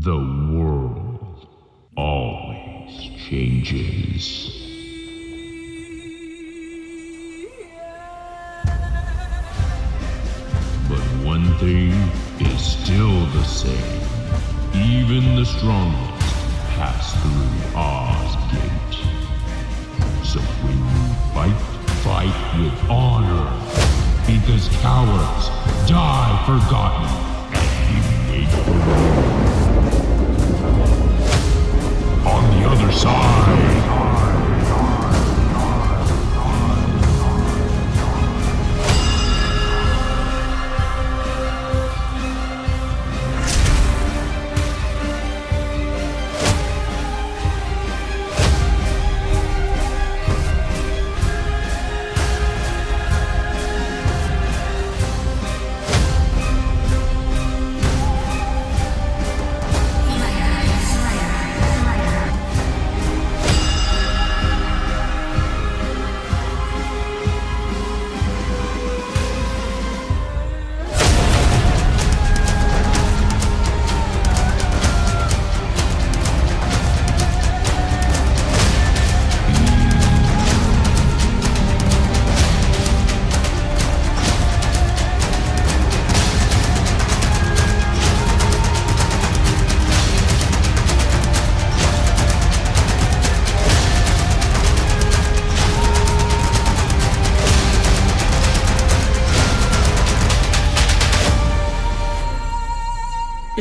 The world always changes. But one thing is still the same. Even the strongest pass through Oz Gate. So when you fight with honor. Because cowards die forgotten. And you wait for war. On the other side.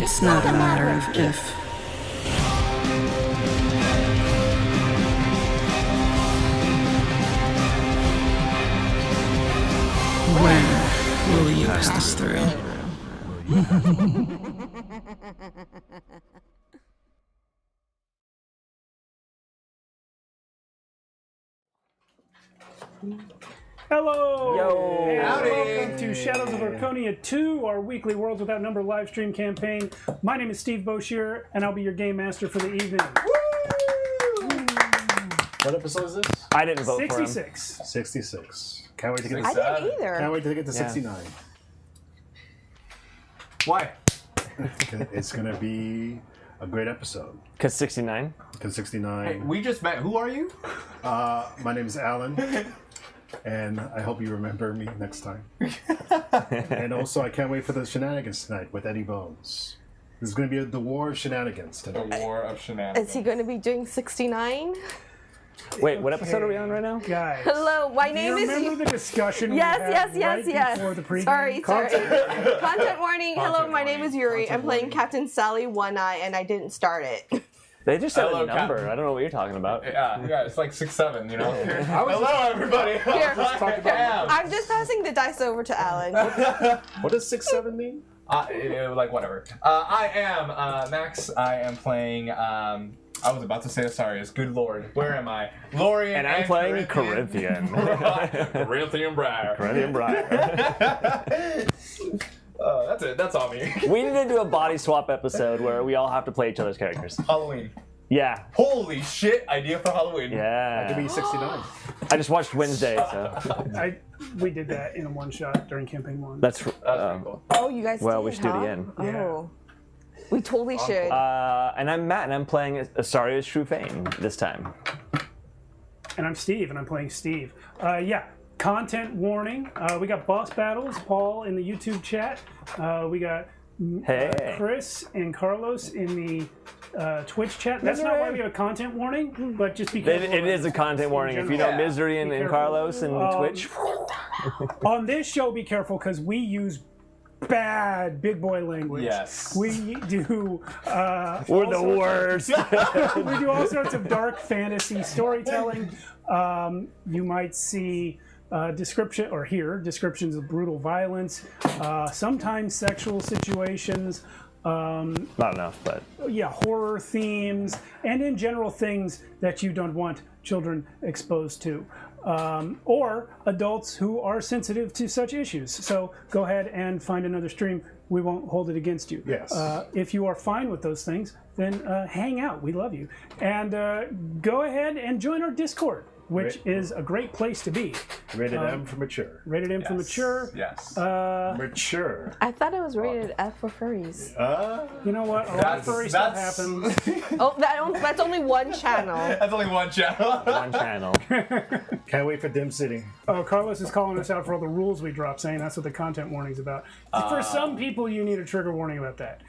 It's not a matter of if. When will you pass through? Hello! Yo! And Howdy! welcome to Shadows of Archonia 2, our weekly Worlds Without Number live stream campaign. My name is Steve Boshier, and I'll be your game master for the evening. What episode is this? I didn't vote 66. 66. Can't wait to get I to didn't either. Can't wait to get to 69. Why? It's gonna be a great episode. Because 69? Because 69. Hey, we just met. Who are you? My name is Alan, and I hope you remember me next time. And also, I can't wait for the shenanigans tonight with Eddie Bones. This is going to be the war of shenanigans The tonight. War of Shenanigans. Is he going to be doing 69? Wait, what episode are we on right now? Guys, Hello, my do name you is... remember the discussion Yes, we had yes, yes, right yes. before the pregame? Sorry. Content warning. Hello, Content my name is warning. Yuri. I'm Content playing warning. Captain Sally One Eye, and I didn't start it. They just said Hello, a number. Captain. I don't know what you're talking about. Yeah, it's like 6-7, you know? Hello, everybody! Here, Damn. I'm just passing the dice over to Alan. What does 6-7 mean? Like, whatever. I am Max. I am playing, I was about to say Asarius. Good lord. Where am I? Lorien And I'm playing Corinthian. Corinthian Briar. Corinthian Briar. That's it. That's all me. We need to do a body swap episode where we all have to play each other's characters. Halloween. Yeah. Holy shit. Idea for Halloween. Yeah. It could be 69. I just watched Wednesday, so. We did that in a one-shot during campaign 1. That's. That's pretty cool. Oh, you guys Well, did, we should do it huh? again. Oh. We totally should. And I'm Matt, and I'm playing Asarius Trufane this time. And I'm Steve, and I'm playing Steve. Content warning. We got boss battles, Paul in the YouTube chat. We got Hey. Chris and Carlos in the Twitch chat. That's not why we have a content warning, but just because It is a content warning. If you know Misery and Carlos and Twitch. on this show, be careful because we use bad big boy language. Yes. We do. We're the worst. We do all sorts of dark fantasy storytelling. You might see description or hear descriptions of brutal violence, sometimes sexual situations. Not enough, but. Yeah, horror themes, and in general things that you don't want children exposed to. Or adults who are sensitive to such issues. So go ahead and find another stream. We won't hold it against you. Yes. If you are fine with those things, then hang out. We love you. And go ahead and join our Discord. which is a great place to be. Rated M for mature. Rated M for mature. Yes. Mature. I thought it was rated F for furries. You know what? A lot of furry stuff happens. Oh, that's only one channel. That's only one channel. One channel. Can't wait for Dim City. Oh, Carlos is calling us out for all the rules we drop, saying that's what the content warning's about. For some people, you need a trigger warning about that.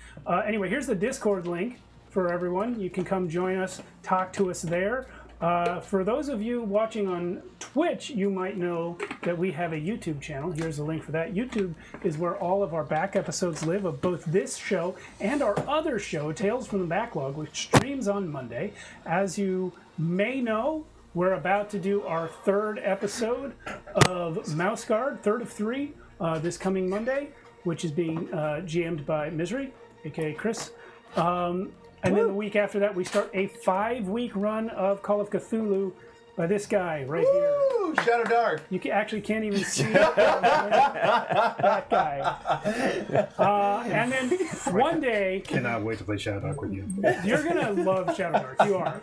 Anyway, here's the Discord link for everyone. You can come join us, talk to us there. For those of you watching on Twitch, you might know that we have a YouTube channel. Here's the link for that. YouTube is where all of our back episodes live of both this show and our other show, Tales from the Backlog, which streams on Monday. As you may know, we're about to do our third episode of Mouse Guard, third of 3, this coming Monday, which is being GM'd by Misery, aka Chris. And then the week after that, we start a 5-week run of Call of Cthulhu by this guy right here. Woo! Shadow Dark. You actually can't even see that guy. And then one day, Cannot wait to play Shadow Dark with you. you're going to love Shadow Dark. You are.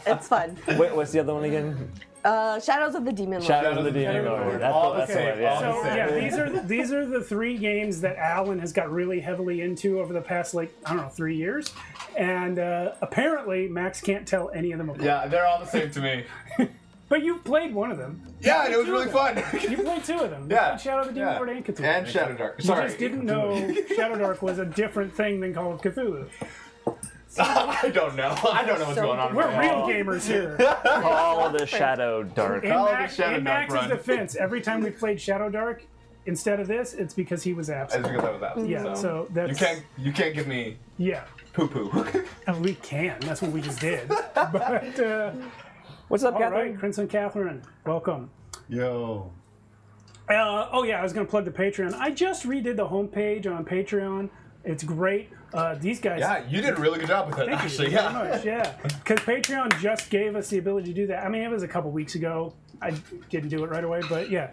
It's fun. Wait, what's the other one again? Shadows of the Demon Lord. Shadows of the Demon Lord. That's All that's the the same, one, yeah. all the So yeah, these are the 3 games that Alan has got really heavily into over the past 3 years, and apparently Max can't tell any of them apart. Yeah, they're all the same to me. But you've played one of them. Yeah, and it was really fun. You played 2 of them. You Yeah. played Shadow of the Demon Yeah. Lord and Cthulhu. And Shadow Dark. You Sorry. just didn't know Shadow Dark was a different thing than Call of Cthulhu. I don't know. I don't know what's going on. in We're my real head. gamers here. Call the Shadow Dark. In, Call the Max, Shadow in Dark Max's run. defense, every time we played Shadow Dark, instead of this, it's because he was It's absent. because I was absent. Yeah, so that's You can't give me yeah. poo poo. And we can. That's what we just did. But What's up, all Catherine? right, Crimson Catherine, welcome. Yo. Oh yeah, I was going to plug the Patreon. I just redid the homepage on Patreon. It's great. These guys. Yeah, you did a really good job with it, Thank actually. you very Yeah. much, yeah. Because Patreon just gave us the ability to do that. I mean, it was a couple weeks ago. I didn't do it right away, but yeah.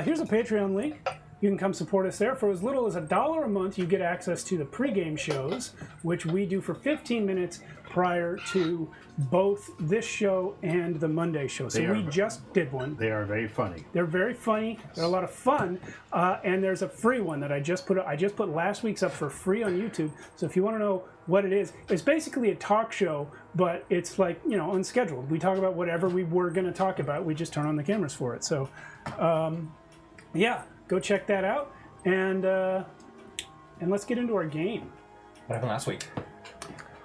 Here's a Patreon link. You can come support us there. For as little as $1 a month, you get access to the pregame shows, which we do for 15 minutes prior to both this show and the Monday show. So we just did one. They are very funny. They're very funny. They're a lot of fun. And there's a free one that I just put up. I just put last week's up for free on YouTube. So if you want to know what it is, it's basically a talk show, but it's like, unscheduled. We talk about whatever we were going to talk about. We just turn on the cameras for it. So, yeah, go check that out. And let's get into our game. What happened last week?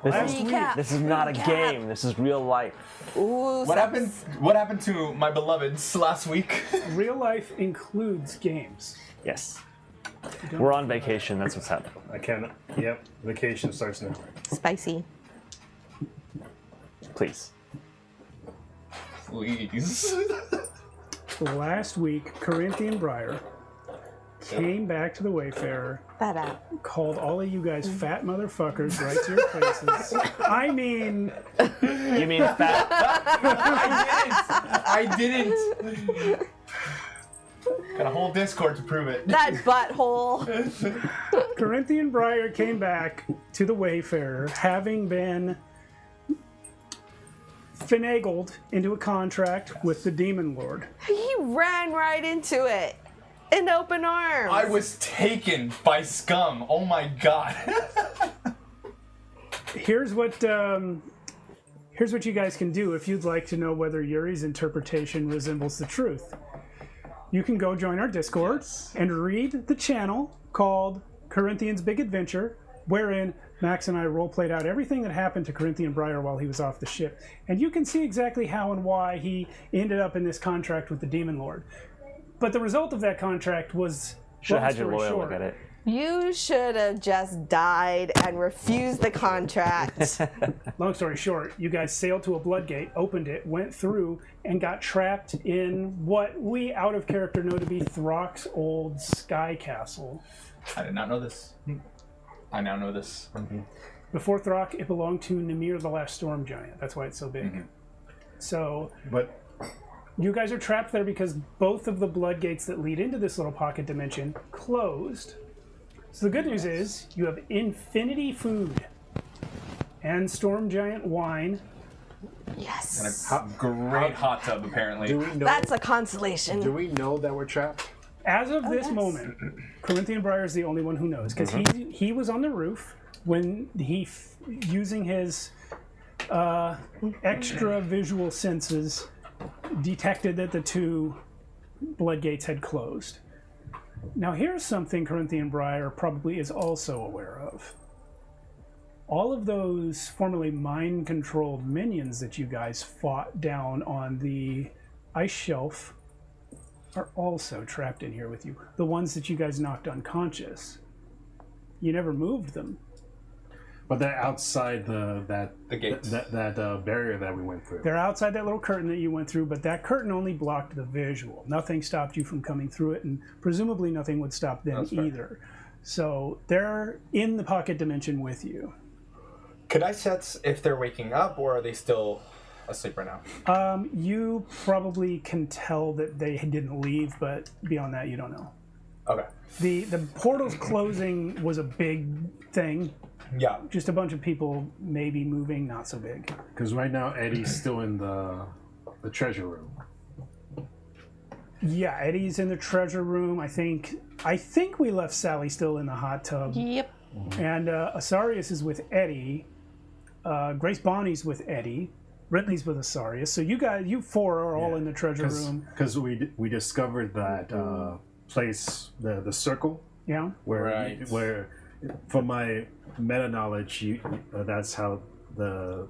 This is not a game. This is real life. Ooh, What happened to my beloveds last week? Real life includes games. Yes. We're on vacation. That's what's happening. I can't. Yep. Vacation starts now. Spicy. Please. Please. Last week, Corinthian Briar came back to the Wayfarer, That app. called all of you guys fat motherfuckers right to your faces. I mean, You mean fat? I didn't. Got a whole Discord to prove it. That butthole. Corinthian Briar came back to the Wayfarer, having been finagled into a contract with the Demon Lord. He ran right into it. In open arms. I was taken by scum. Oh my god. Here's what you guys can do if you'd like to know whether Yuri's interpretation resembles the truth. You can go join our Discord and read the channel called Corinthian's Big Adventure, wherein Max and I role-played out everything that happened to Corinthian Briar while he was off the ship. And you can see exactly how and why he ended up in this contract with the Demon Lord. But the result of that contract was... Should have had your long story lawyer short, look at it. You should have just died and refused the contract. Long story short, you guys sailed to a Bloodgate, opened it, went through, and got trapped in what we out of character know to be Throck's old sky castle. I did not know this. I now know this. Before Throck, it belonged to Nimir the Last Storm Giant. That's why it's so big. So But you guys are trapped there because both of the Bloodgates that lead into this little pocket dimension closed. So the good news is you have infinity food and Storm Giant wine Yes. And a great hot tub, apparently. Do we know? That's a consolation. Do we know that we're trapped? As of this yes. moment, Corinthian Briar is the only one who knows because he was on the roof when using his extra visual senses detected that the two blood gates had closed. Now here's something Corinthian Briar probably is also aware of. All of those formerly mind-controlled minions that you guys fought down on the ice shelf are also trapped in here with you. The ones that you guys knocked unconscious. You never moved them. But they're outside the gates. that barrier that we went through. They're outside that little curtain that you went through, but that curtain only blocked the visual. Nothing stopped you from coming through it, and presumably nothing would stop them either. So they're in the pocket dimension with you. Could I sense if they're waking up or are they still asleep right now? You probably can tell that they didn't leave, but beyond that, you don't know. Okay. The portal's closing was a big thing. Yeah. Just a bunch of people maybe moving, not so big. Because right now Eddie's still in the treasure room. Yeah, Eddie's in the treasure room. I think we left Sally still in the hot tub. Yep. And Asarius is with Eddie. Grace Bonnie's with Eddie. Ridley's with Asarius. So you four are all in the treasure room. Because we discovered that place, the circle. Yeah. Where from my meta knowledge, that's how the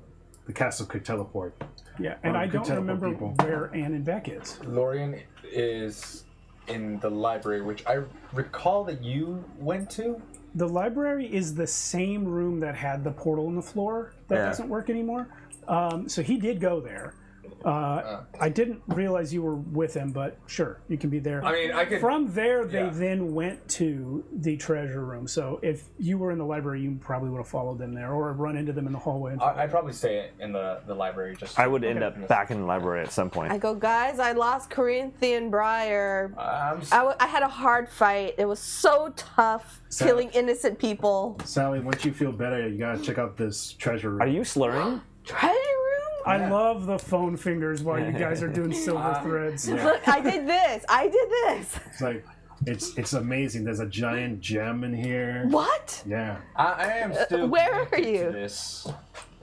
castle could teleport. Yeah, and I don't remember people. where Anne and Beck is. Lorian is in the library, which I recall that you went to. The library is the same room that had the portal in the floor that doesn't work anymore. So he did go there. I didn't realize you were with him, but sure, you can be there. I mean, I could. From there, they then went to the treasure room. So if you were in the library, you probably would have followed them there or run into them in the hallway. I'd probably stay in the library. Just. I would end up back in the library at some point. I go, guys, I lost Corinthian Briar. I'm I had a hard fight. It was so tough killing innocent people. Sally, once you feel better, you gotta check out this treasure room. Are you slurring? Treasure room? I love the phone fingers while you guys are doing silver threads. Look, I did this. It's like it's amazing. There's a giant gem in here. What? Yeah. I am still. Where are connected you? to This.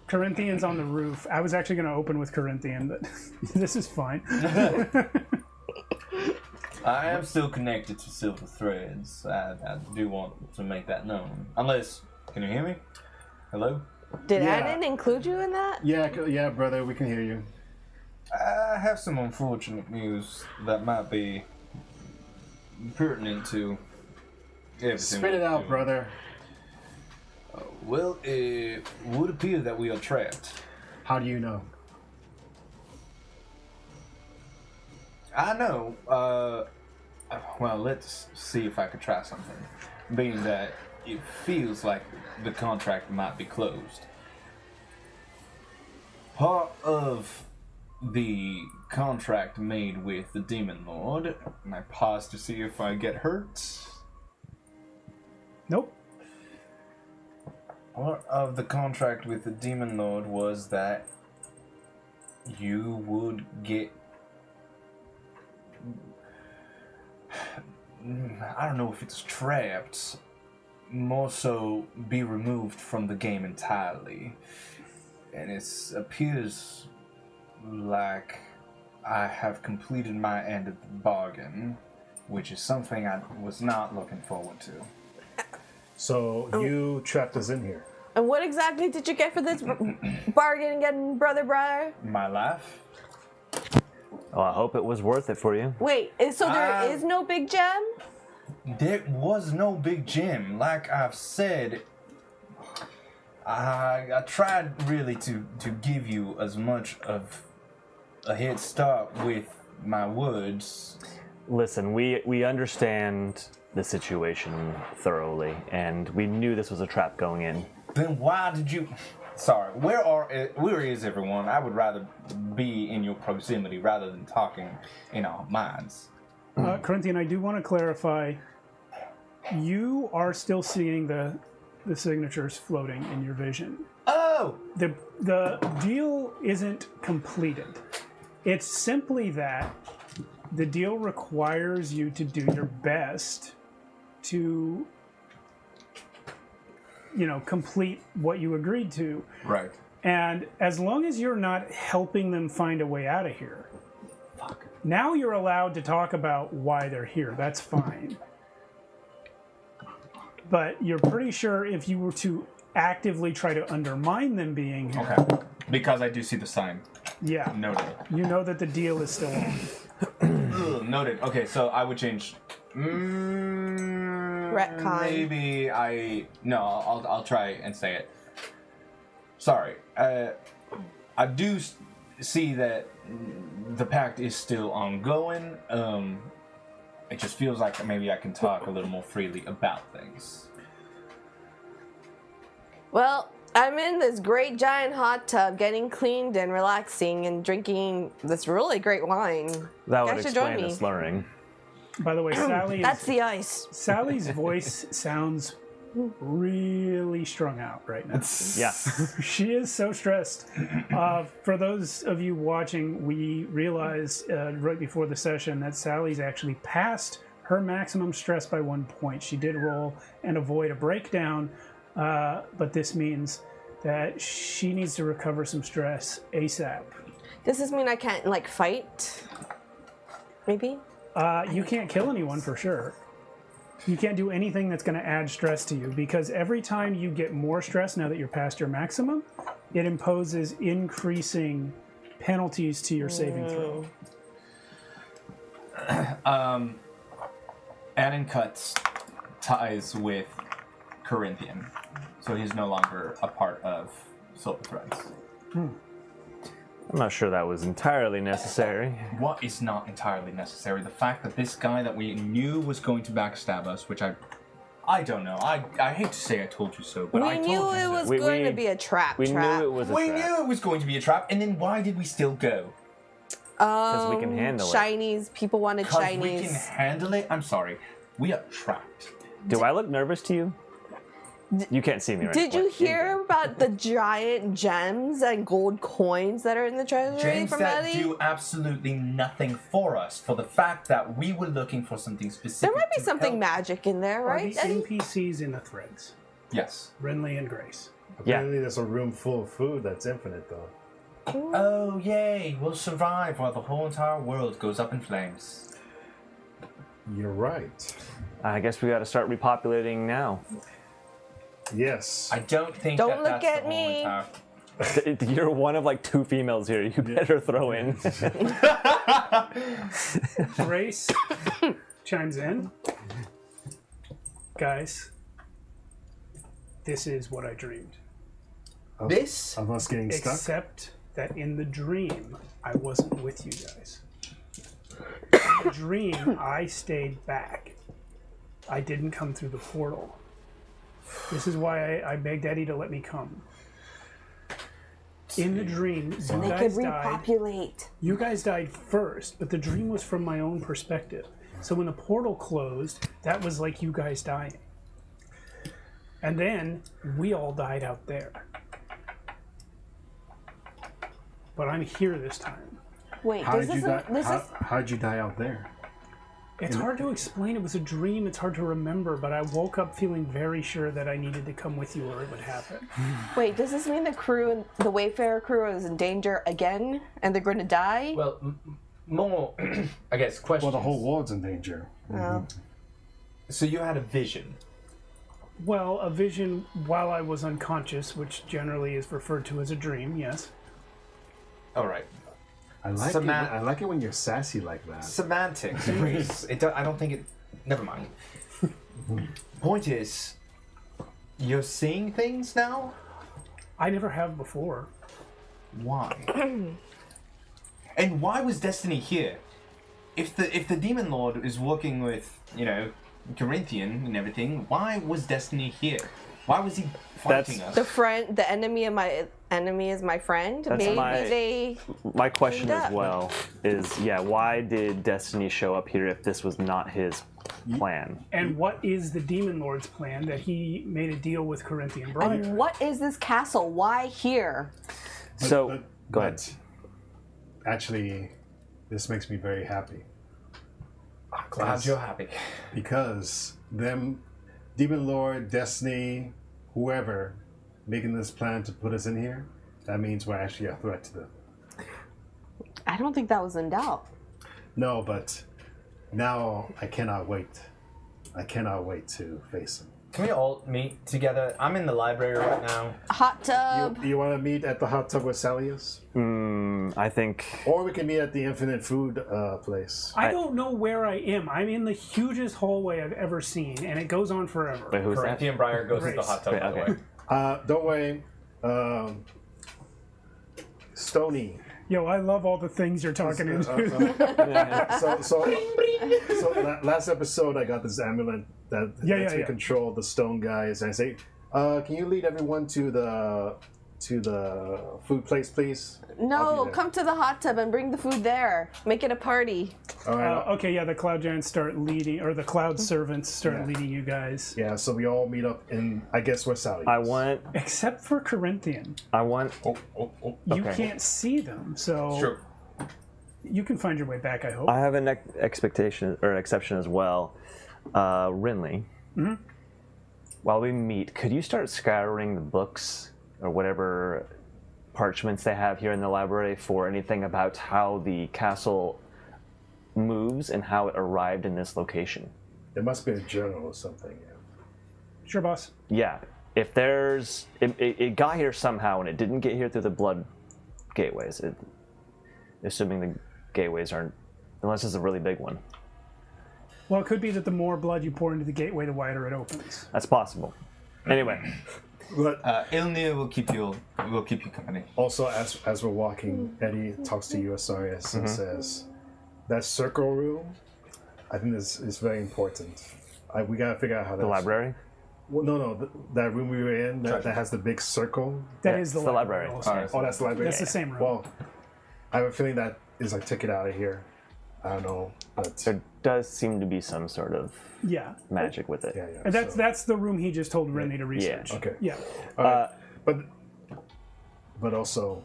Corinthian's on the roof. I was actually going to open with Corinthian, but this is fine. I am still connected to silver threads. I do want to make that known. Unless, can you hear me? Hello? Did Yeah. Adam include you in that? Yeah, brother, we can hear you. I have some unfortunate news that might be pertinent to everything. Spit it out, brother. Well, it would appear that we are trapped. How do you know? I know. Well, let's see if I could try something. Being that it feels like the contract might be closed. Part of the contract made with the Demon Lord, and I pause to see if I get hurt. Nope. Part of the contract with the Demon Lord was that you would get... I don't know if it's trapped. More so, be removed from the game entirely. And it appears like I have completed my end of the bargain, which is something I was not looking forward to. So you trapped us in here. And what exactly did you get for this bargain again, Brother Briar? My life? Well, I hope it was worth it for you. Wait, so there is no big gem? There was no big gem. Like I've said, I tried really to give you as much of a head start with my words. Listen, we understand the situation thoroughly, and we knew this was a trap going in. Then why did you... Sorry, where is everyone? I would rather be in your proximity rather than talking in our minds. Corinthian, I do want to clarify. You are still seeing the the signatures floating in your vision. Oh! The deal isn't completed. It's simply that the deal requires you to do your best to, complete what you agreed to. Right. And as long as you're not helping them find a way out of here, now you're allowed to talk about why they're here. That's fine. But you're pretty sure if you were to actively try to undermine them being here, Okay. Because I do see the sign. yeah, Noted. you know that the deal is still on. Ugh, noted. Okay, so I would change. Retcon. Maybe I'll try and say it. Sorry. I do see that the pact is still ongoing. It just feels like maybe I can talk a little more freely about things. Well, I'm in this great giant hot tub getting cleaned and relaxing and drinking this really great wine. That You would guys should join explain the me. slurring. By the way, That's the ice. Sally's voice sounds really strung out right now. Yeah. She is so stressed. For those of you watching, we realized right before the session that Sally's actually passed her maximum stress by 1 point. She did roll and avoid a breakdown, but this means that she needs to recover some stress ASAP. Does this mean I can't, fight? Maybe? You can't kill anyone for sure. You can't do anything that's going to add stress to you, because every time you get more stress, now that you're past your maximum, it imposes increasing penalties to your saving throw. Anon cuts ties with Corinthian, so he's no longer a part of Silver Threads. I'm not sure that was entirely necessary. What is not entirely necessary? The fact that this guy that we knew was going to backstab us, which I don't know. I hate to say I told you so, but I We told you knew it so. was We- going we- to be a trap. We knew it was a We trap. knew it was going to be a trap, and then why did we still go? Because we can handle it. Chinese. People wanted Because Chinese. we can handle it? I'm sorry. We are trapped. Do I look nervous to you? You can't see me right Did now. you hear about the giant gems and gold coins that are in the treasury Gems from that Eddie? do absolutely nothing for us, for the fact that we were looking for something specific. There might be to something help. magic in there, Are right, the Eddie? NPCs in the threads? Yes. Renly and Grace. Yeah. Apparently there's a room full of food that's infinite, though. Oh, yay. We'll survive while the whole entire world goes up in flames. You're right. I guess we got to start repopulating now. Yes. I don't think Don't that's look at the whole me. entire... You're one of 2 females here. You better throw in. Grace chimes in. Guys, this is what I dreamed. This? Of us getting stuck? Except that in the dream, I wasn't with you guys. In the dream, I stayed back. I didn't come through the portal. This is why I begged Eddie to let me come. In the dream, you They guys could died. repopulate. You guys died first, but the dream was from my own perspective. So when the portal closed, that was like you guys dying. And then we all died out there. But I'm here this time. Wait, How this did you isn't. die? This is. How'd you die out there? It's hard to explain. It was a dream. It's hard to remember, but I woke up feeling very sure that I needed to come with you or it would happen. Wait, does this mean the crew, the Wayfarer crew, is in danger again, and they're going to die? Well, more, I guess, questions. Well, the whole world's in danger. Oh. So you had a vision. Well, a vision while I was unconscious, which generally is referred to as a dream, yes. All right. I like it when you're sassy like that. Semantics, Grace. I don't think it... Never mind. Point is, you're seeing things now? I never have before. Why? And why was Destiny here? If the Demon Lord is working with, Corinthian and everything, why was Destiny here? Why was he fighting us? The enemy of my enemy is my friend. That's Maybe my question teamed as up. well is, why did Destiny show up here if this was not his plan? And what is the Demon Lord's plan that he made a deal with Corinthian Briar? And what is this castle? Why here? So, go ahead. Actually, this makes me very happy. Glad you're happy. Because them, Demon Lord, Destiny, whoever, making this plan to put us in here, that means we're actually a threat to them. I don't think that was in doubt. No, but now I cannot wait. I cannot wait to face them. Can we all meet together? I'm in the library right now. Hot tub. You want to meet at the hot tub where Sally is? I think... Or we can meet at the infinite food place. I don't know where I am. I'm in the hugest hallway I've ever seen, and it goes on forever. Wait, who's that? Corinthian Briar goes to the hot tub, Wait, by the okay. way. Don't worry. Stony. Yo, I love all the things you're talking into. So last episode I got this amulet that lets me control the stone guys, and I say, can you lead everyone to the food place, please? No, come to the hot tub and bring the food there. Make it a party. All right. Okay, yeah, the Cloud Giants start leading, or the Cloud Servants start leading you guys. Yeah, so we all meet up in, I guess, where Sally is. Except for Corinthian. You can't see them, so... Sure. You can find your way back, I hope. I have an expectation or exception as well. Rinley, while we meet, could you start scouring the books or whatever parchments they have here in the library for anything about how the castle moves and how it arrived in this location? There must be a journal or something. Yeah. Sure, boss. Yeah. If there's... It got here somehow, and it didn't get here through the blood gateways. Assuming the gateways aren't... Unless it's a really big one. Well, it could be that the more blood you pour into the gateway, the wider it opens. That's possible. Anyway. But Ilnir will keep you company. Also, as we're walking, Eddie talks to you, Asarius, and says, that circle room, I think this is very important. We gotta figure out how The library? Well, no, that room we were in that has the big circle. That is the library. Oh, that's the library. That's the same room. Well, I have a feeling that is a ticket out of here. I don't know, but there does seem to be some sort of magic with it. Yeah. And that's the room he just told Renly to research. Okay. Yeah. But also,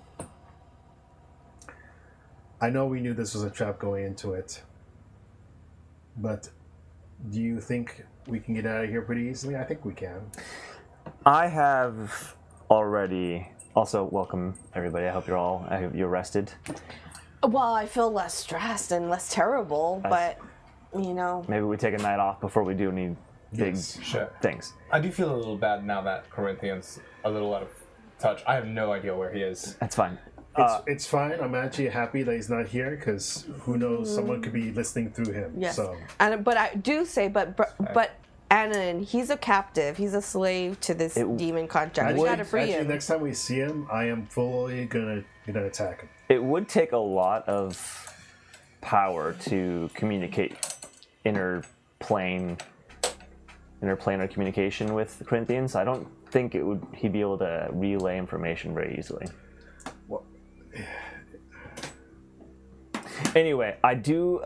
I know we knew this was a trap going into it. But do you think we can get out of here pretty easily? I think we can. I have already. Also, welcome everybody. I hope you're rested. Well, I feel less stressed and less terrible, but, you know. Maybe we take a night off before we do any big things. I do feel a little bad now that Corinthian's a little out of touch. I have no idea where he is. That's fine. It's fine. I'm actually happy that he's not here because who knows, someone could be listening through him. Yes. So. But I do say, but Anon, he's a captive. He's a slave to this demon contract. We gotta free him. Next time we see him, I am fully gonna attack him. It would take a lot of power to communicate interplanar communication with the Corinthians. I don't think he'd be able to relay information very easily. Anyway, I do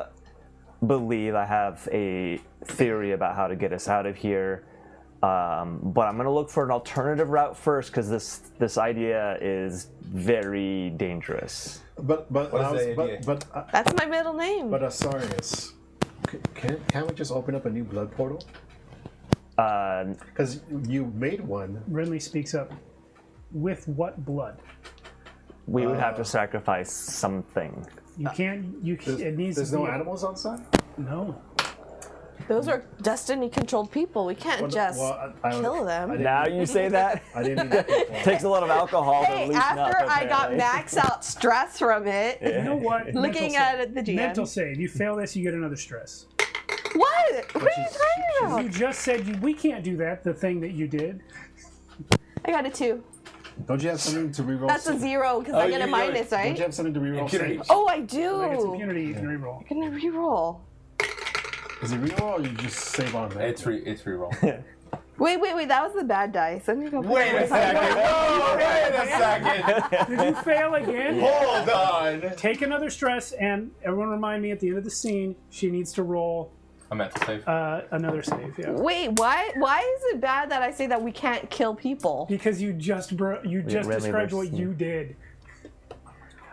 believe I have a theory about how to get us out of here, but I'm going to look for an alternative route first because this idea is very dangerers. But that's my middle name. But Asarius, can't we just open up a new blood portal? Because you made one. Renly speaks up. With what blood? We would have to sacrifice something. You can't. It needs. There's to be no animals outside. No. Those are destiny-controlled people. We can't kill them. Now you say that? I didn't mean that. Takes a lot of alcohol to loosen up. After I got max out stress from it. You know what? Looking at the GM. Mental save. You fail this, you get another stress. What? What are you talking about? You just said we can't do that. The thing that you did. I got a 2. Don't you have something to reroll? That's a 0 because I get a minus, right? Don't you have something to reroll? Oh, I do. Like it's impunity. You can reroll. I can reroll. Is it reroll or you just save on that? It's reroll. Wait, that was the bad dice. Let me go. Wait a second. No, wait a second. Did you fail again? Hold on. Take another stress, and everyone remind me at the end of the scene, she needs to roll I meant to save. another save. Yeah. Wait, why is it bad that I say that we can't kill people? Because you just really described what you did.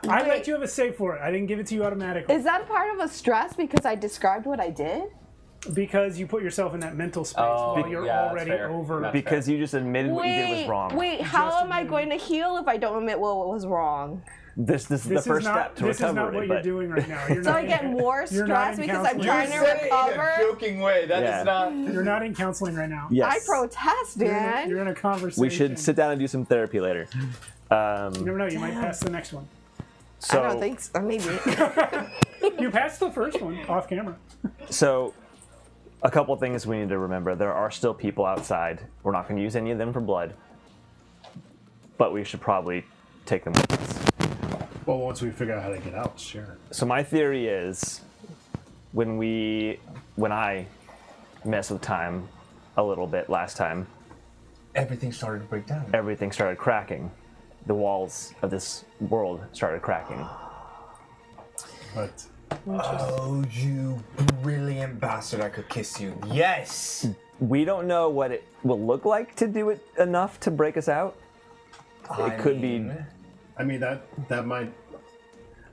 I Wait. let you have a save for it. I didn't give it to you automatically. Is that part of a stress because I described what I did? Because you put yourself in that mental space Oh, while you're yeah, that's already fair. over. That's Because you just admitted what you did was wrong. Wait, how am I going to heal if I don't admit what was wrong? This is the This first is not, step to this is not recovery. what you're but doing right now. You're So not I get more you're not stress in because I'm counseling. trying to recover? joking way. That Yeah. is not. You're not in counseling right now. Yes. I protest, You're man. in a conversation. We should sit down and do some therapy later. You never know. You might pass the next one. So, I don't think so. Maybe. You passed the first one off camera. So, a couple things we need to remember. There are still people outside. We're not going to use any of them for blood. But we should probably take them with us. Well, once we figure out how to get out, sure. So my theory is, when I messed with time a little bit last time, Everything started to break down. everything started cracking. The walls of this world started cracking. But Oh, you brilliant bastard! I could kiss you. Yes. We don't know what it will look like to do it enough to break us out. It could be. I mean that might.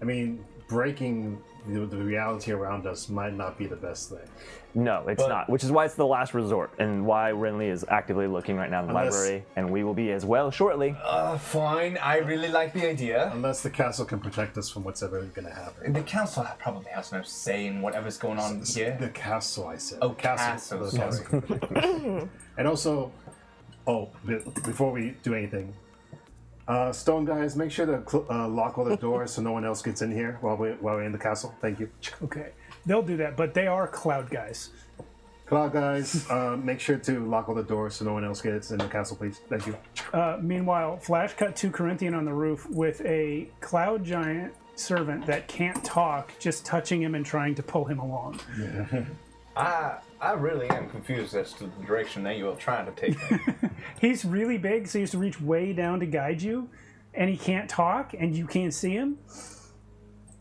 I mean, breaking the reality around us might not be the best thing. No, it's But- not. Which is why it's the last resort, and why Renly is actively looking right now in the Unless- library, and we will be as well shortly. Fine. I really like the idea. Unless the castle can protect us from what's ever going to happen. The council probably has no say in whatever's going on here. The castle, I said. Oh, castle, The sorry. castle can protect us. And also, before we do anything, Stone guys, make sure to lock all the doors so no one else gets in here while we're in the castle. Thank you. Okay. They'll do that, but they are cloud guys. Cloud guys, make sure to lock all the doors so no one else gets in the castle, please. Thank you. Meanwhile, Flash cut to Corinthian on the roof with a cloud giant servant that can't talk, just touching him and trying to pull him along. I really am confused as to the direction that you are trying to take me. He's really big, so he has to reach way down to guide you, and he can't talk, and you can't see him.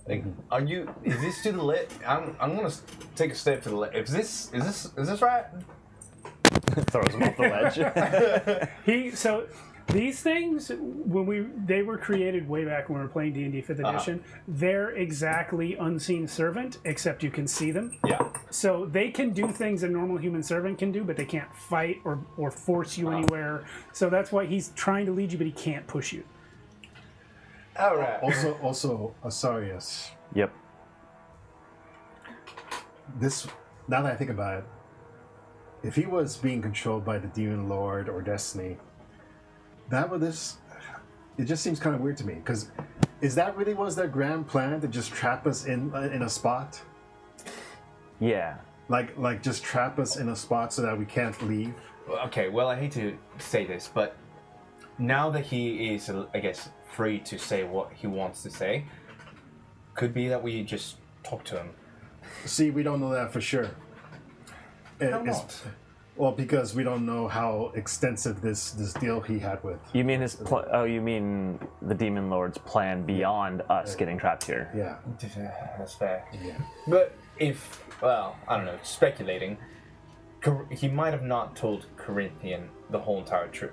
Like, are you? Is this to the left? I'm gonna take a step to the left. Is this right? Throws him off the ledge. So these things, they were created way back when we were playing D&D 5th edition. They're exactly unseen servant, except you can see them. Yeah. So they can do things a normal human servant can do, but they can't fight or force you anywhere. So that's why he's trying to lead you, but he can't push you. All right. Also, Asarius. Yep. This, now that I think about it, if he was being controlled by the Demon Lord or Destiny, it just seems kind of weird to me. Because is that really was their grand plan, to just trap us in a spot? Yeah. Like just trap us in a spot so that we can't leave? Okay. Well, I hate to say this, but now that he is, I guess, free to say what he wants to say, could be that we just talk to him. See, we don't know that for sure. How not? Well, because we don't know how extensive this deal he had with. You mean you mean the Demon Lord's plan beyond us getting trapped here? Yeah. That's fair. Yeah. But if, well, I don't know, speculating, he might have not told Corinthian the whole entire truth.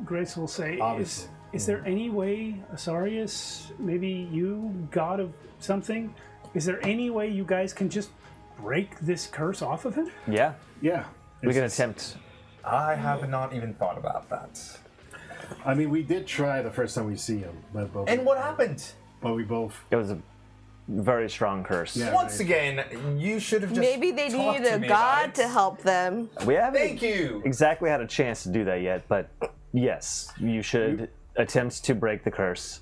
Grace will say, Obviously. is there any way, Asarius, maybe you, god of something, is there any way you guys can just break this curse off of him? Yeah. Yeah. We can attempt. I have not even thought about that. I mean, we did try the first time we see him, but And what happened? But we both. It was a very strong curse. Yeah. Once right. again, you should have just Maybe they talked needed to a me about god it. to help them. We haven't Thank you. exactly had a chance to do that yet, but yes, you should attempt to break the curse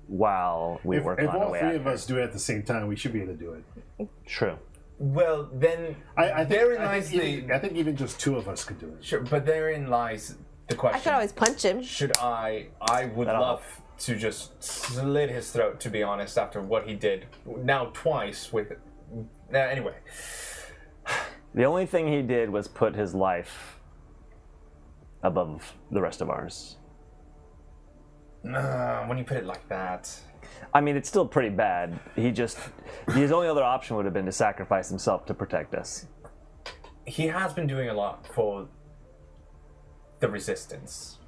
while we work If on a all way three out. of us do it at the same time, we should be able to do it. True. Well, then, I therein lies I think even just two of us could do it. Sure, but therein lies the I question. could always punch him. Should I would That'll love to just slit his throat, to be honest, after what he did now twice with anyway. The only thing he did was put his life above the rest of ours. When you put it like that. I mean, it's still pretty bad. His only other option would have been to sacrifice himself to protect us. He has been doing a lot for the resistance.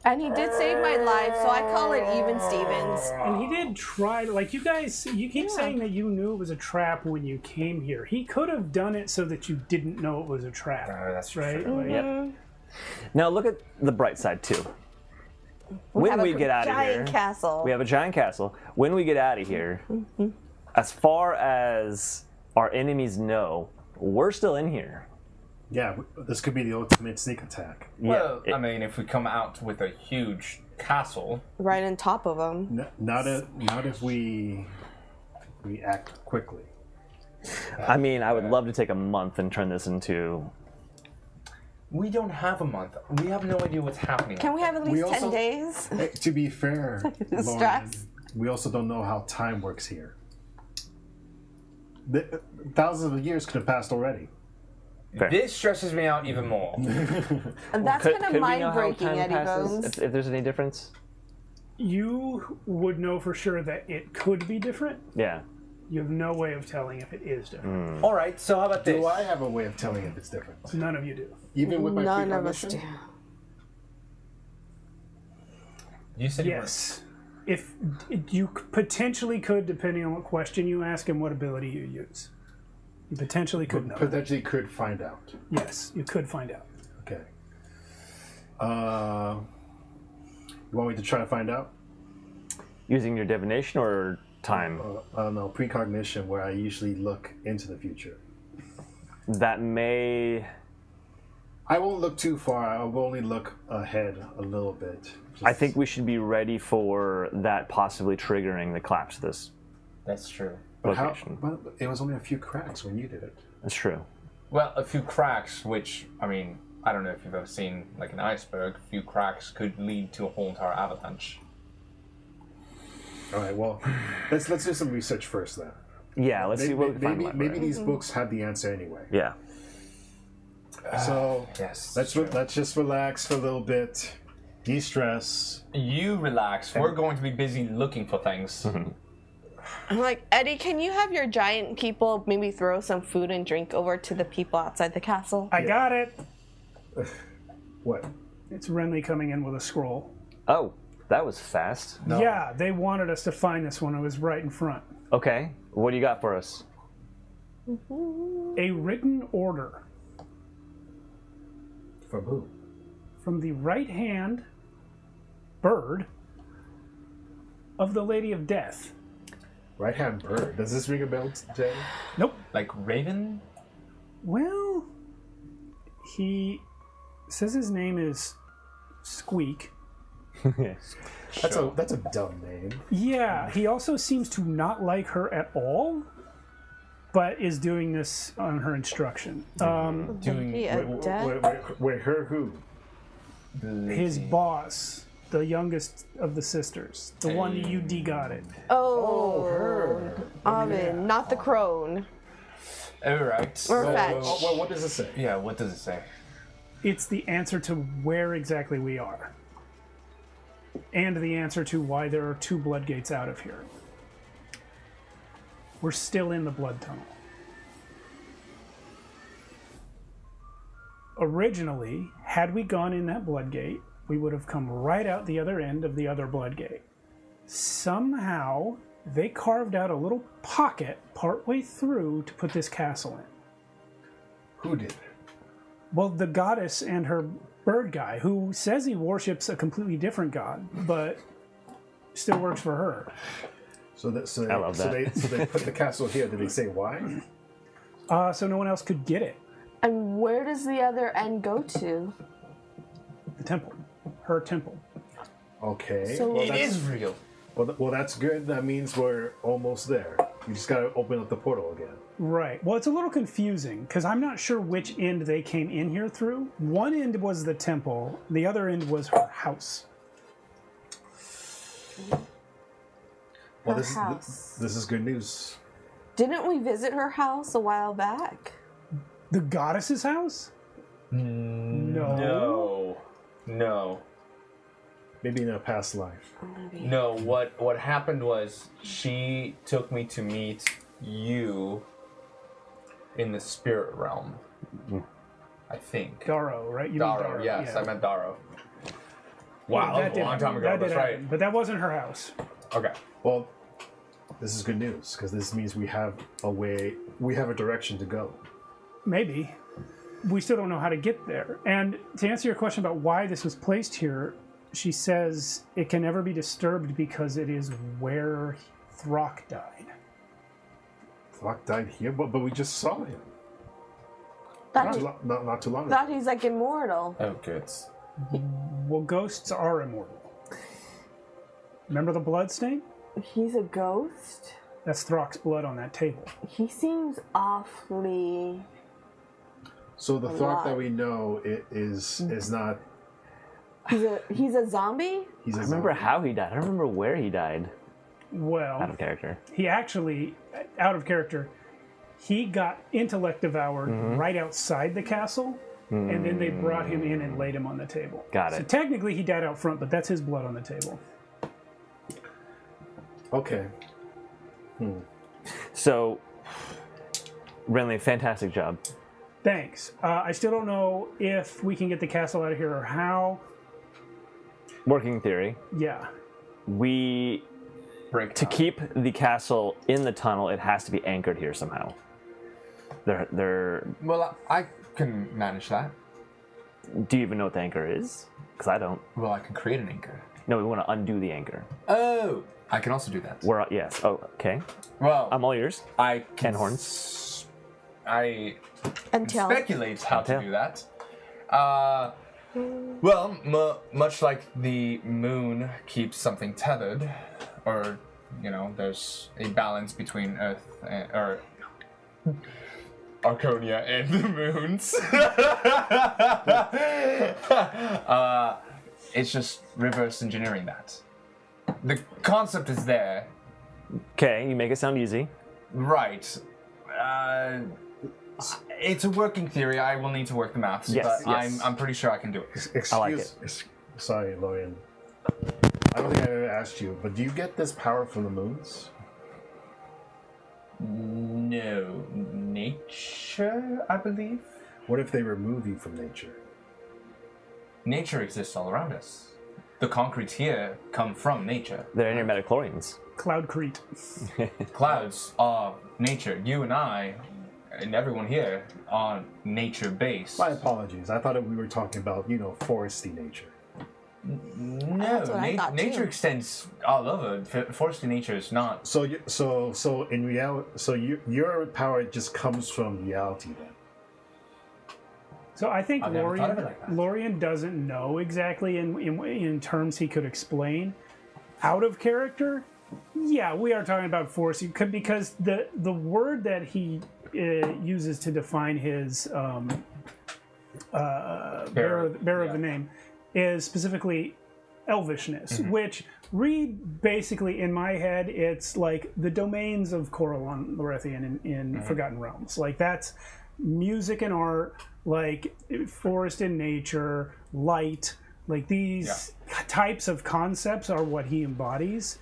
And he did save my life, so I call it even Stevens. And he did try, like, you guys, you keep saying that you knew it was a trap when you came here. He could have done it so that you didn't know it was a trap. That's right? true. Like, Yep. Now look at the bright side too. When we get out of here, giant castle. we have a giant castle. When we get out of here, as far as our enemies know, we're still in here. Yeah, this could be the ultimate sneak attack. Well, Yeah, I mean, if we come out with a huge castle, Right on top of him. Not if we act quickly. I mean, I would love to take a month and turn this into. we don't have a month. We have no idea what's happening. Can we have at We least 10 also- days? Hey, to be fair, Lauren, Stress. we also don't know how time works here. Thousands of years could have passed already. Fair. This stresses me out even more. And that's Could kind of we know how mind-breaking, time Eddie passes? Bones. If there's any difference? you would know for sure that it could be different. Yeah. You have no way of telling if it is different. All right, so how about this? Do I have a way of telling if it's different? None of you do. Even with my None of us precognition? do. You said Yes. If you potentially could, depending on what question you ask and what ability you use. You potentially could know. Potentially could find out. Yes, you could find out. Okay. You want me to try to find out? Using your divination or time? No, precognition, where I usually look into the future. That may. I won't look too far. I will only look ahead a little bit. I think we should be ready for that possibly triggering the collapse of this That's true. But location. but it was only a few cracks when you did it. That's true. Well, a few cracks, which, I mean, I don't know if you've ever seen, like, an iceberg. A few cracks could lead to a whole entire avalanche. All right. Well, let's do some research first then. Yeah, let's see what we can find. Maybe these books have the answer anyway. Yeah. So Yes. let's just relax for a little bit, de-stress. You relax. We're going to be busy looking for things. I'm like, Eddie, can you have your giant people maybe throw some food and drink over to the people outside the castle? I got it. What? It's Renly coming in with a scroll. Oh, that was fast. No. Yeah, they wanted us to find this one. It was right in front. Okay, what do you got for us? A written order From who? from the right hand bird of the Lady of Death. Right hand bird. Does this ring a bell, Jay? Nope. Like Raven? Well, he says his name is Squeak. That's a dumb name. Yeah, he also seems to not like her at all, but is doing this on her instruction. Lady of Death? Wait, her who? His boss, the youngest of the sisters, the one you de-godded. Oh, Her. Oven, not the crone. Alright. Or so- fetch. Well, what does it say? Yeah, what does it say? It's the answer to where exactly we are. And the answer to why there are 2 blood gates out of here. We're still in the blood tunnel. Originally, had we gone in that blood gate, we would have come right out the other end of the other blood gate. Somehow, they carved out a little pocket partway through to put this castle in. Who did? Well, the goddess and her bird guy, who says he worships a completely different god, but still works for her. I love that. So they put the castle here. Did they say why? So no one else could get it. And where does the other end go to? The temple. Her temple. Okay. So well, It is real. well, that's good. That means we're almost there. You just gotta open up the portal again. Right. Well, it's a little confusing, because I'm not sure which end they came in here through. One end was the temple. The other end was her house. Well, Her this house. is good news. Didn't we visit her house a while back? The goddess's house? No. No. Maybe in a past life. No, what happened was she took me to meet you in the spirit realm. I think. Darrow, right? You mean Darrow, yes, yeah. I meant Darrow. Wow, that was a long time ago, That that's did right. happen, but that wasn't her house. Okay. Well, this is good news because this means we have a direction to go. Maybe. We still don't know how to get there. And to answer your question about why this was placed here, she says it can never be disturbed because it is where Throck died. Throck died here, but we just saw him. That, Not too long ago. that he's like immortal. Oh, good. Well, ghosts are immortal. Remember the blood stain? He's a ghost? That's Throck's blood on that table. He seems awfully... So the Throck that alive. we know is not. He's a zombie? He's a I remember zombie. how he died. I don't remember where he died. Well, Out of character. he actually, out of character, he got intellect devoured right outside the castle, and then they brought him in and laid him on the table. Got So it. technically he died out front, but that's his blood on the table. Okay. So, Renly, fantastic job. Thanks. I still don't know if we can get the castle out of here or how. Working theory. Yeah. We Break to time. keep the castle in the tunnel, it has to be anchored here somehow. They're. Well, I can manage that. Do you even know what the anchor is? Because I don't. Well, I can create an anchor. No, we want to undo the anchor. Oh! I can also do that. Yes. Oh, okay. Well, I'm all ears. I can... And horns. I Until... speculate how to Until. do that. Well, much like the moon keeps something tethered, or, there's a balance between Earth and... or Archonia and the moons. It's just reverse engineering that. The concept is there, Okay, you make it sound easy. right. It's a working theory. I will need to work the maths, Yes, but yes. I'm pretty sure I can do it. Excuse. I like it. Sorry, Lorian. I don't think I ever asked you, but do you get this power from the moons? No, nature, I believe. What if they remove you from nature? Nature exists all around us. The concrete here come from nature. They're in your metachlorians. Cloudcrete. Clouds are nature. You and I, and everyone here, are nature-based. My apologies. I thought we were talking about, foresty nature. No, That's what I thought, nature too. extends all over. Foresty nature is not. So in reality, your power just comes from reality then. So I think I've never thought of it like that. Lorian doesn't know exactly in terms he could explain. Out of character, yeah, we are talking about force because the word that he uses to define his bearer of the name is specifically elvishness, which read basically in my head it's like the domains of Corellon Lorethian in Forgotten Realms. Like that's music and art, like forest and nature, light, like these types of concepts are what he embodies.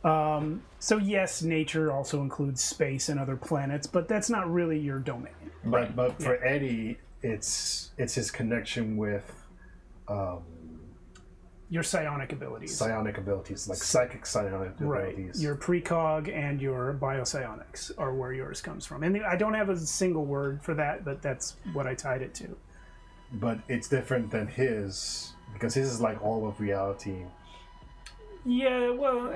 So yes, nature also includes space and other planets, but that's not really your domain. But for Eddie, it's his connection with Your psionic abilities. psionic abilities, like psychic psionic Right. abilities. Your precog and your biopsionics are where yours comes from. And I don't have a single word for that, but that's what I tied it to. But it's different than his, because his is like all of reality. Yeah, well,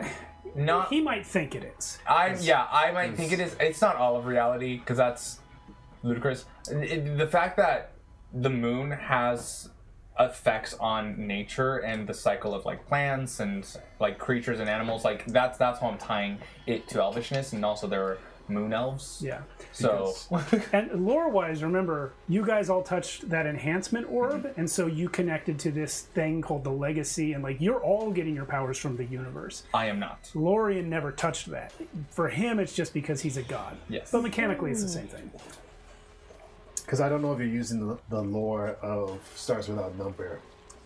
Not. he might think it is. I might think it is. It's not all of reality because that's ludicrous. The fact that the moon has effects on nature and the cycle of like plants and like creatures and animals, like that's how I'm tying it to elvishness, and also there are moon elves. Yeah. So And lore-wise, remember, you guys all touched that enhancement orb, and so you connected to this thing called the legacy, and like you're all getting your powers from the universe. I am not. Lorian never touched that. For him, it's just because he's a god. Yes. But mechanically, it's the same thing. Because I don't know if you're using the lore of Stars Without Number.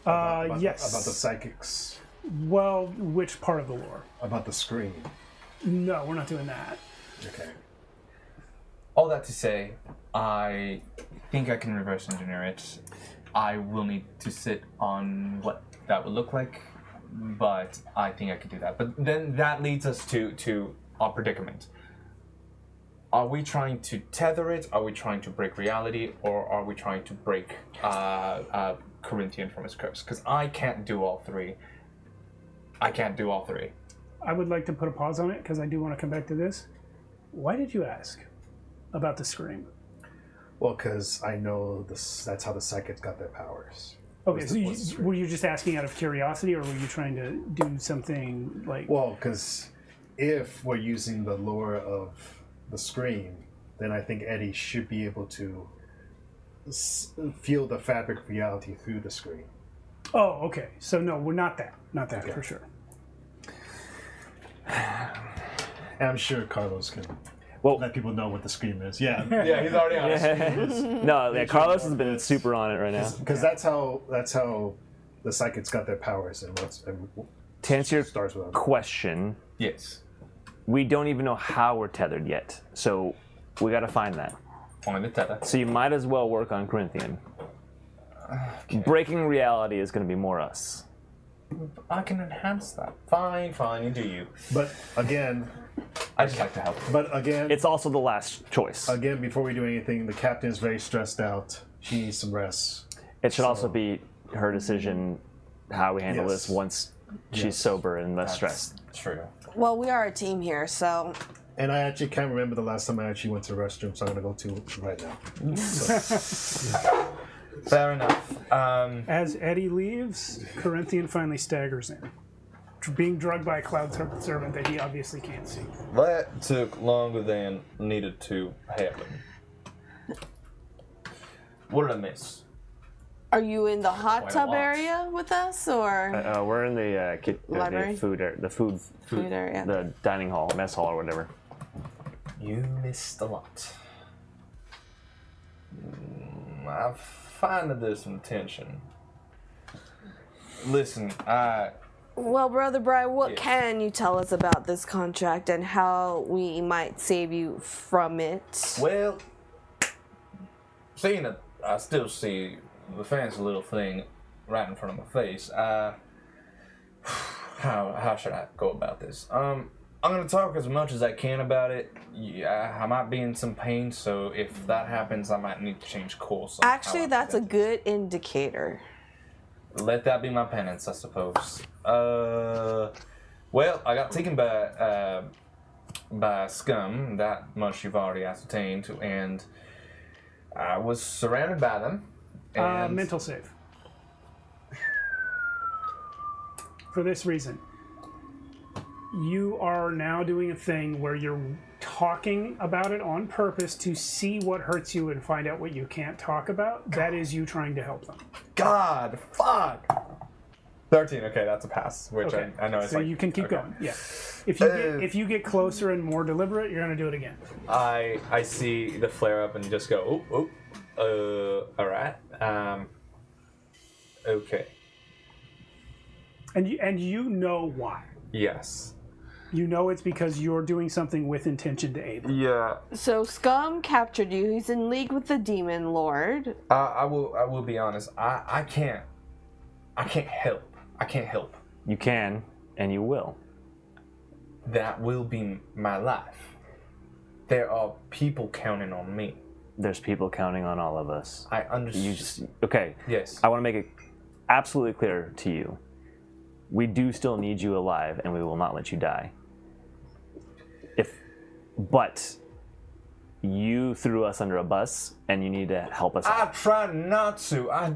Yes. About the psychics. Well, which part of the lore? About the screen. No, we're not doing that. Okay. All that to say, I think I can reverse engineer it. I will need to sit on what that would look like, but I think I could do that. But then that leads us to our predicament. Are we trying to tether it? Are we trying to break reality? Or are we trying to break Corinthian from his curse? Because I can't do all three. I would like to put a pause on it because I do want to come back to this. Why did you ask about the scream? Well, because I know that's how the psychics got their powers. Okay, so were you just asking out of curiosity, or were you trying to do something like... Well, because if we're using the lore of the scream, then I think Eddie should be able to feel the fabric of reality through the screen. Oh, okay. So no, we're not that. Not that, for sure. And I'm sure Carlos can let people know what the scream is. Yeah. Yeah, he's already on it. No, yeah, Carlos has been super on it right now. Because that's how the psychics got their powers. And to answer your Stars Without question, Yes. we don't even know how we're tethered yet. So we got to find that. Only the tether. So you might as well work on Corinthian. Breaking reality is going to be more us. I can enhance that. Fine, you do you. But again... I just like to help. But again... It's also the last choice. Again, before we do anything, the captain's very stressed out. She needs some rest. It should also be her decision how we handle this once she's sober and less stressed. True. Well, we are a team here, so... And I actually can't remember the last time I actually went to the restroom, so I'm going to go to right now. Fair enough. As Eddie leaves, Corinthian finally staggers in, being drugged by a cloud servant that he obviously can't see. That took longer than needed to happen. What did I miss? Are you in the hot Quite a tub lot. area with us, or We're in the Library? the food area? the dining hall, mess hall, or whatever. You missed a lot. I find that there's some tension. Listen, Well, Brother Brian, what Yes. can you tell us about this contract and how we might save you from it? well, seeing that I still see the fancy little thing right in front of my face, how should I go about this? I'm gonna talk as much as I can about it. Yeah, I might be in some pain, so if that happens, I might need to change course. on how Actually, I that's a present good indicator. it. Let that be my penance, I suppose. Well, I got taken by scum. That much you've already ascertained, and I was surrounded by them. And Mental save. For this reason, you are now doing a thing where you're talking about it on purpose to see what hurts you and find out what you can't talk about. That is you trying to help them. God, fuck. 13. Okay, that's a pass. Which Okay. I know it's So like you can keep okay. going. Yeah. If you get closer and more deliberate, you're going to do it again. I see the flare up and you just go, all right. Okay. And you know why. Yes. You know it's because you're doing something with intention to aid them. Yeah. So Scum captured you. He's in league with the Demon Lord. I will be honest. I can't help. I can't help. You can, and you will. That will be my life. There are people counting on me. There's people counting on all of us. I understand. You just okay. Yes. I want to make it absolutely clear to you. We do still need you alive, and we will not let you die. But you threw us under a bus, and you need to help us. I tried not to. I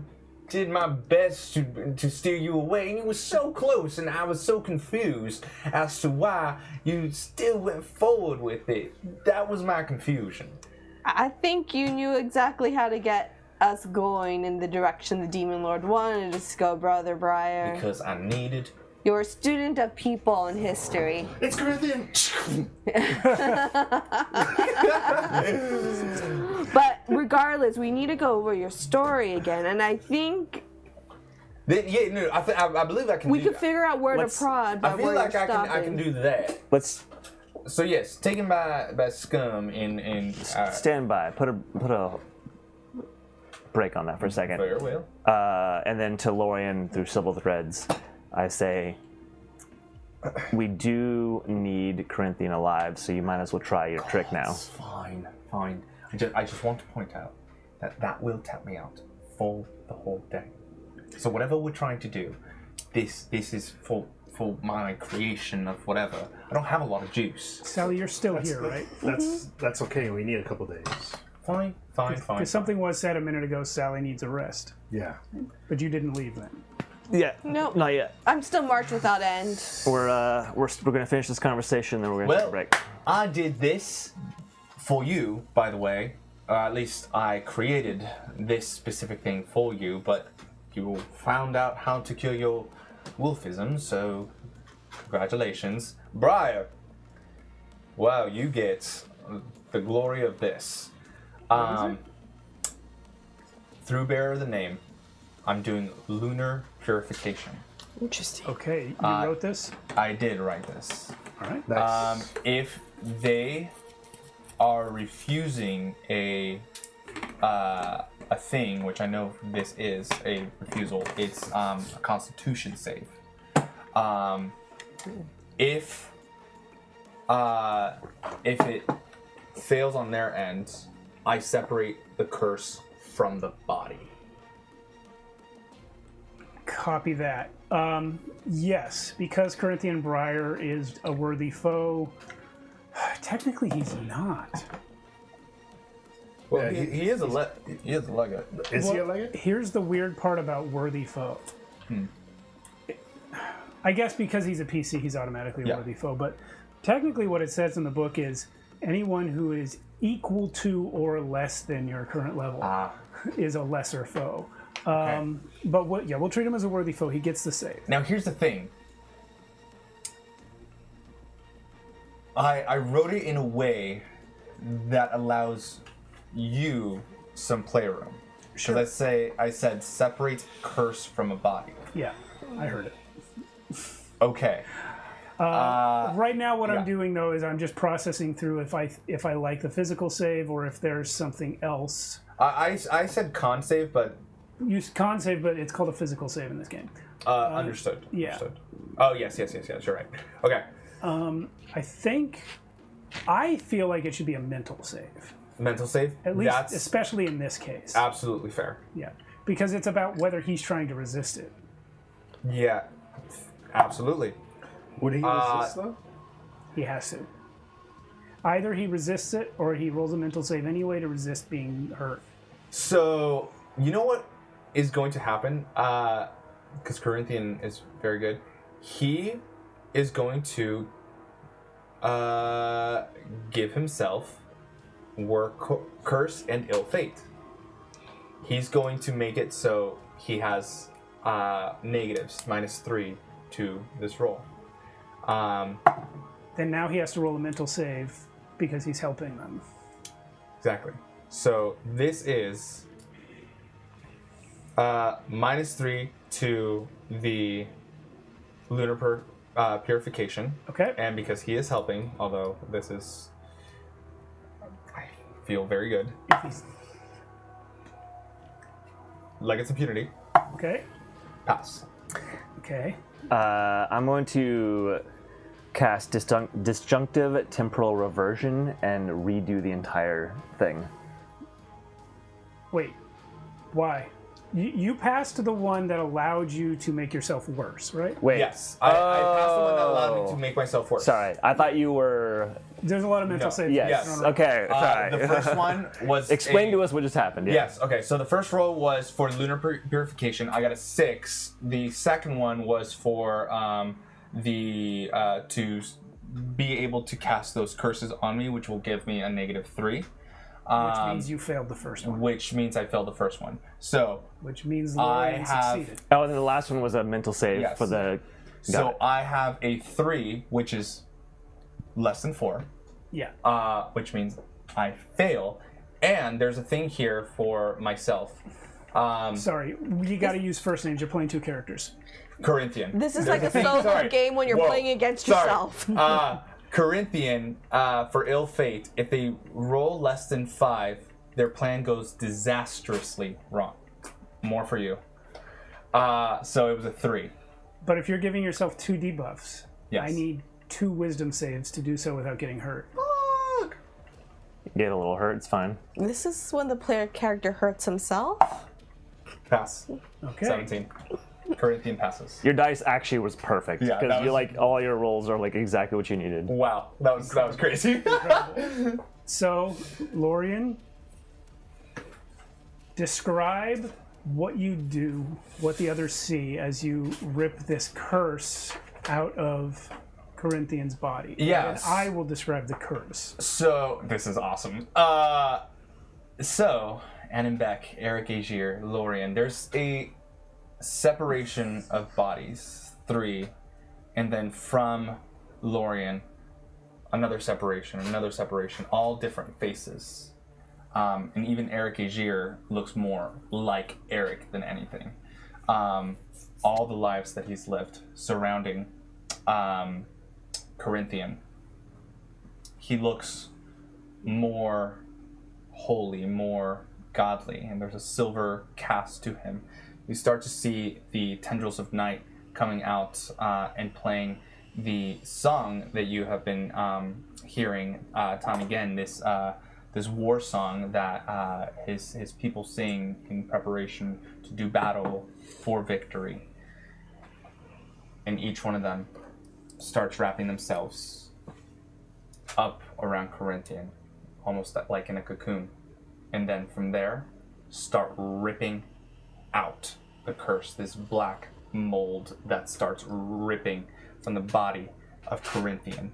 did my best to steer you away, and you were so close, and I was so confused as to why you still went forward with it. That was my confusion. I think you knew exactly how to get us going in the direction the Demon Lord wanted us to go, Brother Briar. Because I needed... You're a student of people and history. It's Corinthian! But regardless, we need to go over your story again, and I think I believe I can. we could figure out where to prod. I feel like I can do that. Let's So yes, taken by scum in stand by. Put a break on that for a second. Very well. And then to Lorian through civil threads, I say, we do need Corinthian alive, so you might as well try your trick now. Fine. I just want to point out that will tap me out for the whole day. So whatever we're trying to do, this is for my creation of whatever. I don't have a lot of juice. Sally, you're still here, right? That's okay. We need a couple days. Fine. Because something was said a minute ago, Sally needs a rest. Yeah. But you didn't leave then. Yeah. Nope. Not yet. I'm still march without end. We're gonna finish this conversation, then we're gonna take a break. I did this for you, by the way. At least I created this specific thing for you, but you found out how to cure your wolfism, so congratulations. Briar, wow, you get the glory of this. Through bearer of the name, I'm doing lunar purification. Interesting. Okay, you wrote this? I did write this. All right. Nice. If they are refusing a thing, which I know this is a refusal, it's a Constitution save. If it fails on their end, I separate the curse from the body. Copy that. Yes, because Corinthian Briar is a worthy foe. Technically, he's not. Well, Yeah, he is a legate. Is he a legate? Here's the weird part about worthy foe. I guess because he's a PC, he's automatically a worthy foe. But technically, what it says in the book is anyone who is equal to or less than your current level is a lesser foe. But we'll treat him as a worthy foe. He gets the save. Now, here's the thing. I wrote it in a way that allows you some playroom. Sure. Because I said separate curse from a body. Yeah, I heard it. Okay. Right now, what yeah. I'm doing though is I'm just processing through if I like the physical save or if there's something else. I said con save, but Use con save, but it's called a physical save in this game. understood. yeah. Understood. Oh yes. You're right. Okay. I feel like it should be a mental save, Mental save. at least, That's especially in this case. absolutely fair. Yeah, because it's about whether he's trying to resist it. Yeah. Absolutely. Would he resist though? He has to. Either he resists it or he rolls a mental save anyway to resist being hurt. So you know what is going to happen? Because Corinthian is very good. He is going to give himself curse and ill fate. He's going to make it so he has negatives, -3 to this roll. Then now he has to roll a mental save because he's helping them. Exactly. So this is -3 to the lunar purification. Okay. And because he is helping, although this is, I feel very good. If he's, Legates impunity. okay. Pass. Okay. I'm going to cast disjunctive temporal reversion and redo the entire thing. Wait. Why? You passed the one that allowed you to make yourself worse, right? Wait. Yes. I passed the one that allowed me to make myself worse. Sorry, I thought you were. There's a lot of mental No. saves. Yes. thrown around. Okay. Sorry. The first one was Explain to us what just happened. Yeah. Yes. Okay. So the first roll was for lunar purification. I got a 6. The second one was for to be able to cast those curses on me, which will give me a -3. Which means you failed the first one. Which means I failed the first one. So Which means I Lorian have- succeeded. Oh, and then the last one was a mental save Yes. for the. Got so it. I have a 3, which is less than 4. Yeah. Which means I fail, And there's a thing here for myself. Sorry, you got to use first names. You're playing 2 characters. Corinthian. This is like a solo game when you're playing against yourself. Corinthian, for ill fate, if they roll less than 5, their plan goes disastrously wrong. More for you. So it was a 3. But if you're giving yourself 2 debuffs, Yes. I need 2 wisdom saves to do so without getting hurt. Get a little hurt, it's fine. This is when the player character hurts himself. Pass. Okay. 17. Corinthian passes. Your dice actually was perfect. Yeah, Because that you was- like all your rolls are like exactly what you needed. Wow, that was crazy. So, Lorian, describe what you do, what the others see as you rip this curse out of Corinthian's body. Yes. And I will describe the curse. So this is awesome. So Annenbeck, Eric Agier, Lorian. There's a separation of bodies, 3, and then from Lorian, another separation, all different faces. And even Eric Agier looks more like Eric than anything. All the lives that he's lived surrounding Corinthian. He looks more holy, more godly, and there's a silver cast to him. You start to see the tendrils of night coming out and playing the song that you have been hearing time again, this war song that his people sing in preparation to do battle for victory. And each one of them starts wrapping themselves up around Corinthian, almost like in a cocoon. And then from there, start ripping out the curse, this black mold that starts ripping from the body of Corinthian.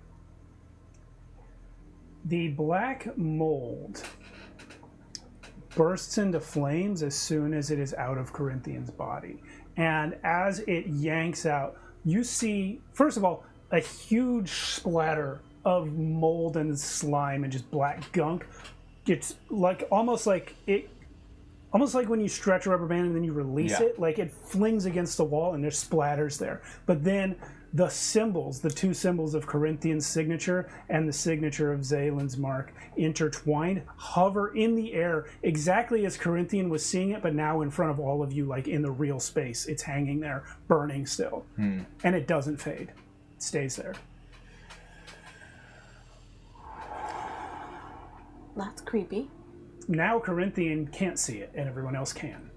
The black mold bursts into flames as soon as it is out of Corinthian's body. And as it yanks out, you see, first of all, a huge splatter of mold and slime and just black gunk. It's like almost like when you stretch a rubber band and then you release it, like it flings against the wall and there's splatters there. But then the symbols, the 2 symbols of Corinthian's signature and the signature of Zalen's mark intertwined, hover in the air exactly as Corinthian was seeing it, but now in front of all of you, like in the real space. It's hanging there, burning still. And it doesn't fade. It stays there. That's creepy. Now Corinthian can't see it, and everyone else can.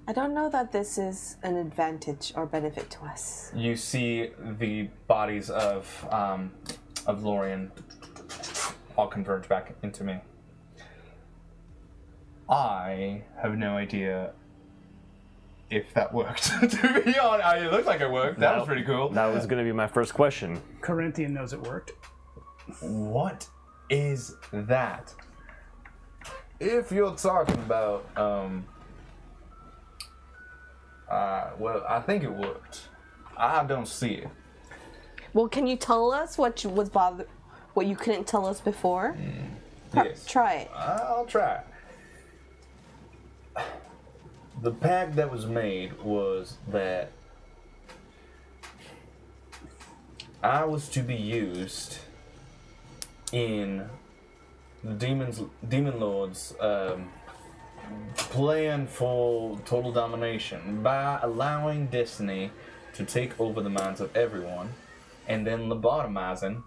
I don't know that this is an advantage or benefit to us. You see the bodies of Lorian all converge back into me. I have no idea if that worked. To be honest, it looked like it worked. That was pretty cool. That was going to be my first question. Corinthian knows it worked. What is that? If you're talking about, well, I think it worked. I don't see it. Well, can you tell us what you couldn't tell us before? Yes. Try it. I'll try. The pact that was made was that I was to be used in the demon lord's plan for total domination by allowing Destiny to take over the minds of everyone and then lobotomizing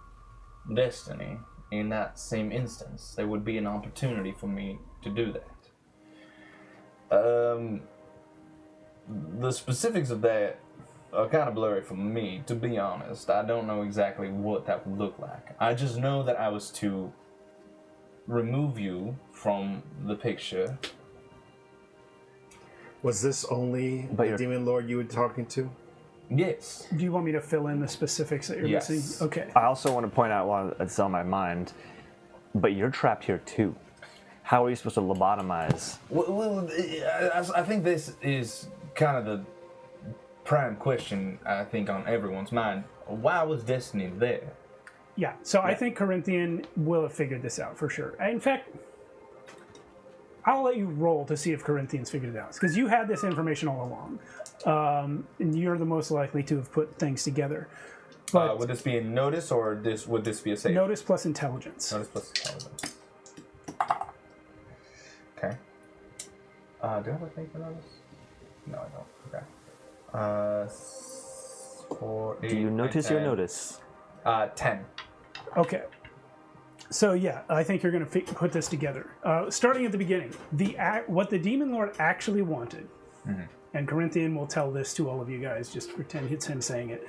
Destiny in that same instance. There would be an opportunity for me to do that. The specifics of that are kind of blurry for me, to be honest. I don't know exactly what that would look like. I just know that I was to remove you from the picture. Was this only the demon lord you were talking to? Yes. Do you want me to fill in the specifics that you're Yes. missing? Okay. I also want to point out while it's on my mind, but you're trapped here too. How are you supposed to lobotomize? Well, I think this is kind of the prime question, I think, on everyone's mind. Why was Destiny there? Yeah, so I think Corinthian will have figured this out for sure. In fact, I'll let you roll to see if Corinthians figured it out, because you had this information all along, and you're the most likely to have put things together. But would this be a notice, or would this be a save? notice plus intelligence. Notice plus intelligence. Okay. Do I have a thing for notice? No, I don't. Okay. 4, 8, Do you notice your 10. notice? 10. Okay. So yeah, I think you're going to put this together. Starting at the beginning, what the Demon Lord actually wanted, and Corinthian will tell this to all of you guys, just pretend it's him saying it.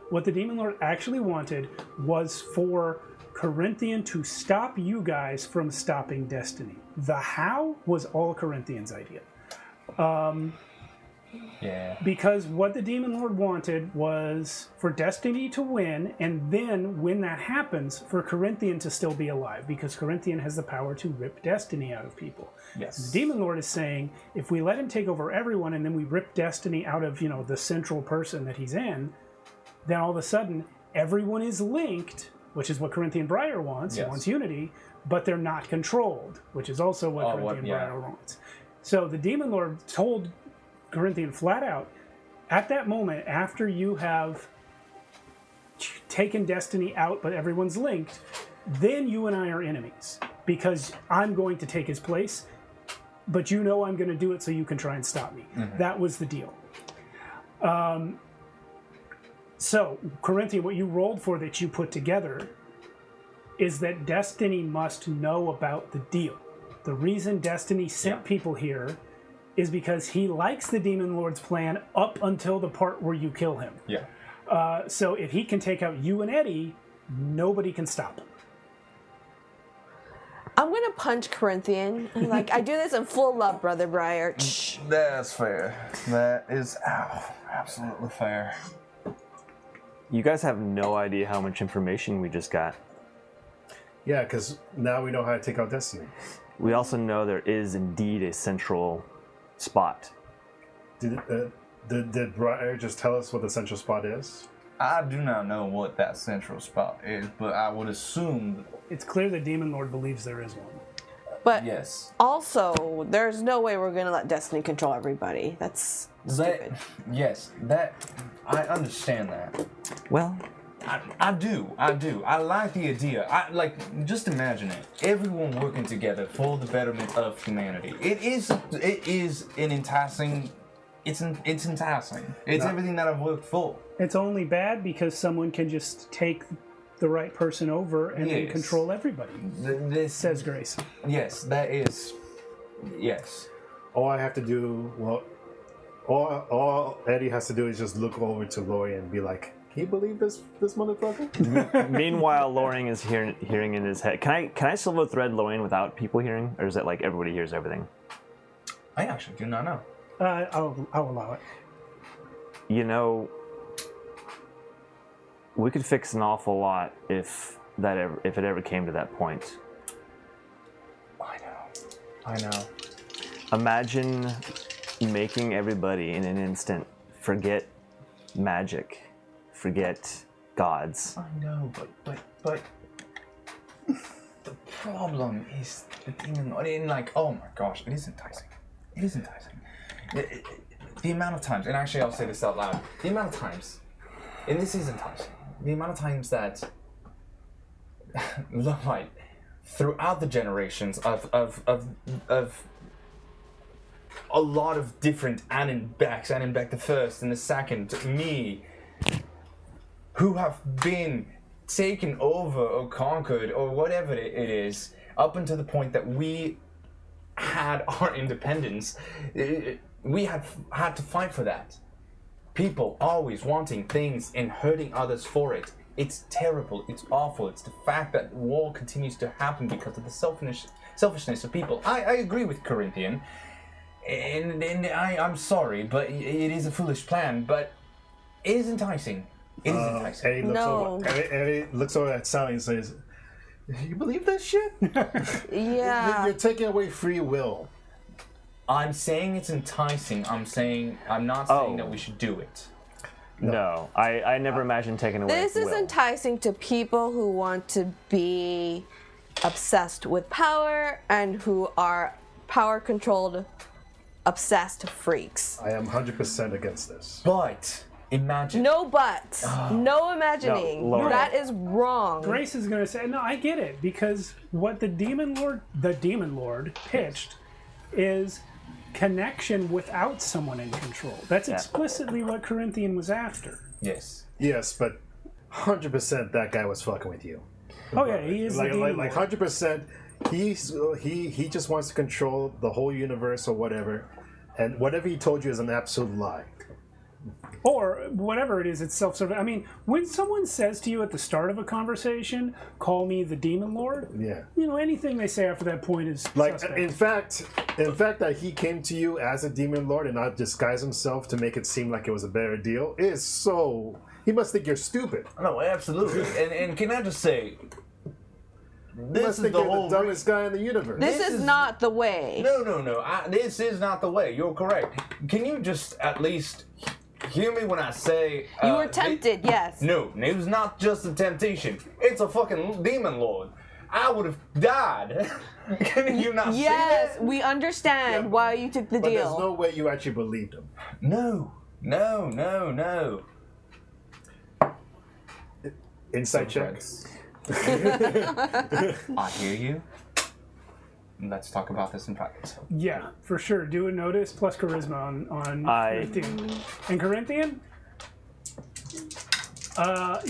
What the Demon Lord actually wanted was for Corinthian to stop you guys from stopping Destiny. The how was all Corinthian's idea. Yeah. Because what the Demon Lord wanted was for Destiny to win, and then when that happens, for Corinthian to still be alive, because Corinthian has the power to rip Destiny out of people. Yes. The Demon Lord is saying, if we let him take over everyone and then we rip Destiny out of, the central person that he's in, then all of a sudden everyone is linked, which is what Corinthian Briar wants. Yes. He wants unity, but they're not controlled, which is also what Corinthian Briar wants. So the Demon Lord told Corinthian flat out, at that moment, after you have taken Destiny out, but everyone's linked, then you and I are enemies, because I'm going to take his place, but I'm going to do it so you can try and stop me. That was the deal. So, Corinthian, what you rolled for that you put together is that Destiny must know about the deal. The reason Destiny sent people here is because he likes the Demon Lord's plan up until the part where you kill him. Yeah. So if he can take out you and Eddie, nobody can stop him. I'm gonna punch Corinthian. Like, I do this in full love, Brother Briar. That's fair. That is absolutely fair. You guys have no idea how much information we just got. Yeah, because now we know how to take out Destiny. We also know there is indeed a central spot. Did Briar just tell us what the central spot is? I do not know what that central spot is, but I would assume. It's clear the Demon Lord believes there is one. But Yes. also, there's no way we're gonna let Destiny control everybody. That's stupid. That I understand that. Well, I do. I like the idea. Just imagine it. Everyone working together for the betterment of humanity. It is an enticing. It's enticing. It's everything that I've worked for. It's only bad because someone can just take the right person over and then Yes. control everybody, says Grace. Yes, that is. Yes. All I have to do, all Eddie has to do is just look over to Lori and be like, "Can you believe this motherfucker?" meanwhile, Lorraine is hearing in his head. Can I silver thread Lorraine without people hearing, or is it like everybody hears everything? I actually do not know. I'll allow it. We could fix an awful lot if it ever came to that point. I know. Imagine making everybody in an instant forget magic, forget gods. I know, but the problem is the demon. Oh my gosh, it is enticing. It is enticing. The amount of times, and actually I'll say this out loud, the amount of times, and this is enticing, the amount of times that, like, throughout the generations of a lot of different Annenbeck the first and the second, me, who have been taken over or conquered or whatever it is, up until the point that we had our independence, we had to fight for that. People always wanting things and hurting others for it. It's terrible. It's awful. It's the fact that war continues to happen because of the selfishness of people. I agree with Corinthian, and I'm sorry, but it is a foolish plan. But it is enticing. It is enticing. Eddie looks over at Sally and says, "You believe that shit? Yeah. You're taking away free will." I'm saying it's enticing. I'm not saying that we should do it. No, I never imagined taking away This is will. enticing to people who want to be obsessed with power and who are power-controlled, obsessed freaks. I am 100% against this. But imagine. No buts. No imagining. No, Lord. That is wrong. Grace is going to say, no, I get it, because what the Demon Lord pitched is connection without someone in control. That's explicitly what Corinthian was after. Yes. Yes, but 100% that guy was fucking with you. Oh yeah, he is Like the Demon Lord. 100%. He just wants to control the whole universe or whatever, and whatever he told you is an absolute lie. Or whatever it is, it's self-serving. I mean, when someone says to you at the start of a conversation, "Call me the Demon Lord," Yeah. you know, anything they say after that point is Like suspect. in fact that he came to you as a demon lord and not disguise himself to make it seem like it was a better deal is so. He must think you're stupid. No, absolutely. and can I just say, He this must is think the you're whole the dumbest guy in the universe. This is not the way. No. This is not the way. You're correct. Can you just at least hear me when I say You were tempted, yes. No, it was not just a temptation. It's a fucking demon lord. I would have died. Can you not Yes, see that? we understand Yeah. why you took the But deal. there's no way you actually believed him. No. Insight check. I hear you. Let's talk about this in private. Yeah, for sure. Do a notice plus charisma on Corinthian. And Corinthian?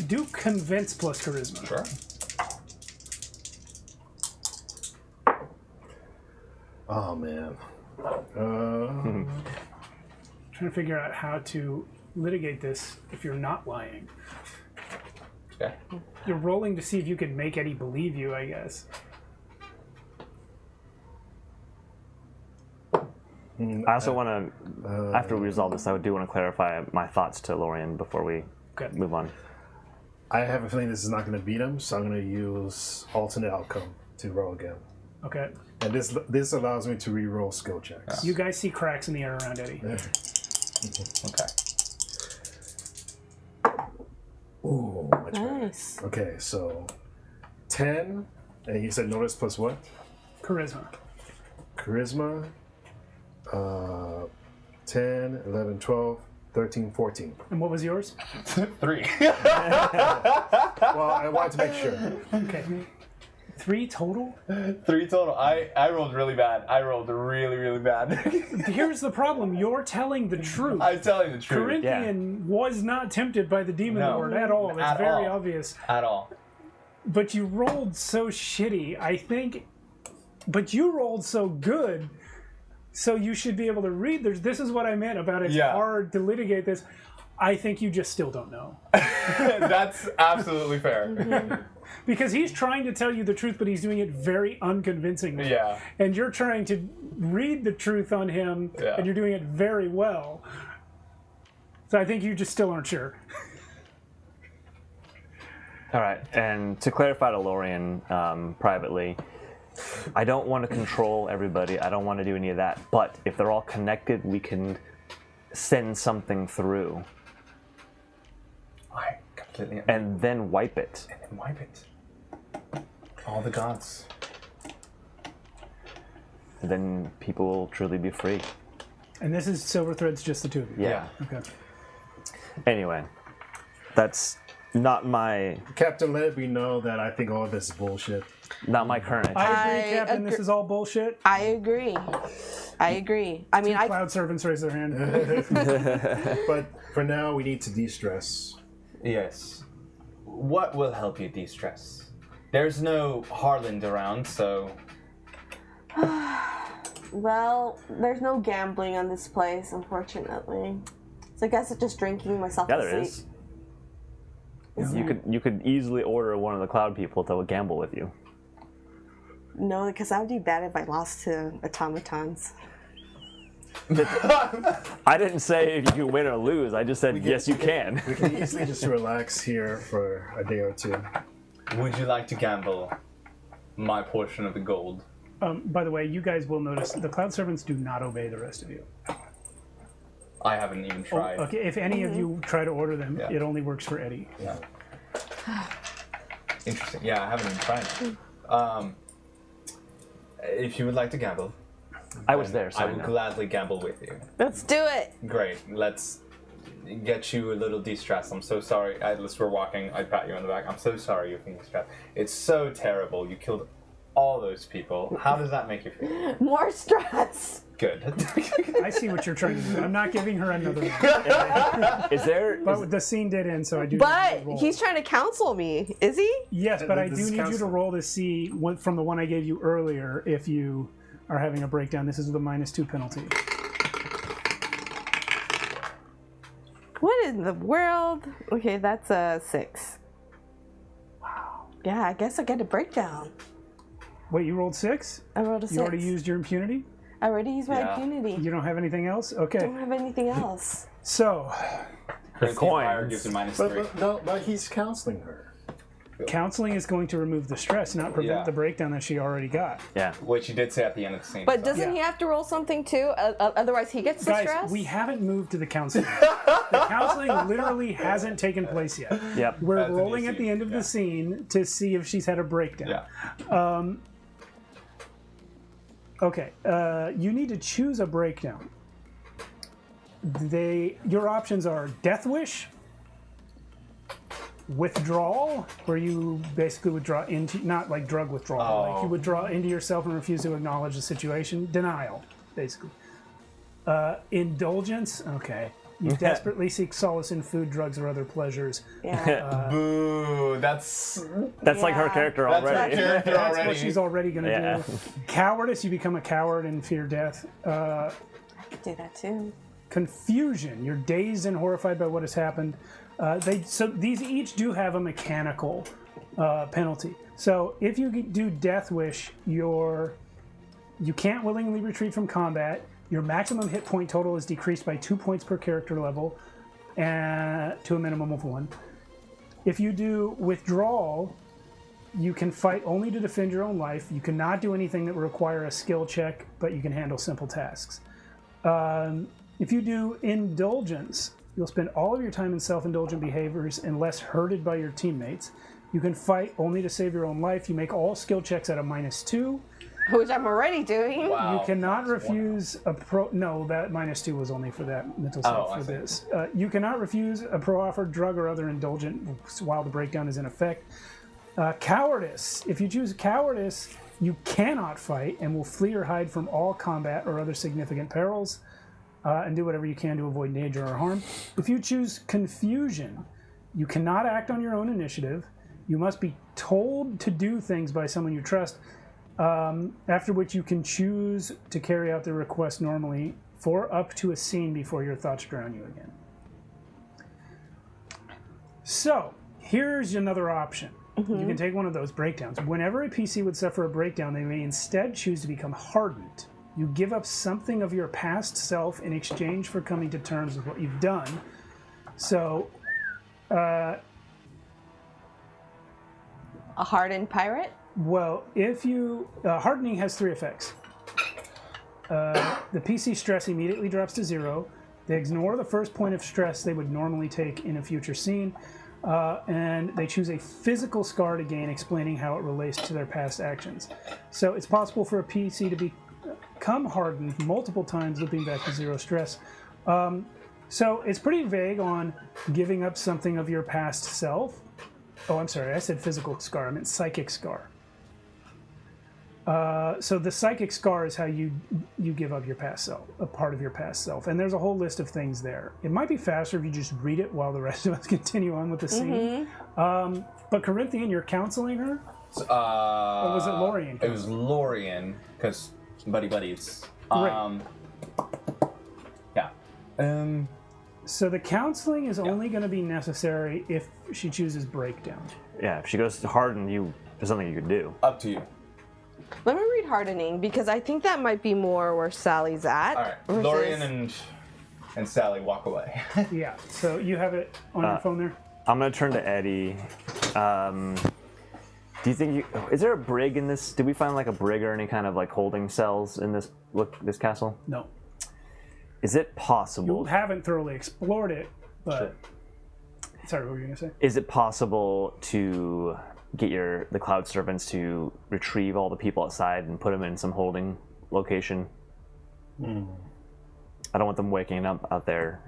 Do convince plus charisma. Sure. Oh man. Trying to figure out how to litigate this if you're not lying. Okay. You're rolling to see if you can make Eddie believe you, I guess. I also want to, after we resolve this, I do want to clarify my thoughts to Lorian before we Okay. move on. I have a feeling this is not going to beat him, so I'm going to use alternate outcome to roll again. Okay. And this allows me to re-roll skill checks. You guys see cracks in the air around Eddie. Okay. Ooh, much better. Nice. Okay, so 10, and you said notice plus what? Charisma. Charisma, 10, 11, 12, 13, 14. And what was yours? 3. Well, I wanted to make sure. Okay. 3 total? 3 total. I rolled really bad. I rolled really bad. Here's the problem. You're telling the truth. I'm telling the truth. Corinthian was not tempted by the Demon No. Lord at all. It's At very all. obvious. At all. But you rolled so shitty, I think. But you rolled so good, so you should be able to read. This is what I meant about it's Yeah. hard to litigate this. I think you just still don't know. That's absolutely fair. Because he's trying to tell you the truth, but he's doing it very unconvincingly. Yeah. And you're trying to read the truth on him, Yeah. and you're doing it very well. So I think you just still aren't sure. All right, and to clarify to Lorian privately, I don't want to control everybody. I don't want to do any of that. But if they're all connected, we can send something through I completely. and then wipe it. And then wipe it. All the gods. Then people will truly be free. And this is Silver Thread's just the two of you. Yeah. Okay. Anyway, that's not my Captain, let it be known that I think all this is bullshit. current. I agree, I Captain. This agree. is all bullshit. I agree. I mean, I Cloud servants raise their hand. But for now, we need to de-stress. Yes. What will help you de-stress? There's no Harland around, so well, there's no gambling on this place, unfortunately. So I guess it's just drinking myself Yeah, to there sleep. is. You could easily order one of the cloud people to gamble with you. No, because that would be bad if I lost to automatons. I didn't say if you win or lose. I just said yes, you can. We can easily just relax here for a day or two. would you like to gamble my portion of the gold? By the way, you guys will notice the Cloud servants do not obey the rest of you. I haven't even tried. Okay, if any of you try to order them, Yeah. it only works for Eddie. Yeah. Interesting. Yeah, I haven't even tried it. If you would like to gamble, I was there, so I I will know. gladly gamble with you. Let's do it. Great. Let's get you a little de-stressed. I'm so sorry. As we're walking, I pat you on the back. I'm so sorry you're feeling stressed. It's so terrible. You killed all those people. How does that make you feel? More stress. Good. I see what you're trying to do. I'm not giving her another one. Is there? But the scene did end, so I do. But need to roll. he's trying to counsel me. Is he? Yes, but I This do is need you to counseling. roll to see from the one I gave you earlier if you are having a breakdown. This is the -2 penalty. What in the world? Okay, that's a 6. Wow. Yeah, I guess I get a breakdown. Wait, you rolled 6? I rolled a 6. You already used your impunity? I already used my Yeah. impunity. You don't have anything else? I Okay. don't have anything else. So, Christine coins. Fire gives you -3. But he's counseling her. counseling is going to remove the stress, not prevent Yeah. the breakdown that she already got. Yeah. Which you did say at the end of the scene. But so. doesn't he have to roll something too? Otherwise, he gets the Guys, stress. we haven't moved to the counseling. The counseling literally hasn't taken place yet. Yep. We're That's a new rolling at the scene, end of yeah. the scene to see if she's had a breakdown. Yeah. Okay, you need to choose a breakdown. Your options are Death Wish, Withdrawal, where you basically withdraw into, not like drug withdrawal, like you withdraw into yourself and refuse to acknowledge the situation. Denial, basically. Indulgence, okay. You desperately seek solace in food, drugs, or other pleasures. Yeah. Boo. That's That's like her Yeah. character That's her already. character That's already. what she's already going to Yeah. do. Cowardice, you become a coward and fear death. I could do that too. Confusion, you're dazed and horrified by what has happened. So these each do have a mechanical penalty. So if you do Death Wish, you can't willingly retreat from combat. Your maximum hit point total is decreased by 2 points per character level to a minimum of 1. If you do Withdrawal, you can fight only to defend your own life. You cannot do anything that would require a skill check, but you can handle simple tasks. If you do Indulgence, you'll spend all of your time in self-indulgent behaviors unless hurted by your teammates. You can fight only to save your own life. You make all skill checks at a -2. Which I'm already doing. Wow. You cannot refuse a pro. No, that -2 was only for that mental self I for see. this. You cannot refuse a pro-offered drug or other indulgent while the breakdown is in effect. Cowardice. If you choose cowardice, you cannot fight and will flee or hide from all combat or other significant perils, and do whatever you can to avoid danger or harm. If you choose confusion, you cannot act on your own initiative. You must be told to do things by someone you trust. After which you can choose to carry out the request normally for up to a scene before your thoughts drown you again. So, here's another option. You can take one of those breakdowns. Whenever a PC would suffer a breakdown, they may instead choose to become hardened. You give up something of your past self in exchange for coming to terms with what you've done. So, A hardened pirate? well, if you... hardening has 3 effects. The PC stress immediately drops to 0. They ignore the first point of stress they would normally take in a future scene. And they choose a physical scar to gain, explaining how it relates to their past actions. So it's possible for a PC to become hardened multiple times, looping back to 0 stress. So it's pretty vague on giving up something of your past self. Oh, I'm sorry, I said physical scar. I meant psychic scar. So the psychic scar is how you give up your past self, a part of your past self. And there's a whole list of things there. It might be faster if you just read it while the rest of us continue on with the scene. But Corinthian, you're counseling her? Or was it Lorien? It was Lorien, because buddies. Great. Yeah. So the counseling is only going to be necessary if she chooses breakdown. Yeah, if she goes to harden, there's something you can do. Up to you. Let me read hardening because I think that might be more where Sally's at. All right. versus- Lorien and Sally walk away. Yeah, so you have it on your phone there? I'm gonna turn to Eddie. Do you think is there a brig in this? Did we find like a brig or any kind of like holding cells in this castle? No. Is it You possible? haven't thoroughly explored it, but... Sorry, what were you going to say? Is it possible to get the cloud servants to retrieve all the people outside and put them in some holding location I don't want them waking up out there.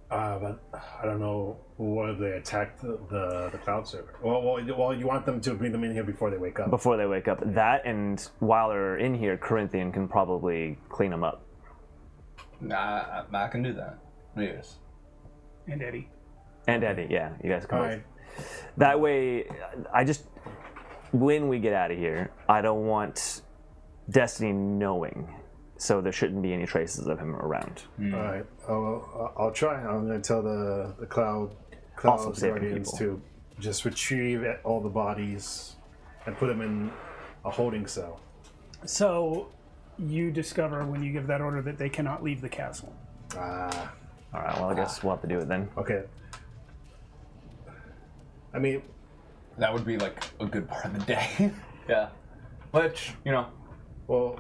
But I don't know whether they attack the cloud server. Well, you want them to bring them in here before they wake up. Before they wake up. That, and while they're in here, Corinthian can probably clean them up. Nah, I can do that. Yes. And Eddie. And Eddie, yeah. You guys can All both. right. That way, when we get out of here, I don't want Destiny knowing. So there shouldn't be any traces of him around. All right. I'll try. I'm going to tell the cloud Also saving guardians people. to just retrieve all the bodies and put them in a holding cell. So you discover when you give that order that they cannot leave the castle. Ah. All right, well, I guess we'll have to do it then. Okay. I mean, That would be like a good part of the day. Yeah. Which, well,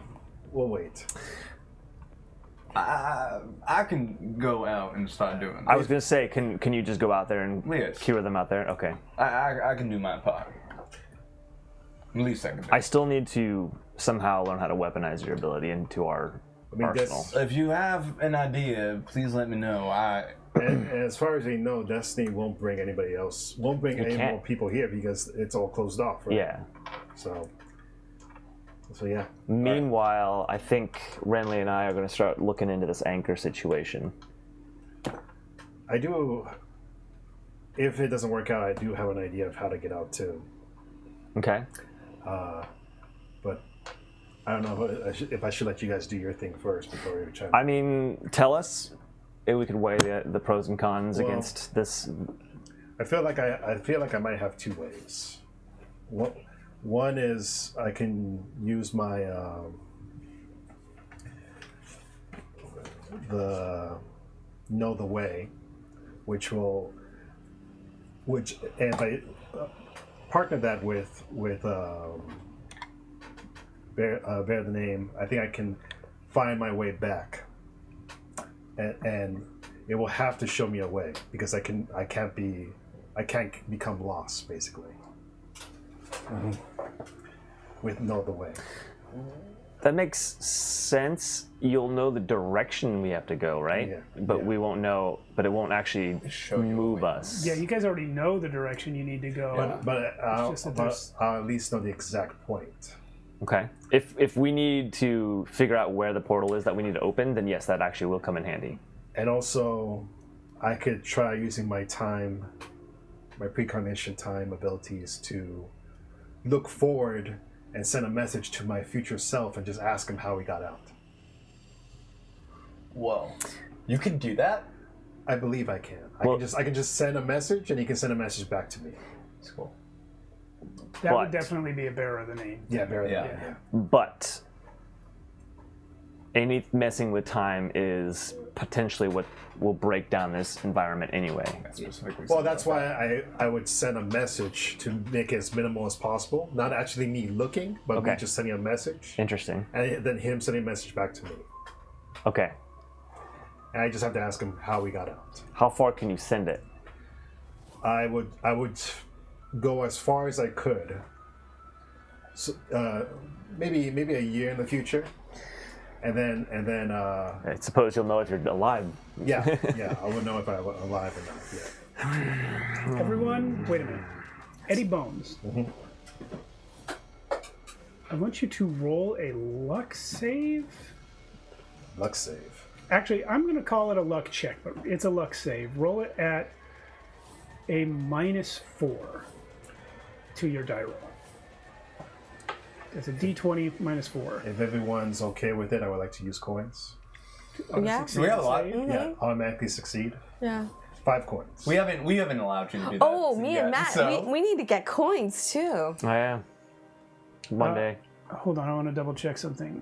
we'll wait. I can go out and start doing that. I was going to say, can you just go out there and Yes. cure them out there? Okay. I can do my part. At least I can do. I still need to somehow learn how to weaponize your ability into our arsenal. If you have an idea, please let me know. And as far as they know, Destiny won't bring anybody else. Won't bring any can't. more people here because it's all closed off, right? Yeah. So yeah. Meanwhile, I think Renly and I are going to start looking into this anchor situation. I do. If it doesn't work out, I do have an idea of how to get out too. Okay. But I don't know if I should let you guys do your thing first before we try. I mean, tell us if we could weigh the pros and cons Well, against this. I feel like I might have two ways. One is I can use my the know the way, which and if I partner that with bear the name, I think I can find my way back, and it will have to show me a way because I can't become lost basically. With know the way. That makes sense. You'll know the direction we have to go, right? Yeah, But yeah. we won't know. But it won't actually move us. Yeah, you guys already know the direction you need to go. But just that there's- I'll at least know the exact point. Okay. If we need to figure out where the portal is that we need to open, then yes, that actually will come in handy. And also, I could try using my precognition time abilities to look forward and send a message to my future self and just ask him how he got out. Whoa. You can do that? I believe I can. Well- I can just send a message and he can send a message back to me. That's cool. That would But- definitely be a bearer of the name. Yeah, very Yeah. But any messing with time is potentially what will break down this environment anyway. Specifically Well, that's why I would send a message to make it as minimal as possible. Not actually me looking, but me Okay. just sending a message. Interesting. And then him sending a message back to me. Okay. And I just have to ask him how we got out. How far can you send it? I would go as far as I could. So, maybe a year in the future. And then I suppose you'll know if you're alive. yeah, I would know if I'm alive or not. Yeah. Everyone, wait a minute. Eddie Bones. I want you to roll a luck save. Luck save. Actually, I'm going to call it a luck check, but it's a luck save. Roll it at a -4 to your die roll. It's a D20 -4. If everyone's okay with it, I would like to use coins. Yeah. We have a lot. Save. Yeah, automatically succeed. Yeah. 5 coins. We haven't allowed you to do that. Oh, me and yet, Matt, so- we need to get coins too. Oh, yeah. One day. Hold on, I want to double check something.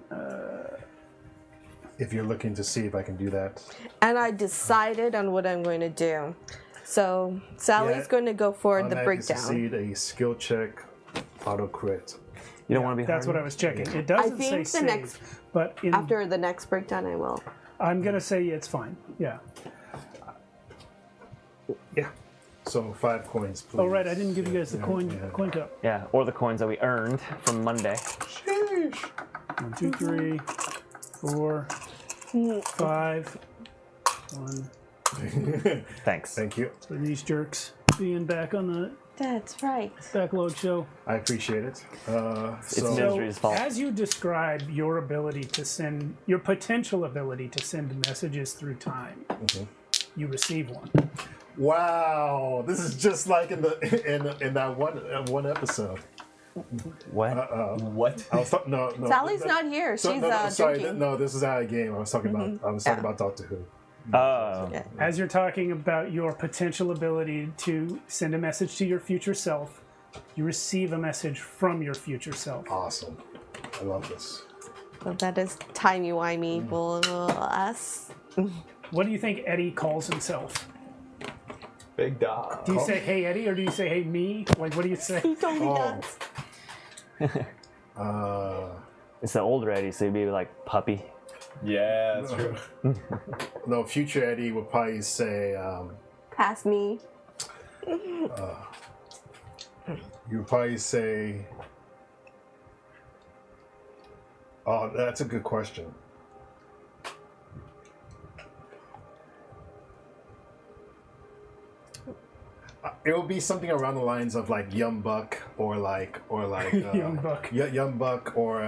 If you're looking to see if I can do that. And I decided on what I'm going to do. So Sally's Yeah, going to go for the Automatically breakdown. succeed a skill check, auto crit. You don't want to be That's hard? what I was checking. It doesn't think say the save, next- but After the next breakdown, I will. I'm going to say it's fine. Yeah. Yeah. So 5 coins, please. Oh, right, I didn't give you guys the Yeah, coin yeah. coin cup. Yeah, or the coins that we earned from Monday. 1, 2, 3, 4, 5. 1 Thanks. Thank you. for these jerks being back on the That's right. Backload show. I appreciate it. It's So, Misery's fault. As you describe your ability to send, your potential ability to send messages through time, you receive one. wow, this is just like in that one episode. What? What? I was no. Sally's not here. So, She's sorry, drinking. no, this is out of game. I was talking about Doctor Who. Oh. Yeah. As you're talking about your potential ability to send a message to your future self, you receive a message from your future self. Awesome. I love this. So that is timey-wimey us. What do you think Eddie calls himself? Big dog. Do you say, hey, Eddie, or do you say, hey, me? Like, what do you say? He told me that. It's the older Eddie, so he'd be like puppy. Yeah, that's true. No, future Eddie would probably say, Pass me. you would probably say, oh, that's a good question. It would be something around the lines of like Young Buck or like Young Buck. Young Buck or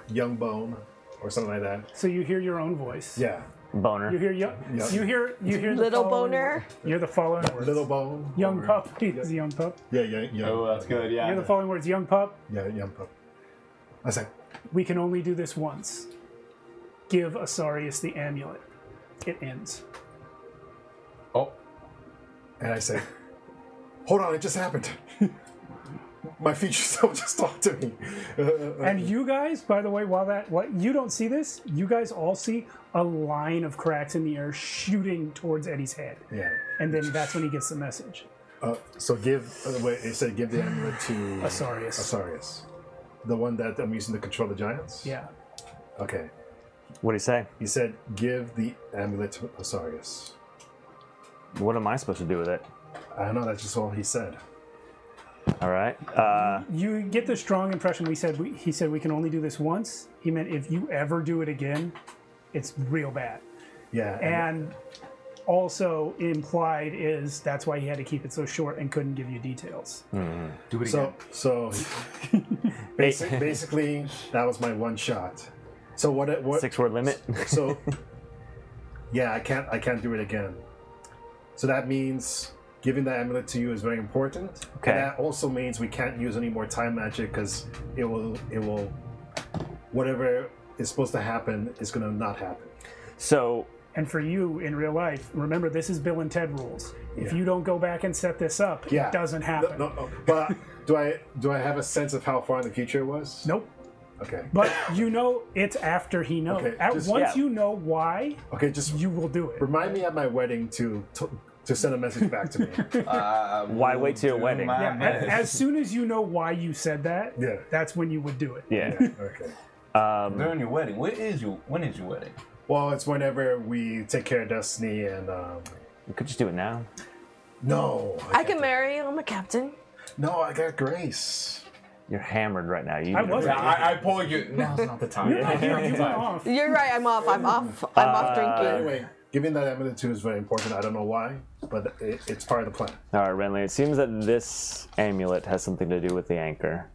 Young Bone or something like that. So you hear your own voice. Yeah, Boner. You hear you hear the Little following- boner. You hear the following words. Little Bone. Young pup. He's a young pup. Yeah. Oh, that's good. You hear Yeah. the following words. Young pup. Yeah, Young Pup. I say, We can only do this once. Give Asarius the amulet. It ends. Oh, and I say, hold on, it just happened. My future self just talked to me. And you guys, by the way, what you don't see this, you guys all see a line of cracks in the air shooting towards Eddie's head. Yeah. And then that's when he gets the message. So it said give the amulet to Asarius. The one that I'm using to control the giants? Yeah. Okay. What do you say? He said give the amulet to Asarius. What am I supposed to do with it? I don't know, that's just all he said. All right. You get the strong impression he said we can only do this once. He meant if you ever do it again, it's real bad. Yeah. And also implied is that's why he had to keep it so short and couldn't give you details. do it again. So basically that was my one shot. So what 6-word limit. So yeah, I can't do it again. So that means giving the amulet to you is very important. Okay. And that also means we can't use any more time magic because it will whatever is supposed to happen is going to not happen. So And for you in real life, remember this is Bill and Ted rules. If you don't go back and set this up, Yeah. it doesn't happen. No. But do I have a sense of how far in the future it was? Nope. Okay. But you know it's after he knows. Okay, Once yeah. you know why, Okay, just you will do it. remind me at my wedding to send a message back to me. Why wait till your wedding? Yeah, as soon as you know why you said that, Yeah. that's when you would do it. yeah. Okay. During your wedding. When is your wedding? Well, it's whenever we take care of Destiny and You could just do it now. no. I can marry you. I'm a captain. No, I got Grace. You're hammered right now. You I need a wasn't. break. I pull you. Now's not the time. You're not here. You went off. You're right. I'm off. I'm off drinking. Anyway, giving that amulet to is very important. I don't know why, but it's part of the plan. All right, Renly. It seems that this amulet has something to do with the anchor,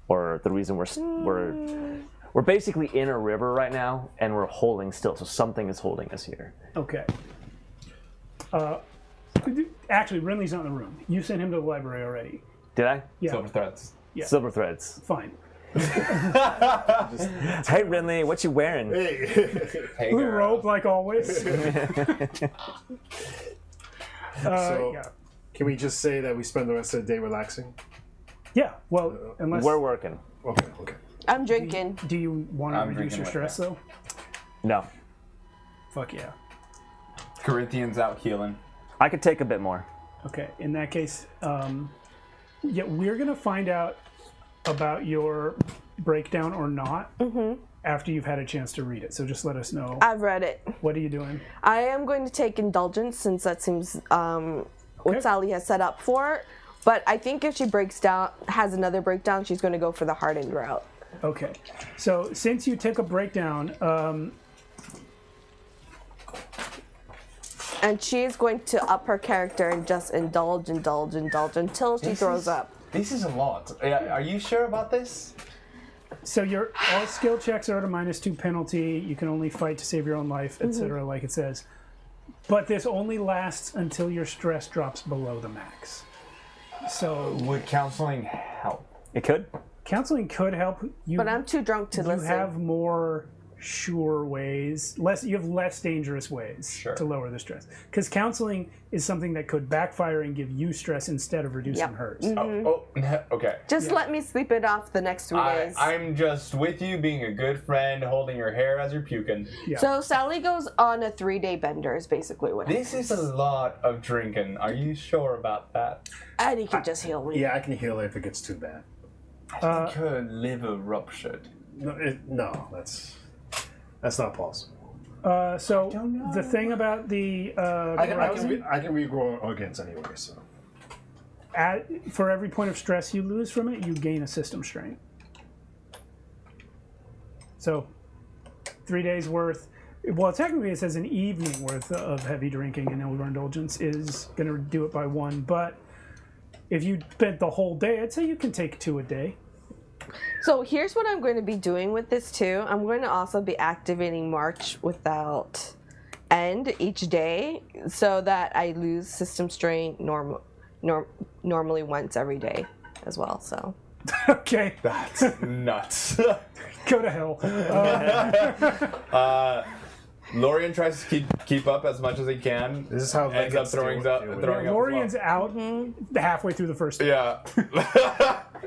or the reason we're basically in a river right now, and we're holding still. So something is holding us here. Okay. Actually, Renly's not in the room. You sent him to the library already. Did I? Yeah. Silver threads. Yeah. Silver threads. Fine. Hey, Renly, what you wearing? Hey, Blue girl. robe, like always. So, yeah. can we just say that we spend the rest of the day relaxing? Yeah. Well, unless We're working. Okay. I'm drinking. do you want to I'm reduce drinking your with stress though? No, Fuck yeah. Corinthians out healing. I could take a bit more. Okay. In that case, yeah, we're gonna find out about your breakdown or not after you've had a chance to read it. So just let us know. I've read it. What are you doing? I am going to take indulgence since that seems Okay. what Sally has set up for. But I think if she has another breakdown, she's going to go for the hardened route. Okay. So since you took a breakdown, And she's going to up her character and just indulge until she throws up. This is a lot. Are you sure about this? so your all skill checks are at a -2 penalty. You can only fight to save your own life, etc., like it says. But this only lasts until your stress drops below the max. So Would counseling help? It could. counseling could help you. But I'm too drunk to you listen. have more sure ways, you have less dangerous ways Sure. to lower the stress. Because counseling is something that could backfire and give you stress instead of reducing Yep. hers. Okay. Just let me sleep it off the next 3 days. I'm just with you, being a good friend, holding your hair as you're puking. Yeah. So Sally goes on a 3-day bender is basically what This is a lot of drinking. Are you sure about that? And he can just heal me. Yeah, I can heal it if it gets too bad. I think her liver ruptured. No, that's not possible. So the thing about the I rousing, can regrow organs anyway, so. for every point of stress you lose from it, you gain a system strain. So 3 days worth. Well, technically it says an evening worth of heavy drinking and overindulgence is going to do it by 1. But if you spent the whole day, I'd say you can take 2 a day. So here's what I'm going to be doing with this too. I'm going to also be activating March without end each day so that I lose system strain normally once every day as well. So Okay, That's nuts. go to hell. Lorian tries to keep up as much as he can. This is how Ends up throwing up. Lorian's out halfway through the first. Yeah.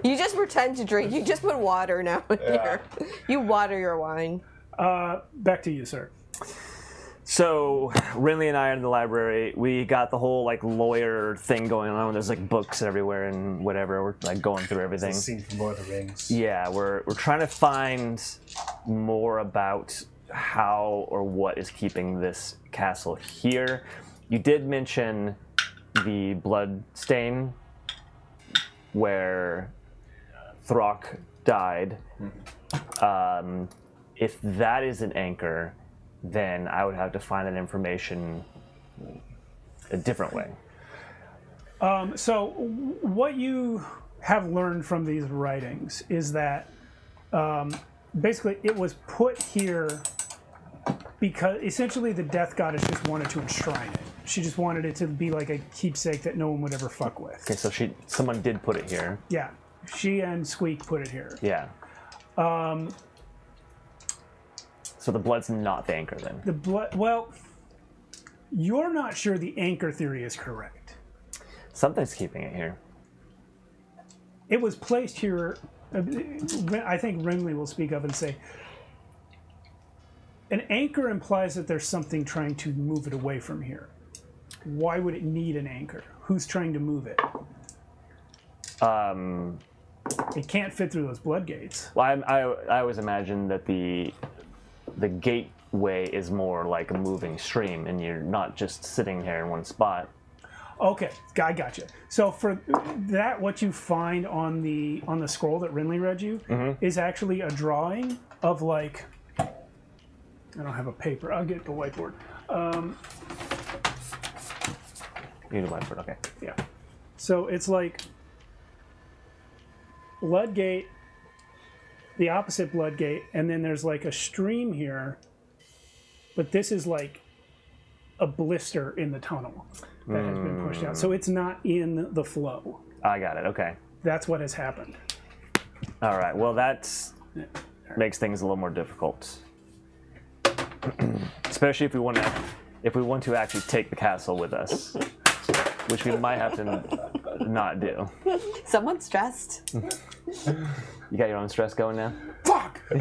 you just pretend to drink. You just put water now in here. You water your wine. Back to you, sir. So Rinley and I are in the library. We got the whole like lawyer thing going on. There's like books everywhere and whatever. We're like going through everything. It's a scene from Lord of the Rings. Yeah, we're trying to find more about how or what is keeping this castle here. You did mention the blood stain where Throck died. If that is an anchor, then I would have to find that information a different way. So what you have learned from these writings is that basically it was put here because essentially the death goddess just wanted to enshrine it. She just wanted it to be like a keepsake that no one would ever fuck with. Okay, so someone did put it here. Yeah, she and Squeak put it here. Yeah. So the blood's not the anchor then. The blood. Well, you're not sure the anchor theory is correct. Something's keeping it here. It was placed here. I think Rinley will speak up and say, an anchor implies that there's something trying to move it away from here. Why would it need an anchor? Who's trying to move it? It can't fit through those blood gates. Well, I always imagine that the gateway is more like a moving stream, and you're not just sitting here in one spot. Okay, I got you. So for that, what you find on the scroll that Rinley read you is actually a drawing of like. I don't have a paper. I'll get the whiteboard. You need a whiteboard, okay. Yeah. So it's like blood gate, the opposite blood gate, and then there's like a stream here, but this is like a blister in the tunnel that has been pushed out. So it's not in the flow. I got it, okay. That's what has happened. All right, well that makes things a little more difficult. Especially if we want to actually take the castle with us, which we might have to not do. Someone's stressed. You got your own stress going now? Fuck! I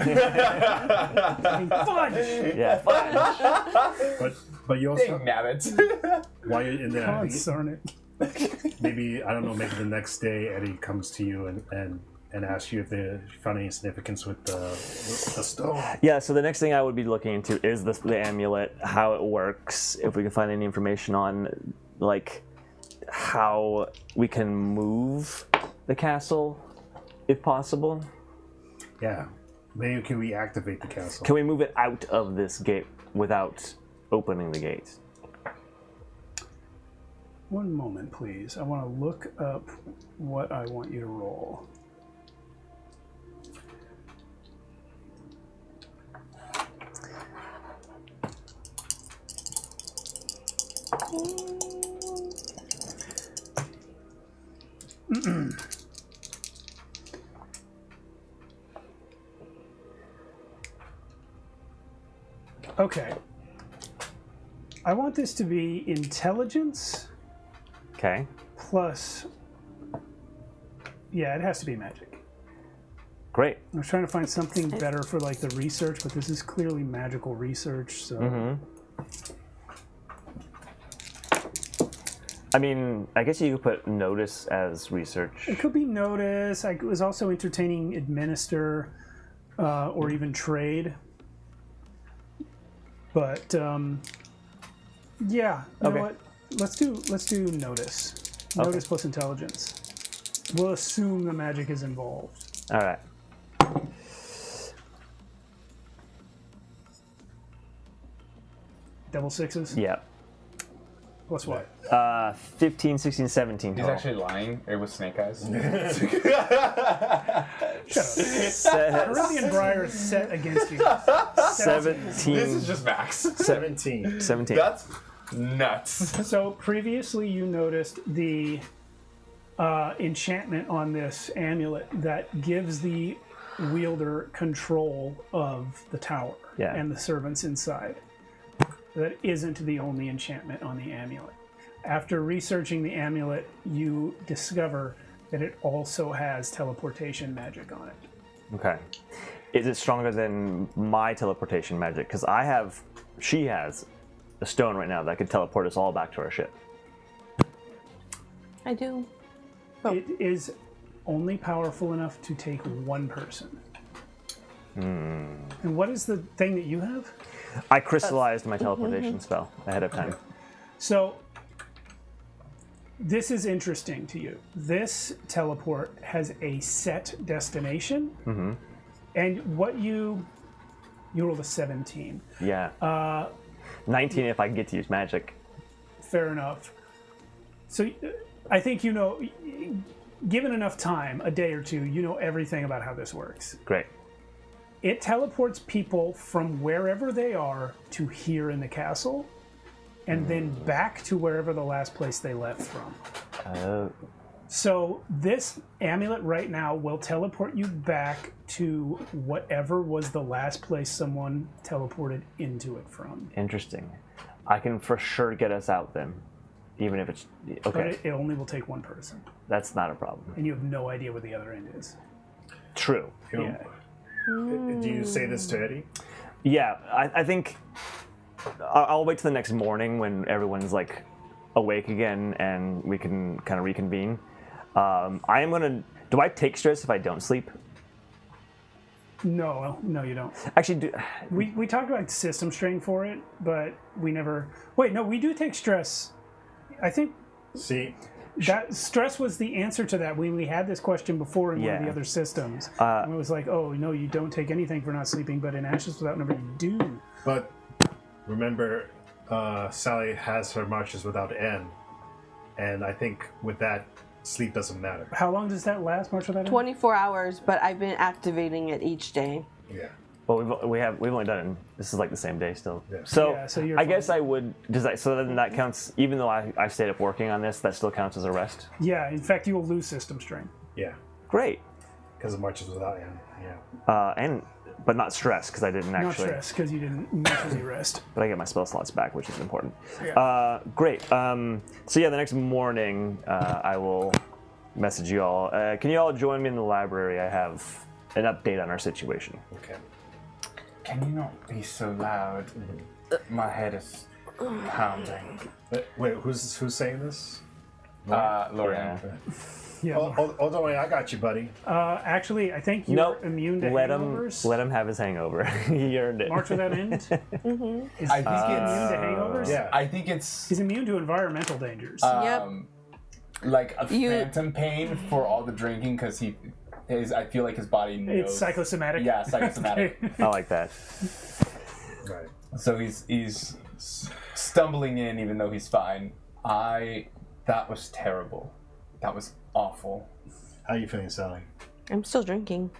mean, fudge! Yeah, fine. But you also, Nabbit. while you're in there, Concern it. maybe, I don't know, maybe the next day Eddie comes to you and asks you if they found any significance with the stone. Yeah, so the next thing I would be looking into is the amulet, how it works, if we can find any information on, like, how we can move the castle, if possible. Yeah. Maybe can we activate the castle? Can we move it out of this gate without opening the gate? One moment, please. I want to look up what I want you to roll. Okay. I want this to be intelligence Okay. plus. Yeah, it has to be magic. Great. I was trying to find something better for like the research, but this is clearly magical research, so. I mean, I guess you could put notice as research. It could be notice. I was also entertaining administer or even trade. But yeah, you know what? Let's do notice. Notice plus intelligence. We'll assume the magic is involved. All right. Double sixes? Yeah. Plus what? 15, 16, 17 He's total. actually lying. It was Snake Eyes. Caribbean Briar is set against you. 17. This is just max. 17. 17. That's nuts. So previously you noticed the enchantment on this amulet that gives the wielder control of the tower and the servants inside. That isn't the only enchantment on the amulet. After researching the amulet, you discover that it also has teleportation magic on it. Okay. Is it stronger than my teleportation magic? Because she has a stone right now that could teleport us all back to our ship. I do. It is only powerful enough to take one person. And what is the thing that you have? I crystallized my teleportation spell ahead of time. So, this is interesting to you. This teleport has a set destination, and what you rolled a 17. Yeah. 19 if I can get to use magic. Fair enough. So, I think you know, given enough time, a day or two, you know everything about how this works. Great. It teleports people from wherever they are to here in the castle, and then back to wherever the last place they left from. So this amulet right now will teleport you back to whatever was the last place someone teleported into it from. Interesting. I can for sure get us out then, even if it's But okay. it only will take one person, That's not a problem. and you have no idea where the other end is. True. Yeah. Do you say this to Eddie? Yeah, I think I'll wait till the next morning when everyone's like awake again and we can kind of reconvene. I am gonna. Do I take stress if I don't sleep? No, you don't. Actually, We talked about system strain for it, but we never. Wait, no, we do take stress. I think See, that stress was the answer to that when we had this question before in one of the Yeah. other systems. And it was like, oh, no, you don't take anything for not sleeping, but in Ashes Without Number, you do. but remember, Sally has her marches without end, and I think with that, sleep doesn't matter. How long does that last, March Without End? 24 hours, but I've been activating it each day. Yeah. well, we've only done. This is like the same day still. Yeah. So, Yeah, so you're I fine. guess I would. So then that counts. Even though I stayed up working on this, that still counts as a rest. Yeah, in fact, you will lose system strain. Yeah. Great. Because of marches without end. Yeah. But not stress because I didn't Not actually. stress, because you didn't mentally rest. But I get my spell slots back, which is important. Yeah. Great. So yeah, the next morning I will message you all. Can you all join me in the library? I have an update on our situation. Okay. Can you not be so loud? My head is pounding. Wait, who's saying this? Lorian. Yeah. Oh, don't worry, I got you, buddy. Actually, I think you're No, immune to let hangovers. him have his hangover. He earned it. March Without End? Is I he think immune to hangovers? Yeah. I think it's He's immune to environmental dangers. like a You- phantom pain for all the drinking because he I feel like his body knows. It's psychosomatic. Yeah, psychosomatic. I like that. Right. So he's stumbling in even though he's fine. That was terrible. That was awful. How are you feeling, Sally? I'm still drinking.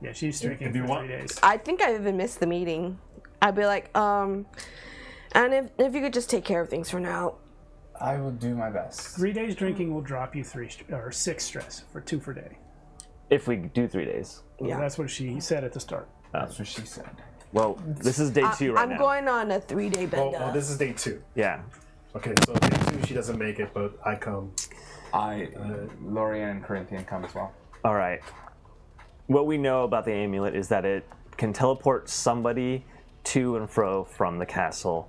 Yeah, she's drinking If you for want- 3 days. I think I even missed the meeting. I'd be like, and if you could just take care of things for now. I will do my best. 3 days drinking will drop you 6 stress for 2 per day. If we do 3 days. Well, Yeah. that's what she said at the start. That's what she said. Well, this is day 2 right I'm now. going on a 3-day bender. Oh, this is day 2. Yeah. Okay, so day 2 she doesn't make it, but I come. Lorian and Corinthian come as well. All right. What we know about the amulet is that it can teleport somebody to and fro from the castle.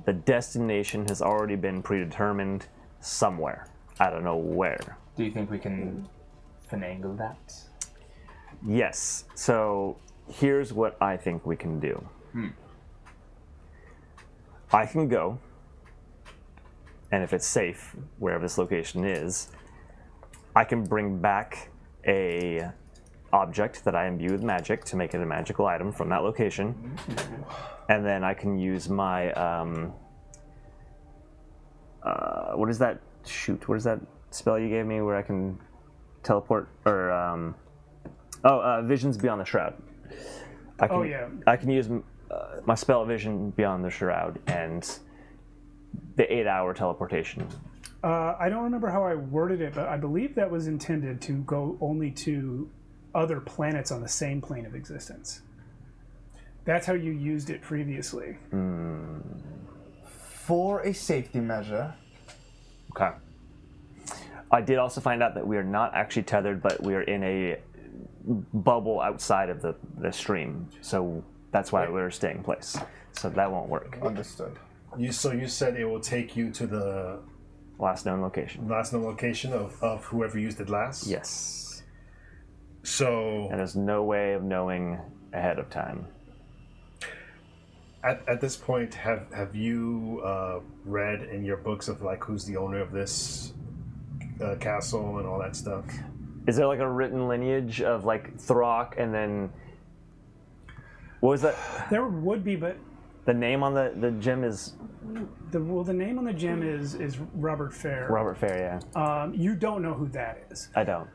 The destination has already been predetermined somewhere. I don't know where. Do you think we can finagle that? Yes. So here's what I think we can do. I can go, and if it's safe, wherever this location is, I can bring back a object that I imbue with magic to make it a magical item from that location. And then I can use my, what is that? Shoot, what is that spell you gave me where I can teleport, or, Visions Beyond the Shroud. I can, I can use my spell Vision Beyond the Shroud and the 8-hour teleportation. I don't remember how I worded it, but I believe that was intended to go only to other planets on the same plane of existence. That's how you used it previously. For a safety measure. Okay. I did also find out that we are not actually tethered, but we are in a bubble outside of the stream. So that's why we're staying in place. So that won't work. Understood. So you said it will take you to the Last known location. last known location of whoever used it last? Yes. So And there's no way of knowing ahead of time. at this point, have you read in your books of like who's the owner of this castle and all that stuff? Is there like a written lineage of like Throck and then what was that? There would be, but The name on the gem is the name on the gem is Robert Fair. Robert Fair, yeah. You don't know who that is. I don't.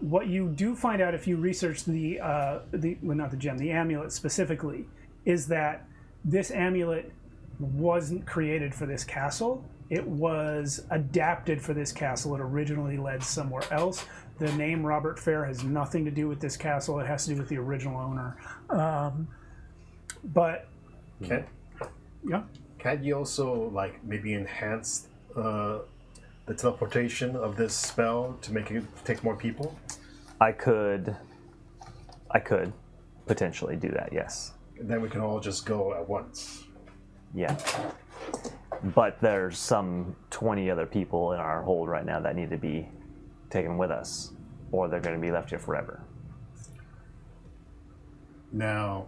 What you do find out if you research the amulet specifically, is that this amulet wasn't created for this castle. It was adapted for this castle. It originally led somewhere else. The name Robert Fair has nothing to do with this castle. It has to do with the original owner. But yeah. Can't you also like maybe enhance the teleportation of this spell to make it take more people? I could potentially do that, yes. And then we can all just go at once. Yeah. But there's some 20 other people in our hold right now that need to be taken with us, or they're going to be left here forever. Now,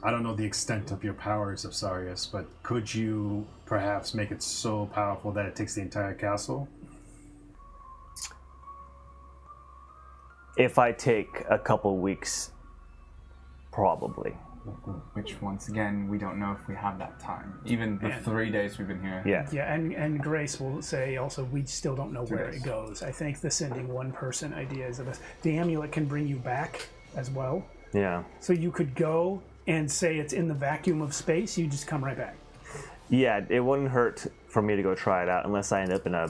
I don't know the extent of your powers, Osarius, but could you perhaps make it so powerful that it takes the entire castle? If I take a couple weeks, probably. Which, once again, we don't know if we have that time. Even the 3 days we've been here. Yeah. Yeah, and Grace will say also, we still don't know where days. it goes. I think the sending one person idea is the best. The amulet can bring you back as well. Yeah. So you could go and say it's in the vacuum of space, you just come right back. Yeah, it wouldn't hurt for me to go try it out unless I end up in a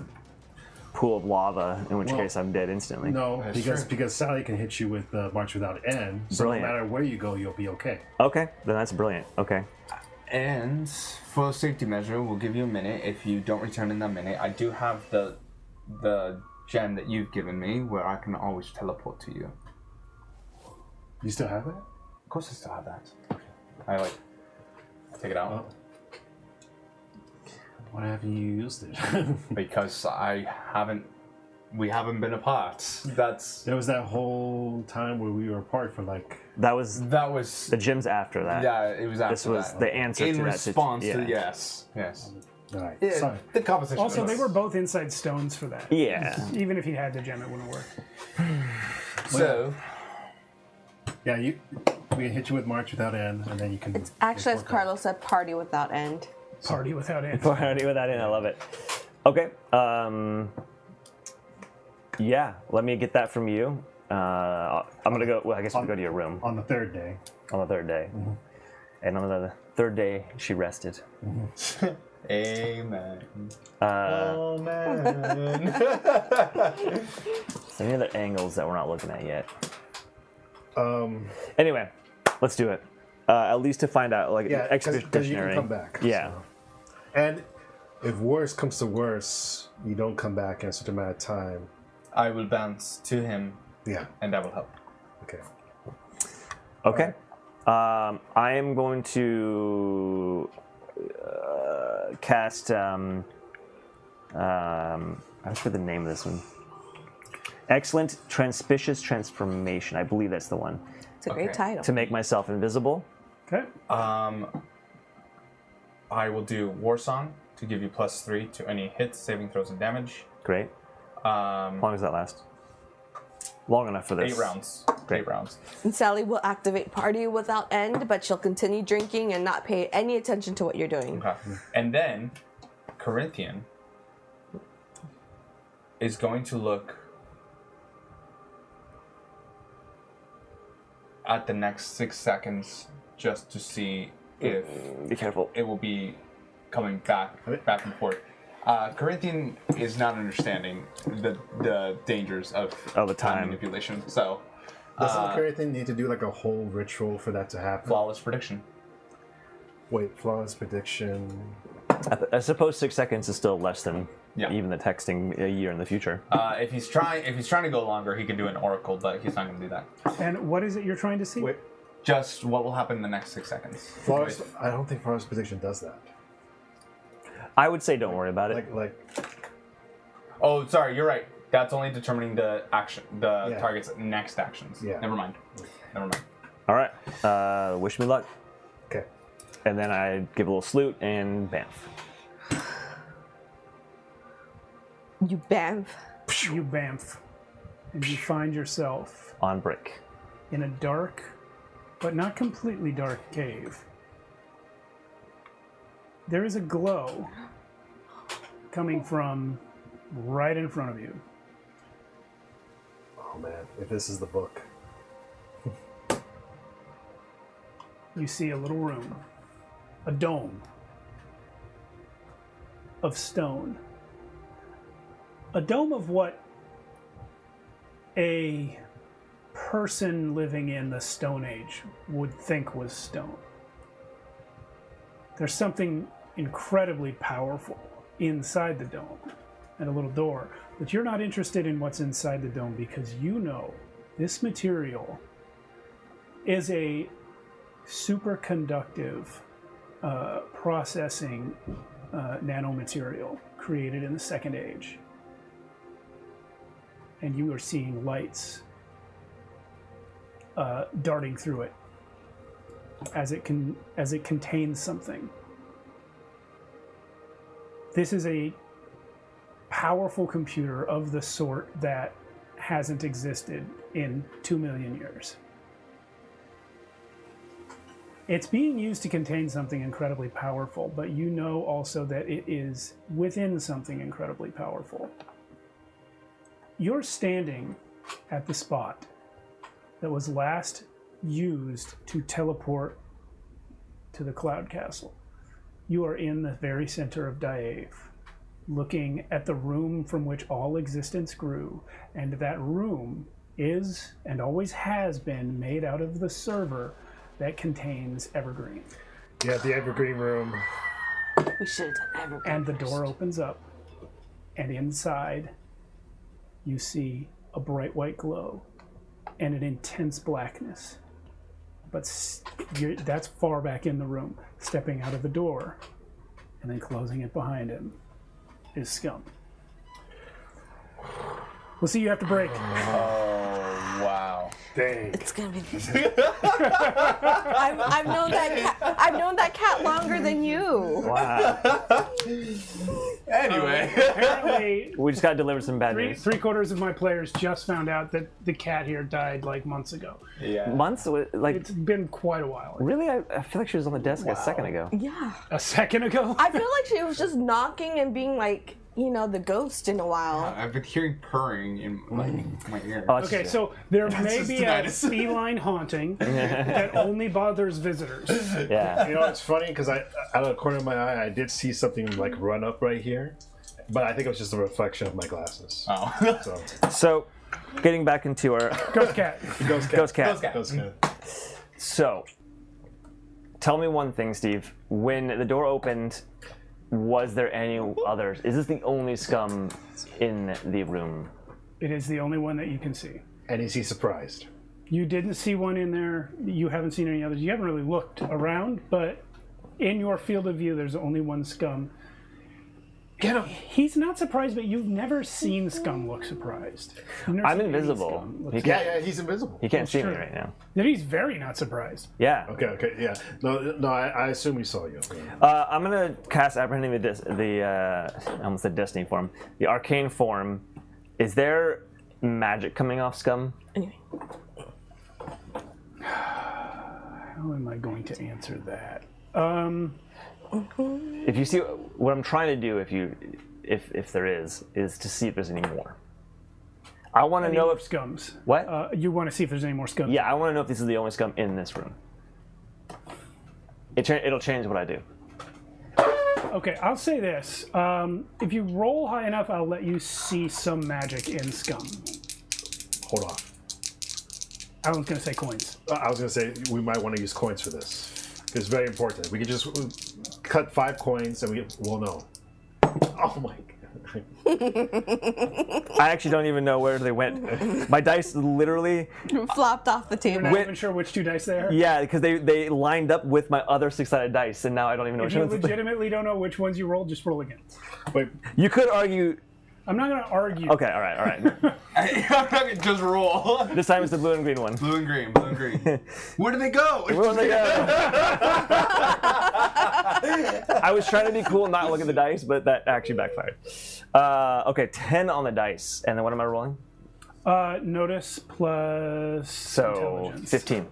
pool of lava, in which case I'm dead instantly. No, That's because Sally can hit you with March Without End, so Brilliant. no matter where you go, you'll be okay. Okay, then that's brilliant. Okay. And for a safety measure, we'll give you a minute. If you don't return in that minute, I do have the gem that you've given me where I can always teleport to you. You still have it? Of course I still have that. I take it out. Oh. Why haven't you used it? Because we haven't been apart. There was that whole time where we were apart for like... That was the gyms after that. Yeah, it was after This was that. the answer in to that response situation. to yes. All right, Yeah, sorry. the conversation. Also, was- they were both inside stones for that. Yeah. Even if he had the gem, it wouldn't work. So, Yeah, we can hit you with March Without End, and then you can. It's actually, as work Carlos said, party without end. Party without end. Party without it. I love it. Okay. Yeah. Let me get that from you. I'm gonna go. Well, I guess we'll go to your room on the third day. on the third day, and on the third day she rested. amen. So Amen. any other angles that we're not looking at yet? Um, Anyway, let's do it. At least to find out, like, yeah, because you expeditionary. can come back. Yeah. so. And if worse comes to worse, you don't come back in such a amount of time. I will bounce to him, Yeah. and I will help. Okay. Okay. I am going to cast. I for the name of this one. Excellent Transpicious Transformation. I believe that's the one. It's a great Okay. title. To make myself invisible. Okay. I will do War Song to give you +3 to any hits, saving throws, and damage. Great. How long does that last? Long enough for this. 8 rounds. Great. 8 rounds. And Sally will activate party without end, but she'll continue drinking and not pay any attention to what you're doing. Okay. And then Corinthian is going to look at the next 6 seconds just to see if Be careful. it will be coming back and forth. Corinthian is not understanding the dangers of the time. manipulation. So Doesn't the current thing need to do like a whole ritual for that to happen? flawless prediction. Wait, flawless prediction. I suppose 6 seconds is still less than Yeah. even the texting a year in the future. If he's trying to go longer, he can do an oracle, but he's not going to do that. And what is it you're trying to see? Wait, Just what will happen in the next 6 seconds. flawless. I don't think flawless prediction does that. I would say don't worry about it. Like. Oh, sorry, you're right. That's only determining the Yeah. target's next actions. Yeah. Never mind. All right. Wish me luck. Okay. And then I give a little salute and bamf. You bamf. You bamf. And you find yourself On brick. in a dark, but not completely dark cave. There is a glow coming from right in front of you. Oh man, if this is the book. You see a little room, a dome of stone. A dome of what a person living in the Stone Age would think was stone. There's something incredibly powerful inside the dome and a little door, but you're not interested in what's inside the dome because you know this material is a superconductive processing nanomaterial created in the Second Age. And you are seeing lights darting through it as it contains something. This is a powerful computer of the sort that hasn't existed in 2 million years. It's being used to contain something incredibly powerful, but you know also that it is within something incredibly powerful. You're standing at the spot that was last used to teleport to the Cloud Castle. You are in the very center of Daive, looking at the room from which all existence grew, and that room is, and always has been, made out of the server that contains Evergreen. Yeah, the Evergreen room. We should have done Evergreen. And the door opens up, and inside you see a bright white glow and an intense blackness. But that's far back in the room. Stepping out of the door and then closing it behind him is Scum. We'll see you after break. Oh, wow. Dang. It's gonna be. I've known that cat. I've known that cat longer than you. Wow. Anyway. Apparently, We just got to deliver some bad news. three-quarters of my players just found out that the cat here died like months ago. Yeah. Months? Like, It's been quite a while. really? I feel like she was on the desk a second ago. Yeah. A second ago? I feel like she was just knocking and being like, you know, the ghost in a while. I've been hearing purring in my ear. Oh, that's Okay, so there may just be a tinnitus. feline haunting that only bothers visitors. yeah. You know, it's funny because out of the corner of my eye, I did see something like run up right here, but I think it was just a reflection of my glasses. Oh. So, So, getting back into our Ghost cat. ghost cat. ghost cat. Ghost cat. Ghost cat. So, tell me one thing, Steve. When the door opened, was there any others? Is this the only scum in the room? It is the only one that you can see. And is he surprised? You didn't see one in there. You haven't seen any others. You haven't really looked around, but in your field of view, there's only one scum. Get him! He's not surprised, but you've never seen scum look surprised. You've never I'm seen any invisible. scum look He Yeah, can't, yeah, he's invisible. he can't see me true. right now. Then he's very not surprised. Yeah. Okay, yeah. No, I assume he saw you. I'm gonna cast apprehending I almost said destiny form, the arcane form. Is there magic coming off scum? Anyway. How am I going to answer that? If you see what I'm trying to do, if there is to see if there's any more. I want to Any know more if scums. what? You want to see if there's any more scums? Yeah, I want to know if this is the only scum in this room. It'll change what I do. Okay, I'll say this. If you roll high enough, I'll let you see some magic in scum. Hold off. Alan's going to say coins. I was going to say we might want to use coins for this. It's very important. We could just cut 5 coins and we'll know. Oh my god. I actually don't even know where they went. My dice literally, Flopped off the You're table. not Wait. even sure which 2 dice they are? yeah, because they lined up with my other 6-sided dice, and now I don't even know If which you ones. legitimately don't know which ones you rolled, just roll again. Wait, You could argue. I'm not going to argue. Okay, all right. I'm not gonna just roll. This time it's the blue and green one. Blue and green, blue and green. Where do they go? Where they go? I was trying to be cool and not look at the dice, but that actually backfired. Okay, 10 on the dice, and then what am I rolling? Notice plus So intelligence. 15.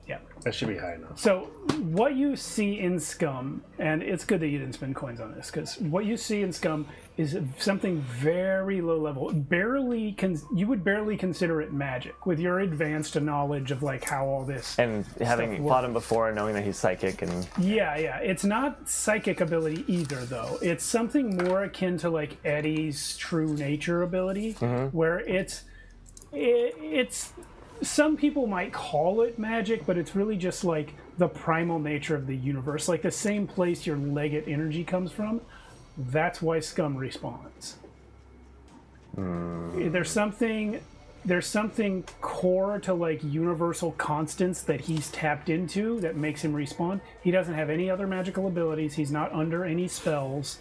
Yeah. that should be high enough. So what you see in scum, and it's good that you didn't spend coins on this, because what you see in scum is something very low level. You would barely consider it magic with your advanced knowledge of like how all this. And having Stuff fought him before and knowing that he's psychic and Yeah. It's not psychic ability either, though. It's something more akin to like Eddie's true nature ability, where it's some people might call it magic, but it's really just like the primal nature of the universe, like the same place your Legate energy comes from. That's why scum respawns. There's something core to like universal constants that he's tapped into that makes him respawn. He doesn't have any other magical abilities. He's not under any spells.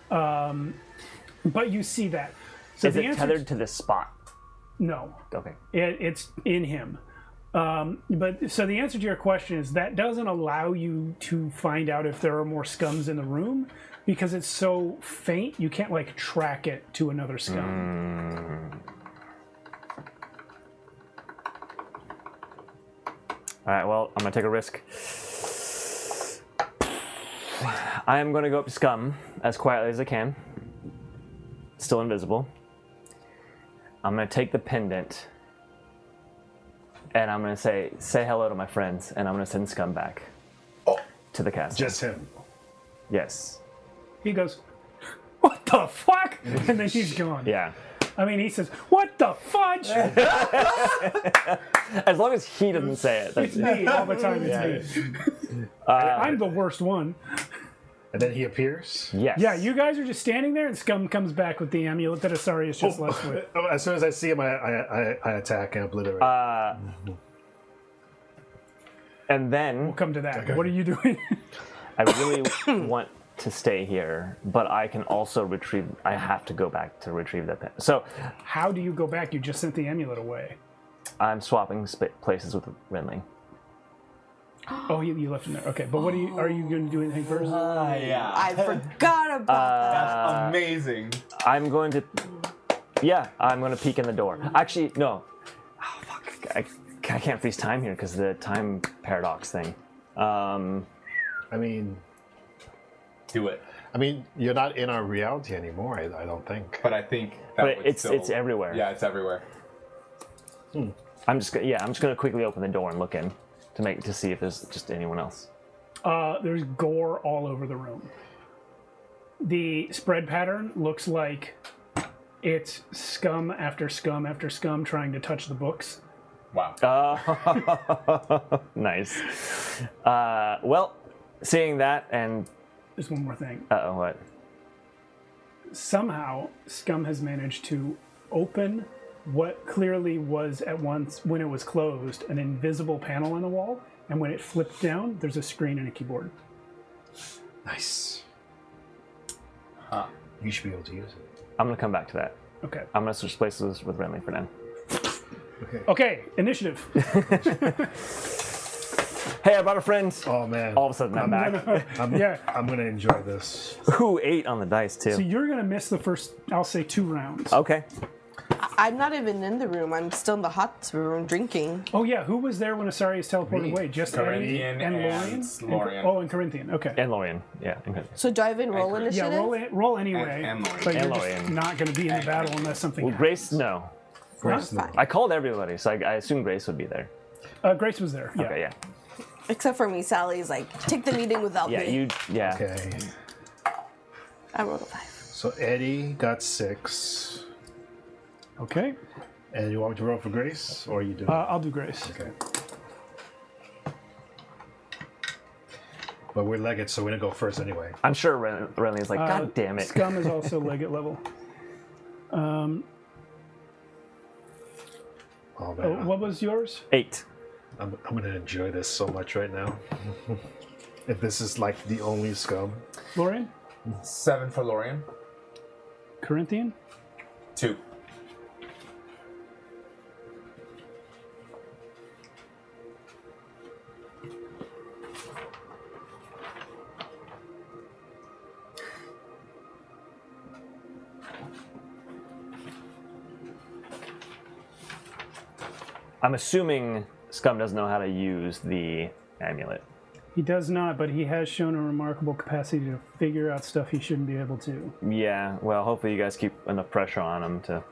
But you see that. So is it tethered to this spot? No. Okay. It's in him. But so the answer to your question is that doesn't allow you to find out if there are more scums in the room because it's so faint you can't like track it to another scum. All right, well, I'm going to take a risk. I am going to go up to scum as quietly as I can. Still invisible. I'm going to take the pendant. And I'm going to say hello to my friends. And I'm going to send scum back to the castle. Just him. Yes. He goes, "What the fuck?" And then he's gone. Yeah. I mean, he says, "What the fudge?" As long as he doesn't say it. That's It's me all the time. It's me. I'm the worst one. And then he appears. Yes. Yeah, you guys are just standing there, and Scum comes back with the amulet that Asarius just left with. As soon as I see him, I attack and obliterate. And then We'll come to that. What are you doing? I really want to stay here, but I can also retrieve. I have to go back to retrieve that pen. So How do you go back? You just sent the amulet away. I'm swapping places with Renly. Oh, you left him there. Okay, but what are you going to do anything first? Yeah. I forgot about that. That's amazing. I'm going to peek in the door. Actually, no. Oh, fuck. I can't freeze time here because the time paradox thing. I mean, Do it. you're not in our reality anymore. I don't think. But I think that But would it's still, everywhere. Yeah, it's everywhere. I'm just gonna quickly open the door and look in to see if there's just anyone else. There's gore all over the room. The spread pattern looks like it's scum after scum after scum trying to touch the books. Wow. Nice. Well, seeing that and There's one more thing. what? Somehow, scum has managed to open what clearly was at once, when it was closed, an invisible panel on the wall, and when it flipped down, there's a screen and a keyboard. Nice. Huh. You should be able to use it. I'm gonna come back to that. Okay. I'm gonna switch places with Renly for now. Okay, initiative. Hey, I brought a friend. Oh man. All of a sudden, I'm back. Yeah. I'm gonna enjoy this. Ooh, 8 on the dice too. So you're going to miss the first, I'll say, 2 rounds. Okay. I'm not even in the room. I'm still in the hot room drinking. Oh, yeah. Who was there when Asarius teleported Me. away? Just Eddie Corinthian and and Lorian? Lorian. Oh, and Corinthian. Okay. And Lorian. Yeah. Okay. So do I even roll initiative? Yeah, roll anyway. And Lorian. But And you're just Lorian. not going to be in the battle unless something Well, happens. Grace, no. Grace, no. Fine. I called everybody, so I assume Grace would be there. Grace was there. Yeah. Okay, yeah. Except for me, Sally's like, take the meeting without Yeah, me. yeah. Okay. I rolled a 5. So Eddie got 6. Okay. And you want me to roll for Grace, or you do? I'll do Grace. Okay. But we're legged, so we're gonna go first anyway. I'm sure Renly's like, God damn it. Scum is also Leggett level. Oh man, What was yours? 8. I'm gonna enjoy this so much right now. If this is like the only scum. Lorian? 7 for Lorian. Corinthian? 2. I'm assuming Scum doesn't know how to use the amulet. He does not, but he has shown a remarkable capacity to figure out stuff he shouldn't be able to. Yeah, well, hopefully you guys keep enough pressure on him to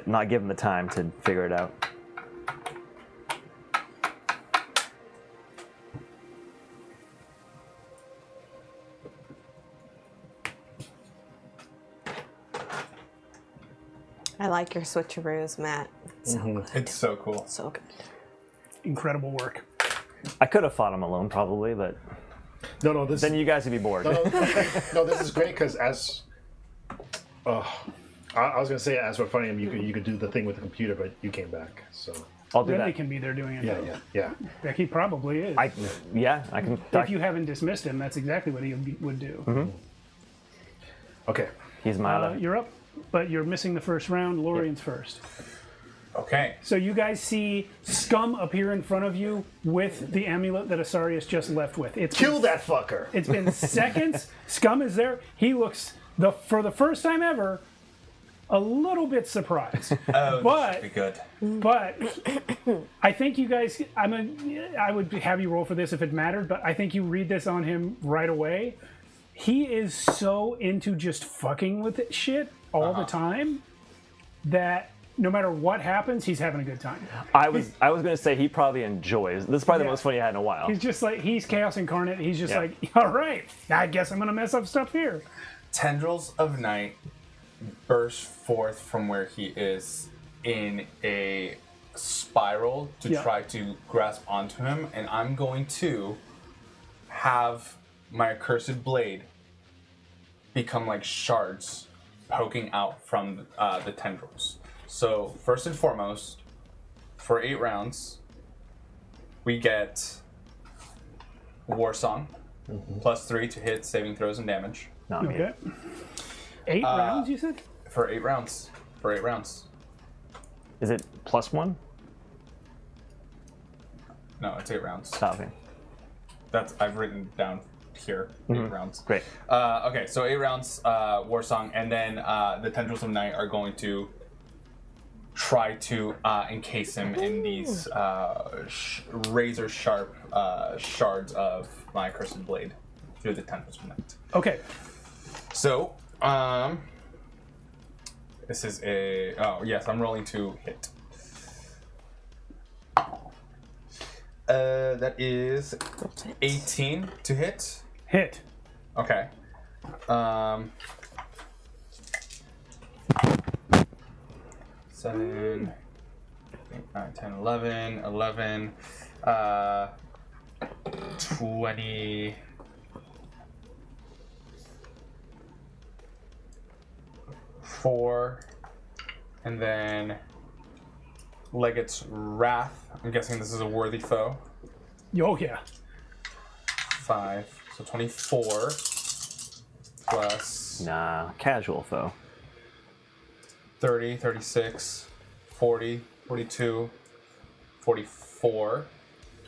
not give him the time to figure it out. I like your switcheroos, Matt. So good. It's so cool. So good. Incredible work. I could have fought him alone probably, but No, this. then you guys would be bored. No, this is great because as. I was gonna say as we're fighting him, you could do the thing with the computer, but you came back, so. I'll do Then they that. can be there doing it. Yeah. Heck, he probably is. I can. If you haven't dismissed him, that's exactly what he would do. Okay. He's my other. You're up, but you're missing the first round. Lorian's first. Okay. So you guys see Scum appear in front of you with the amulet that Asarius just left with. Kill that fucker. It's been seconds. Scum is there. He looks, for the first time ever, a little bit surprised. Oh, But- this should be good. But I think you guys, I would have you roll for this if it mattered, but I think you read this on him right away. He is so into just fucking with it shit all the time that no matter what happens, he's having a good time. I was gonna say he probably enjoys. This is probably the most fun he had in a while. He's just like, he's chaos incarnate. He's just Yeah. like, all right, I guess I'm going to mess up stuff here. Tendrils of night burst forth from where he is in a spiral to Yeah. try to grasp onto him, and I'm going to have my accursed blade become like shards poking out from the tendrils. So first and foremost, for 8 rounds, we get War Song, +3 to hit saving throws and damage. Not me. Okay. 8 rounds, you said? For 8 rounds. For 8 rounds. Is it +1? No, it's 8 rounds. Oh, okay. That's I've written down here. 8 rounds. Great. Okay, so 8 rounds, War Song, and then the Tendrils of Night are going to try to encase him in these razor sharp shards of my Cursed Blade through the Tendrils of Night. Okay. So, this is a... Oh, yes, I'm rolling to hit. That is 18 to hit. Hit. Okay. 7, 8, 9, 10, 11, 11, 20... 4, and then Legate's Wrath. I'm guessing this is a worthy foe. Oh, yeah. 5, so 24 plus Nah, casual foe. 30, 36, 40, 42, 44.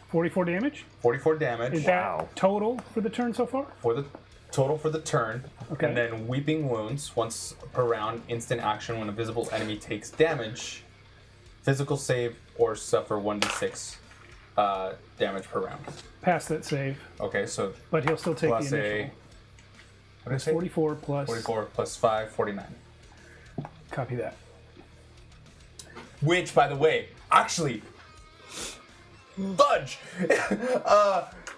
44 damage? 44 damage. Is that total for the turn so far? For the total for the turn. Okay. And then Weeping Wounds, once per round, instant action when a visible enemy takes damage, physical save, or suffer 1d6 damage per round. Pass that save. Okay, so But he'll still take plus the initial. what did I It's say? 44 plus. 44 plus 5, 49. Copy that. Which, by the way, actually, fudge!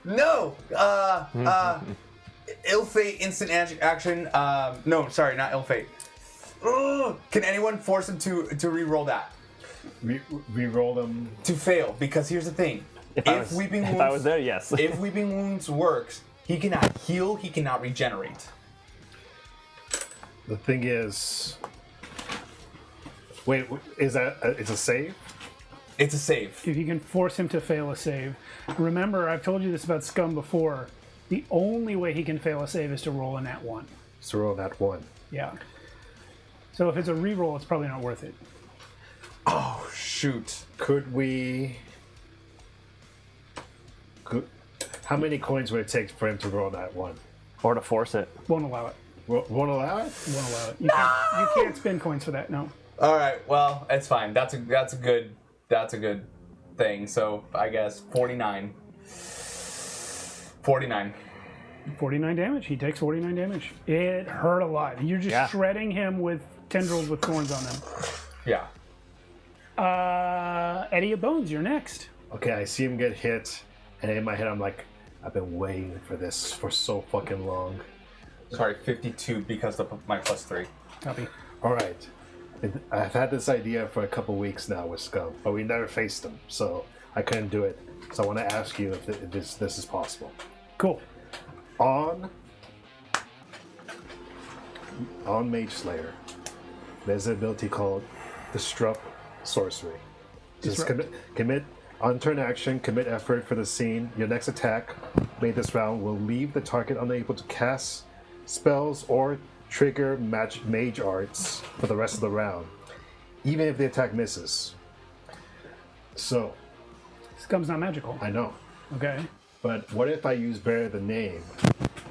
No! Ill Fate, instant action. No, sorry, not Ill Fate. Ugh. Can anyone force him to re-roll that? Re-roll them. To fail, because here's the thing. If I was there, yes. If Weeping Wounds works, he cannot heal, he cannot regenerate. The thing is... Wait, is that... it's a save? It's a save. If you can force him to fail a save. Remember, I've told you this about Scum before. The only way he can fail a save is to roll a nat 1. So roll that 1. Yeah. So if it's a reroll, it's probably not worth it. Oh, shoot. Could we... How many coins would it take for him to roll that 1? Or to force it. Won't allow it. Won't allow it? Won't allow it. You can't spend coins for that, no. All right, well, it's fine. That's a good thing. So I guess 49. 49. 49 damage. He takes 49 damage. It hurt a lot. You're just shredding him with tendrils with thorns on them. Yeah. Eddie of Bones, you're next. Okay, I see him get hit, and in my head I'm like, I've been waiting for this for so fucking long. Sorry, 52 because of my +3. Copy. All right. I've had this idea for a couple weeks now with Scum, but we never faced him, so I couldn't do it. So I want to ask you if this is possible. Cool. On Mage Slayer, there's an ability called Disrupt Sorcery. Just commit on turn action, commit effort for the scene. Your next attack made this round will leave the target unable to cast spells or trigger mage arts for the rest of the round, even if the attack misses. So, Scum's not magical. I know. Okay. But what if I use Bear the Name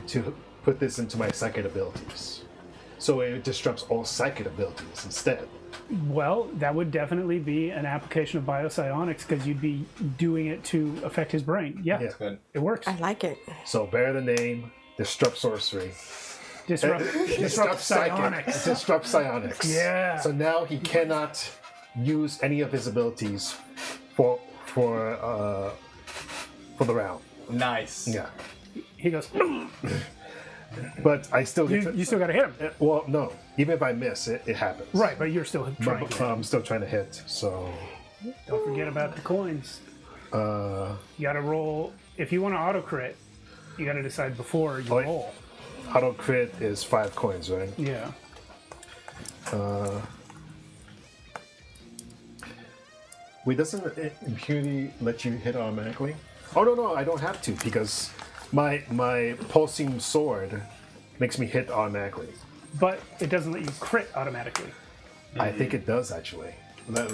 to put this into my psychic abilities? So it disrupts all psychic abilities instead. Well, that would definitely be an application of biopsionics because you'd be doing it to affect his brain. Yeah, Yeah. Good. it works. I like it. So Bear the Name, Disrupt Sorcery. Disrupt psionics. Disrupt psionics. Yeah. So now he cannot use any of his abilities for the round. Nice. Yeah. He goes, But I still get you still got to hit him. well, no. Even if I miss, it happens. Right, but you're still trying. But I'm still trying to hit. So Don't forget about the coins. You got to roll. If you want to auto crit, you got to decide before you roll. auto crit is 5 coins, right? Yeah. Wait, doesn't impunity let you hit automatically? Oh no, I don't have to because my pulsing sword makes me hit automatically. But it doesn't let you crit automatically. I think it does actually. Let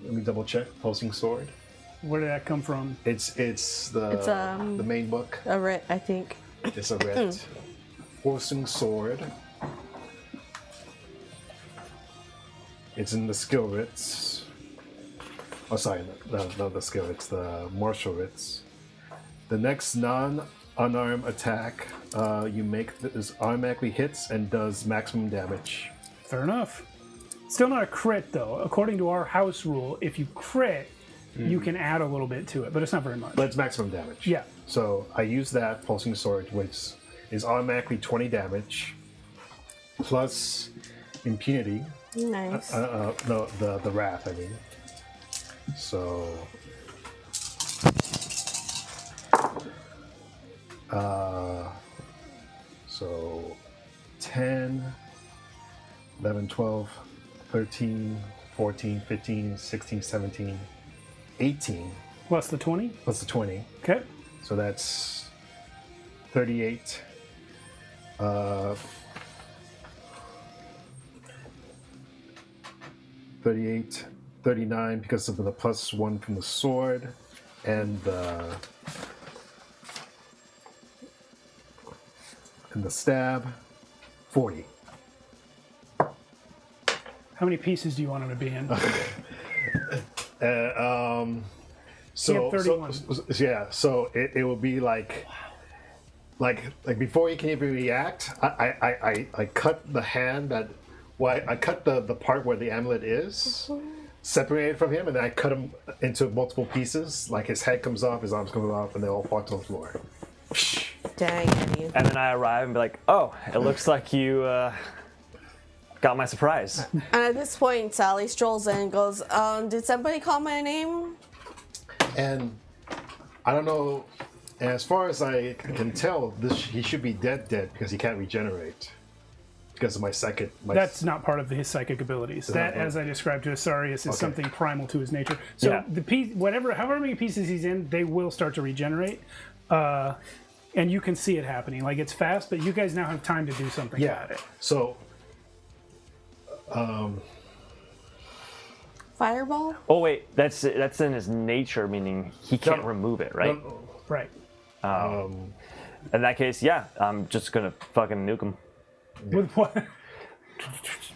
me double check. Pulsing sword. Where did that come from? It's the main book. A writ, I think. It's a red forcing sword. It's in the skill writs. Oh, sorry, not the skill writs, the martial writs. The next non-unarmed attack you make is automatically hits and does maximum damage. Fair enough. Still not a crit, though. According to our house rule, if you crit, you can add a little bit to it, but it's not very much. But it's maximum damage. Yeah. So I use that pulsing sword, which is automatically 20 damage, plus impunity. Nice. The wrath, I mean. So. So 10, 11, 12, 13, 14, 15, 16, 17, 18. Plus the 20? Plus the 20. Okay. So that's 38. 38, 39 because of the plus 1 from the sword and the stab. 40. How many pieces do you want him to be in? So, 31. so it will be like before you can even react, I cut the hand that, I cut the part where the amulet is, separated from him, and then I cut him into multiple pieces. Like his head comes off, his arms come off, and they all fall to the floor. Dang, Eddie. And then I arrive and be like, oh, it looks like you got my surprise. And at this point, Sally strolls in and goes, did somebody call my name? And I don't know, as far as I can tell, he should be dead because he can't regenerate. Because of my psychic. That's not part of his psychic abilities. That, as I described to Asarius, is something primal to his nature. So Yeah. the piece, however many pieces he's in, they will start to regenerate. And you can see it happening. Like, it's fast, but you guys now have time to do something about it. So, Fireball? Oh wait, that's in his nature, meaning he can't remove it, right? Right. In that case, yeah, I'm just gonna fucking nuke him. With what?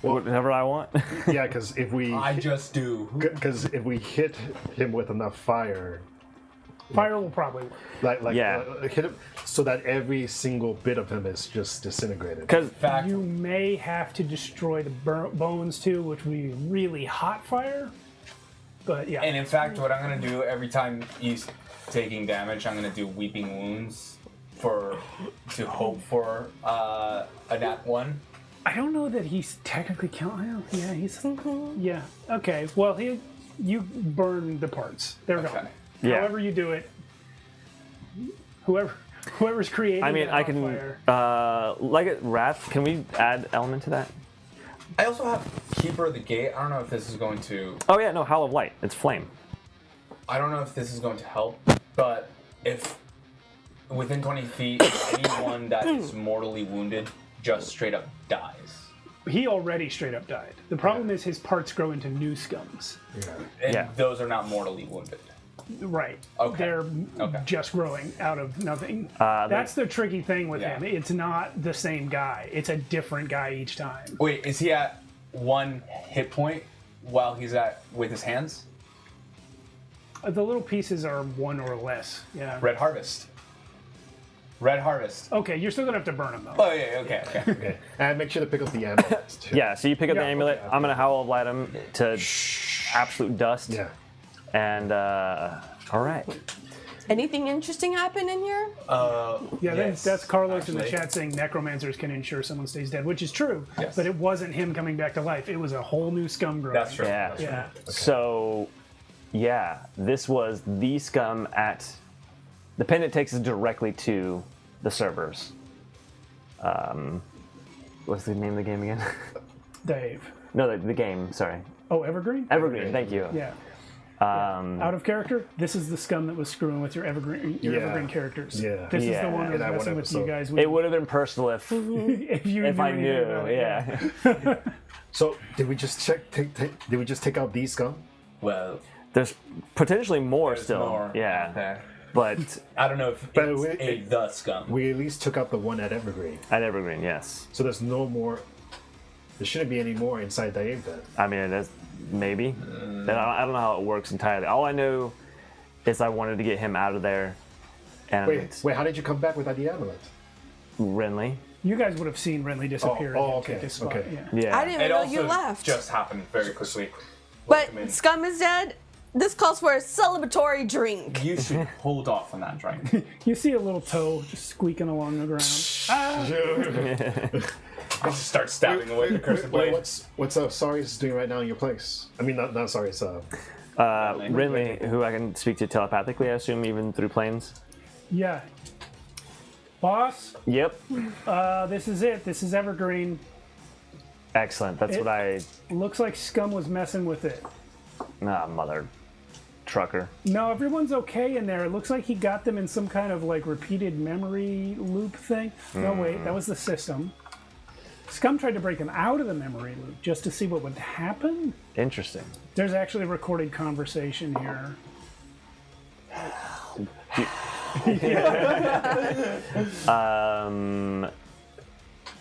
Whatever I want. yeah, because if we I just do. if we hit him with enough fire, Fire will probably work. hit him so that every single bit of him is just disintegrated. Because You may have to destroy the bones too, which would be really hot fire. But yeah. And in fact, what I'm gonna do every time he's taking damage, I'm gonna do weeping wounds to hope for a nat 1. I don't know that he's technically counting. Yeah, he's. Yeah. Okay. Well, you burn the parts. They're gone. Yeah. However you do it, whoever's creating. I mean, that I hot can fire, like it. Wrath. Can we add element to that? I also have Keeper of the Gate. I don't know if this is going to. Oh yeah, no, Howl of Light. It's flame. I don't know if this is going to help, but if within 20 feet, anyone that is mortally wounded just straight up dies. He already straight up died. The problem is his parts grow into new scums. And those are not mortally wounded. Right. Okay. They're just growing out of nothing. That's the tricky thing with him. It's not the same guy. It's a different guy each time. Wait, is he at 1 hit point while he's with his hands? The little pieces are 1 or less. Yeah. Red Harvest. Red Harvest. Okay, you're still gonna have to burn them though. Oh yeah, okay. Okay, and make sure to pick up the amulet too. Yeah. So you pick up the amulet. okay. I'm gonna Howl of Light him to absolute dust. Yeah. And all right. Anything interesting happen in here? That's Carlos in the actually. chat saying necromancers can ensure someone stays dead, which is true. Yes. But it wasn't him coming back to life. It was a whole new scum growing. That's true. Yeah. That's true. Yeah. So, yeah, this was the scum at. The pendant takes us directly to the servers. What's the name of the game again? Dave. No, the game. Sorry, Oh, Evergreen? Evergreen. Thank you. Yeah. Out of character, this is the scum that was screwing with your Evergreen characters. Yeah. This is Yeah. the one In that's that one messing with you episode. guys. It would have been personal if if I anything knew. about it, Yeah. So did we just take out these scum? Well, There's potentially more There's still. more. Yeah. Okay. But I don't know if But it's the scum. We at least took out the one at Evergreen, at Evergreen, yes. so there's no more. There shouldn't be any more inside Dave then. I mean, it is maybe. And I don't know how it works entirely. All I know is I wanted to get him out of there. And Wait, how did you come back without the amulet? Renly. You guys would have seen Renly disappear. Oh, and take okay, his spot, okay. Yeah. Yeah. I didn't It know also you left. just happened very quickly. But Welcome in. Scum is dead. This calls for a celebratory drink. You should hold off on that drink. You see a little toe just squeaking along the ground. I just start stabbing away the cursed blade. What's Sarius doing right now in your place? I mean, not Sarius. Renly, who I can speak to telepathically, I assume, even through planes. Yeah. Boss, Yep. this is it. This is Evergreen. Excellent. That's what I. Looks like Scum was messing with it. Mother trucker. No, everyone's okay in there. It looks like he got them in some kind of like repeated memory loop thing. No, wait, that was the system. Scum tried to break him out of the memory loop just to see what would happen. Interesting. There's actually a recorded conversation here.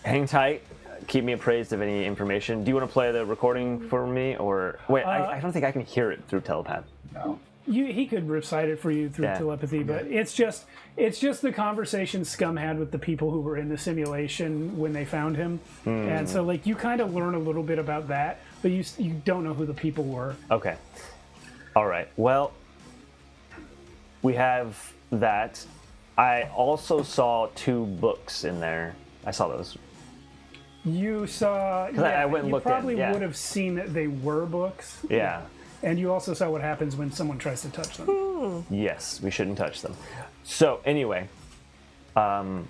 Hang tight. Keep me appraised of any information. Do you want to play the recording for me, or wait? I don't think I can hear it through telepath. No. He could recite it for you through Yeah. telepathy, but it's just the conversation Scum had with the people who were in the simulation when they found him, and so like you kind of learn a little bit about that, but you don't know who the people were. Okay. All right. Well, we have that. I also saw 2 books in there. I saw those. You saw. I went and you looked in, probably yeah. would have seen that they were books. Yeah. And you also saw what happens when someone tries to touch them. Yes, we shouldn't touch them. So anyway, now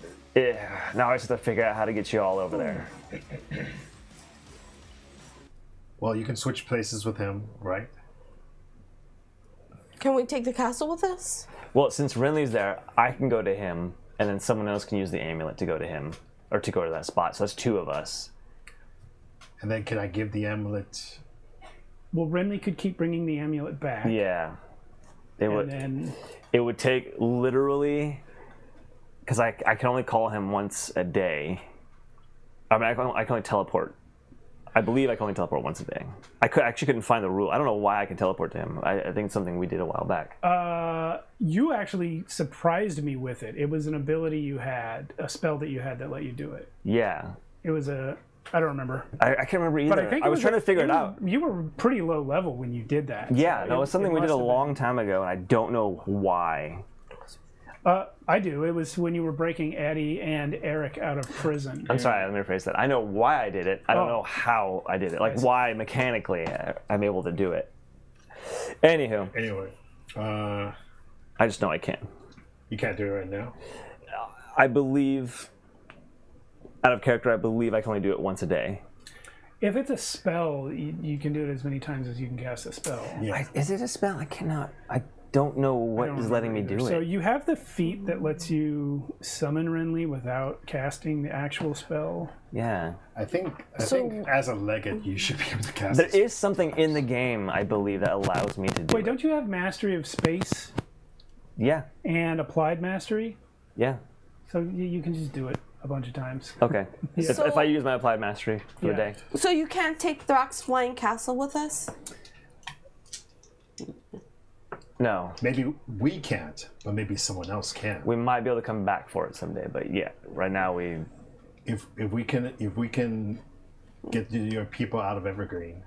I just have to figure out how to get you all over there. Well, you can switch places with him, right? Can we take the castle with us? Well, since Renly's there, I can go to him, and then someone else can use the amulet to go to him, or to go to that spot. So that's 2 of us. And then can I give the amulet? Well, Renly could keep bringing the amulet back. Yeah. It would. And then It would take literally, because I can only call him once a day. I mean, I can only teleport. I believe I can only teleport once a day. Actually couldn't find the rule. I don't know why I can teleport to him. I think it's something we did a while back. you actually surprised me with it. It was an ability you had, a spell that you had that let you do it. Yeah. It was I don't remember. I can't remember either. But I think I was trying to figure it out. You were pretty low level when you did that. Yeah, so no, it was something we did a must have long time ago, and I don't know why. I do. It was when you were breaking Addie and Eric out of prison. I'm sorry, let me rephrase that. I know why I did it. I don't know how I did it. Like, why mechanically I'm able to do it. Anywho. Anyway, I just know I can. you can't do it right now. I believe, out of character, I believe I can only do it once a day. If it's a spell, you can do it as many times as you can cast a spell. Yeah. Is it a spell? I cannot. I don't know what is letting me do So it. you have the feat that lets you summon Renly without casting the actual spell. Yeah. I think as a legate, you should be able to cast There it. is something in the game, I believe, that allows me to do Wait, it. don't you have mastery of space Yeah. and applied mastery? Yeah. So you can just do it a bunch of times. Okay. So- If I use my applied mastery for the day. So you can't take Throck's flying castle with us? No. Maybe we can't, but maybe someone else can. We might be able to come back for it someday, but yeah, right now we. If we can get your people out of Evergreen.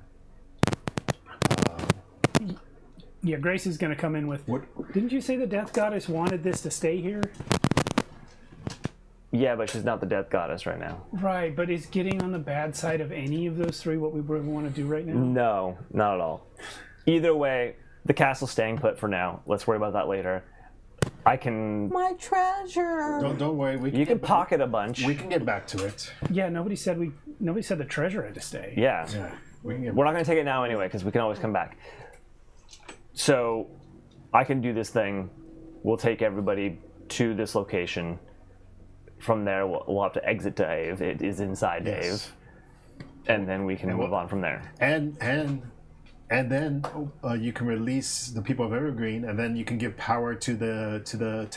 Yeah, Grace is going to come in with. What? Didn't you say the Death Goddess wanted this to stay here? Yeah, but she's not the death goddess right now. Right, but is getting on the bad side of any of those three what we really want to do right now? No, not at all. Either way, the castle's staying put for now. Let's worry about that later. I can. My treasure. Don't worry. You can pocket a bunch. We can get back to it. Yeah, nobody said the treasure had to stay. Yeah. Yeah. We can get. We're not going to take it now anyway, because we can always come back. So, I can do this thing. We'll take everybody to this location. From there, we'll have to exit Dave. It is inside Yes. Dave. And then we can move on from there. And and then you can release the people of Evergreen, and then you can give power to the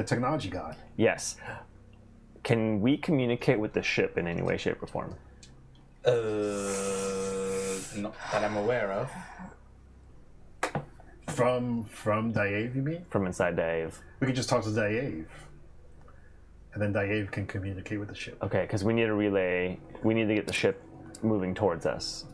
technology god. Yes. Can we communicate with the ship in any way, shape, or form? Not that I'm aware of. From Dave, you mean? From inside Dave. We could just talk to Dave, and then Dave can communicate with the ship. Okay, because we need a relay. We need to get the ship moving towards us.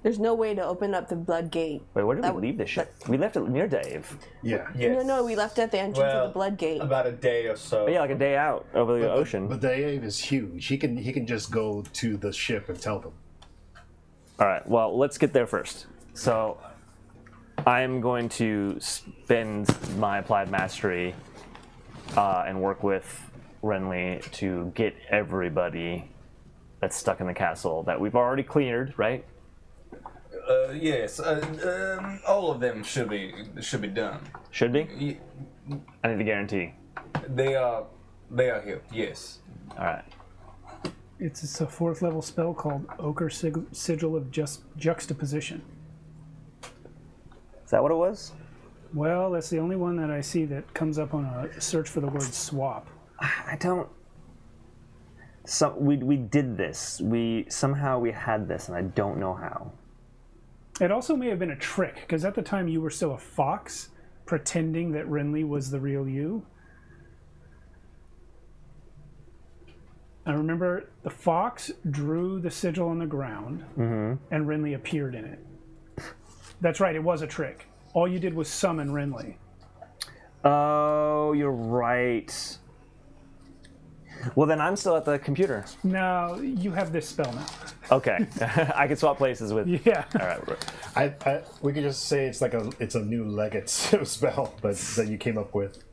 There's no way to open up the blood gate. Wait, where did we leave the ship? We left it near Dave. Yeah. Yes. No, we left it at the entrance of the blood gate. About a day or so. But yeah, like a day out over the ocean. But Dave is huge. He can just go to the ship and tell them. All right, well, let's get there first. So I'm going to spend my applied mastery and work with Renly to get everybody that's stuck in the castle that we've already cleared, right? Yes. All of them should be done. Should be? I need a guarantee. They are here. Yes. All right. It's a 4th level spell called Ochre Sigil of Juxtaposition. Is that what it was? Well, that's the only one that I see that comes up on a search for the word swap. I don't. So we did this. Somehow we had this, and I don't know how. It also may have been a trick, because at the time you were still a fox, pretending that Renly was the real you. I remember the fox drew the sigil on the ground, and Renly appeared in it. That's right, it was a trick. All you did was summon Renly. Oh, you're right. Well, then I'm still at the computer. No, you have this spell now. Okay, I can swap places with. Yeah. All right. We could just say it's a new legate spell that you came up with.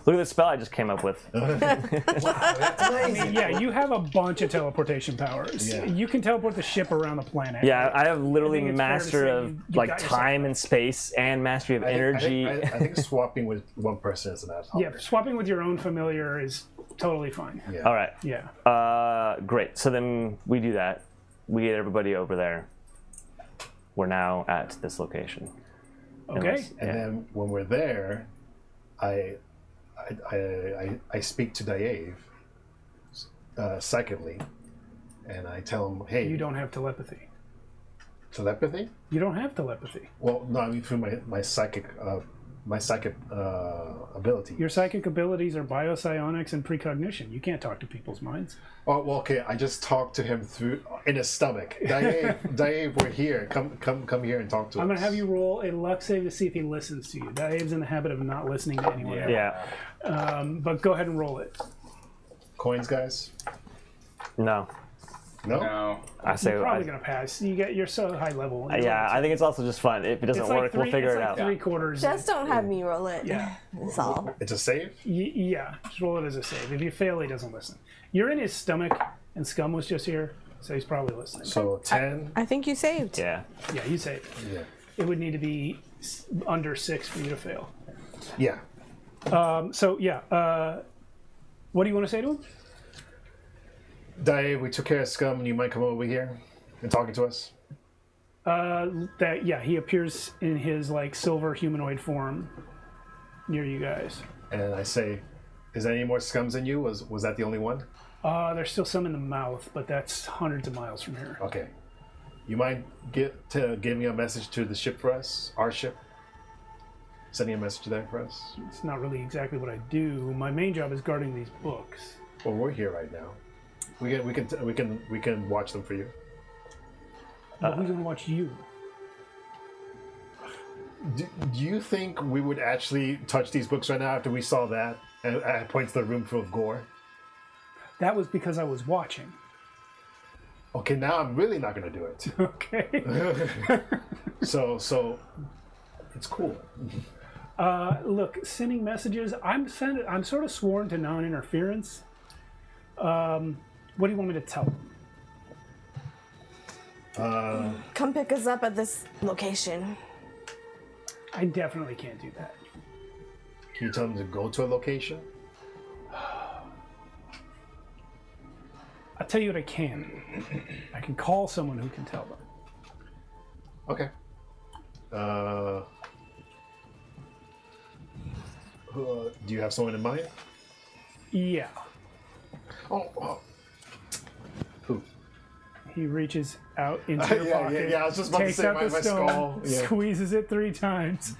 Look at the spell I just came up with. Yeah, you have a bunch of teleportation powers. Yeah. You can teleport the ship around the planet. Yeah, I have literally I think it's fair to master say of you like got yourself time there. and space and mastery of energy. I think swapping with one person is enough. Yeah, swapping with your own familiar is totally fine. Yeah. All right. Yeah. Great. So then we do that. We get everybody over there. We're now at this location. Okay. And then when we're there, I speak to Dave psychically, and I tell him, "Hey, You don't have telepathy. telepathy? You don't have telepathy. Well, no, I mean through my psychic ability. Your psychic abilities are biopsionics and precognition. You can't talk to people's minds. Oh, well, okay. I just talked to him through in his stomach. Dave, we're here. Come here and talk to us. I'm going to have you roll a luck save to see if he listens to you. Dave's in the habit of not listening to anyone else. Yeah. But go ahead and roll it. Coins, guys. No. No. No. I say. You're probably going to pass. You're so high level. Yeah, I think it's also just fun. If it doesn't It's like work, we'll figure it's it like out. 3/4. Just don't have me roll it. Yeah. That's all. It's a save. Yeah, just roll it as a save. If you fail, he doesn't listen. You're in his stomach, and Scum was just here, so he's probably listening. So 10. I think you saved. Yeah. Yeah, you saved. Yeah. It would need to be under 6 for you to fail. Yeah. What do you want to say to him? Dave, we took care of Scum, and you might come over here and talking to us. He appears in his like silver humanoid form near you guys. And I say, "Is there any more Scums in you? Was that the only one?" There's still some in the mouth, but that's hundreds of miles from here. Okay. You mind giving a message to the ship for us, our ship? Sending a message there for us. It's not really exactly what I do. My main job is guarding these books. Well, we're here right now. We can watch them for you. But who's gonna watch you? Do you think we would actually touch these books right now after we saw that? And I point to the room full of gore. That was because I was watching. Okay, now I'm really not going to do it. Okay. So it's cool. Look, sending messages. I'm sort of sworn to non-interference. What do you want me to tell them? Come pick us up at this location. I definitely can't do that. Can you tell them to go to a location? I'll tell you what I can do. I can call someone who can tell them. Okay. Do you have someone in mind? Yeah. Oh. Who? He reaches out into your pocket. Yeah. I was just about to Takes say out my the stone, skull. Yeah. squeezes it 3 times.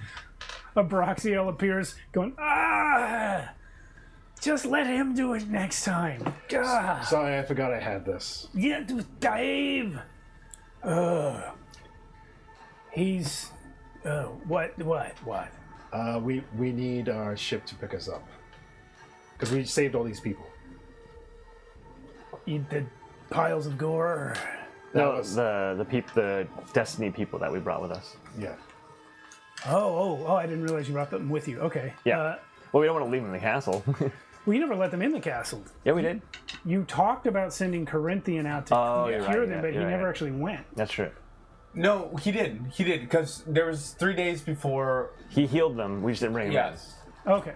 Abraxiel appears, going, ah! Just let him do it next time. Ah. Sorry, I forgot I had this. Yeah, Dave. He's. What? We need our ship to pick us up because we saved all these people. Eat the piles of gore. No, the Destiny people that we brought with us. Yeah. Oh! I didn't realize you brought them with you. Okay. Yeah. Well, we don't want to leave them in the castle. We never let them in the castle. Yeah, we did. You talked about sending Corinthian out to you're cure right, them, yeah, but he you're never right. actually went. That's true. No, he did. He did because there was 3 days before. He healed them. We just didn't bring them Yes. Okay.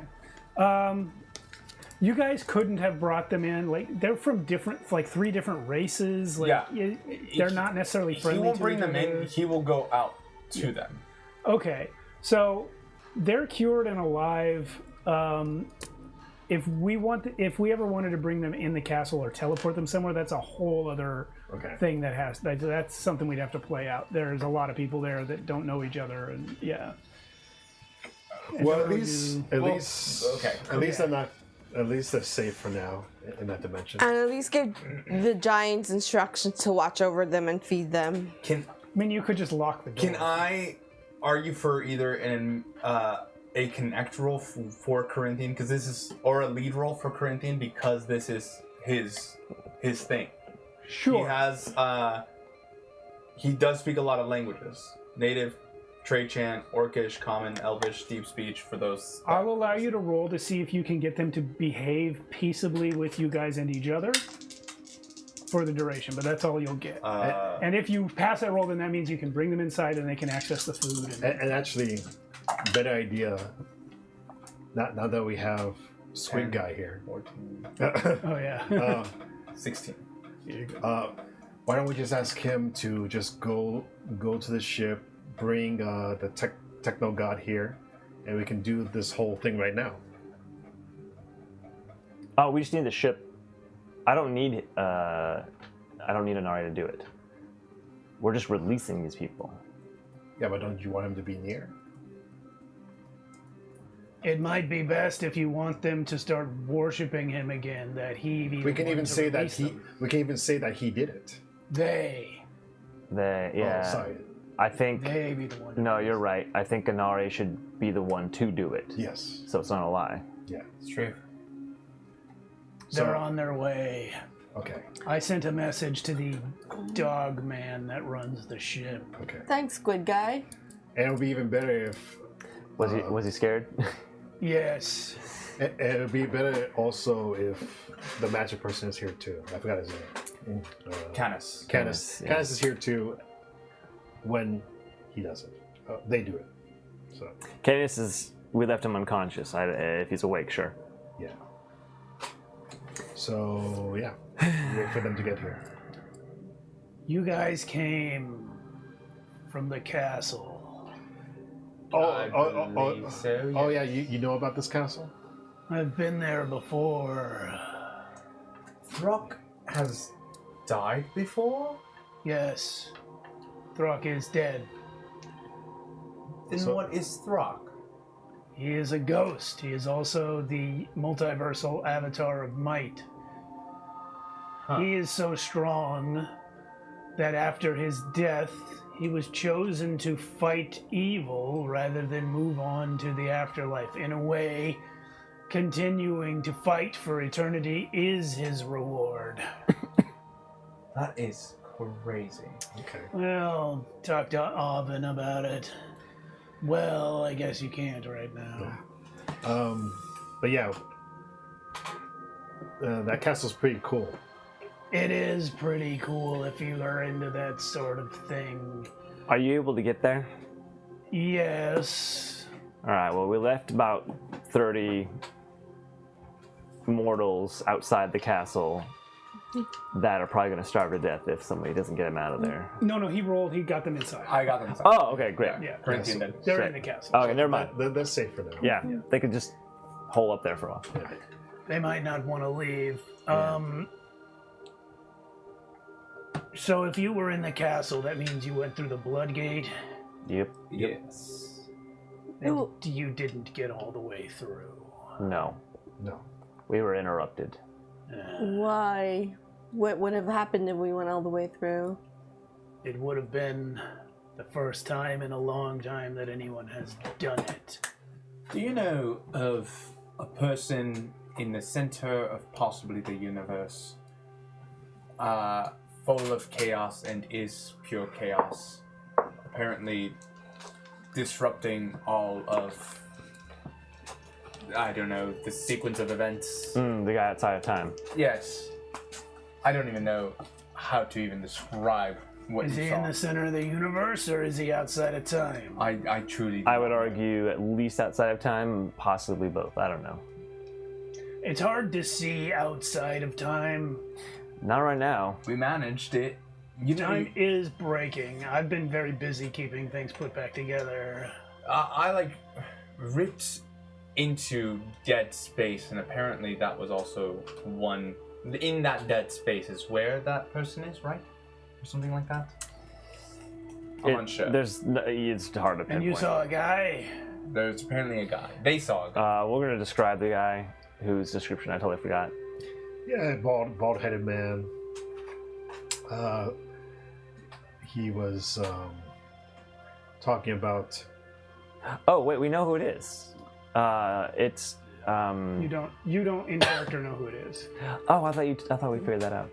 You guys couldn't have brought them in. Like, they're from different, like 3 different races. Like, Yeah. They're not necessarily friendly. He won't to bring each them other. in. He will go out to them. Okay, so they're cured and alive. If we ever wanted to bring them in the castle or teleport them somewhere, that's a whole other thing that's something we'd have to play out. There's a lot of people there that don't know each other, and yeah. Well, at least they're not. At least they're safe for now in that dimension. And at least give the giants instructions to watch over them and feed them. I mean, you could just lock the door. Can I argue for either a connect roll for Corinthian because this is, or a lead roll for Corinthian because this is his thing. Sure. He has he does speak a lot of languages: native, trade chant, Orcish, Common, Elvish, Deep Speech. For those, I'll allow you to roll to see if you can get them to behave peaceably with you guys and each other for the duration, but that's all you'll get. And if you pass that roll, then that means you can bring them inside and they can access the food. And actually, better idea. Now that we have Squid Guy here. 14, Oh yeah. 16. Why don't we just ask him to just go to the ship, bring the techno god here, and we can do this whole thing right now. Oh, we just need the ship. I don't need Inari to do it. We're just releasing these people. Yeah, but don't you want him to be near? It might be best if you want them to start worshiping him again. That he be. We can even say that he. Them. We can even say that he did it. They. Yeah. Oh, sorry. I think. They be the one. No, you're right. I think Inari should be the one to do it. Yes. So it's not a lie. Yeah, It's true. They're on their way. Okay. I sent a message to the dog man that runs the ship. Okay. Thanks, Squid Guy. And it would be even better if. Was he scared? Yes. And it would be better also if the magic person is here too. I forgot his name. Canis. Canis. Yes. Canis is here too. When he does it, they do it. So Canis is. We left him unconscious. If he's awake, sure. yeah. So yeah, wait for them to get here. You guys came from the castle. Oh yeah, you know about this castle? I've been there before. Throck has died before? Yes. Throck is dead. Then what is Throck? He is a ghost. He is also the multiversal avatar of might. He is so strong that after his death, he was chosen to fight evil rather than move on to the afterlife. In a way, continuing to fight for eternity is his reward. That is crazy. Okay. Well, talk to Oven about it. Well, I guess you can't right now. But yeah, that castle's pretty cool. It is pretty cool if you are into that sort of thing. Are you able to get there? Yes. All right. Well, we left about 30 mortals outside the castle that are probably going to starve to death if somebody doesn't get them out of there. No, he rolled. He got them inside. I got them. Oh, okay, great. Yeah, Corinthian dead. they're Shit. in the castle. Okay, never mind. That's safe for now. Yeah, they could just hole up there for a while. They might not want to leave. So if you were in the castle, that means you went through the Blood Gate. Yep. Yes. And you didn't get all the way through. No, No. we were interrupted. Why? What would have happened if we went all the way through? It would have been the first time in a long time that anyone has done it. Do you know of a person in the center of possibly the universe, full of chaos and is pure chaos, apparently disrupting all of, I don't know, the sequence of events? The guy outside of time. Yes. I don't even know how to even describe what Is you he saw. in the center of the universe or is he outside of time? I truly. I would argue at least outside of time, possibly both. I don't know. It's hard to see outside of time. Not right now. We managed it. You Time know, is breaking. I've been very busy keeping things put back together. I like ripped into dead space, and apparently that was also one. In that dead space is where that person is, right? Or something like that. I'm unsure. It's hard to pinpoint. And you saw a guy? There's apparently a guy. They saw a guy. We're going to describe the guy whose description I totally forgot. Yeah, bald-headed man. He was talking about. Oh, wait, we know who it is. It's. You don't in character know who it is. Oh, I thought we figured that out.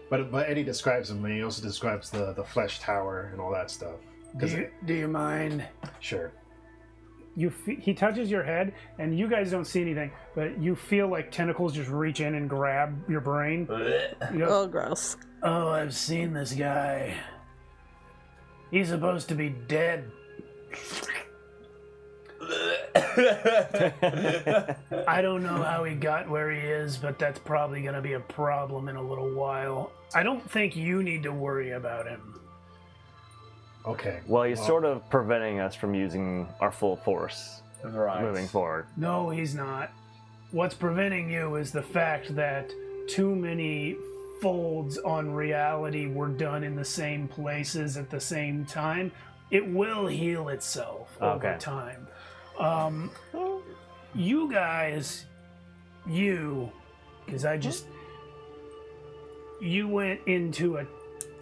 But Eddie describes him, and he also describes the flesh tower and all that stuff. Do you mind? Sure. He touches your head, and you guys don't see anything, but you feel like tentacles just reach in and grab your brain. You know, Oh, gross. Oh, I've seen this guy. He's supposed to be dead. I don't know how he got where he is, but that's probably going to be a problem in a little while. I don't think you need to worry about him. Okay. Well, he's sort of preventing us from using our full force Right. moving forward. No, he's not. What's preventing you is the fact that too many folds on reality were done in the same places at the same time. It will heal itself over Okay. time. You guys, because you went into a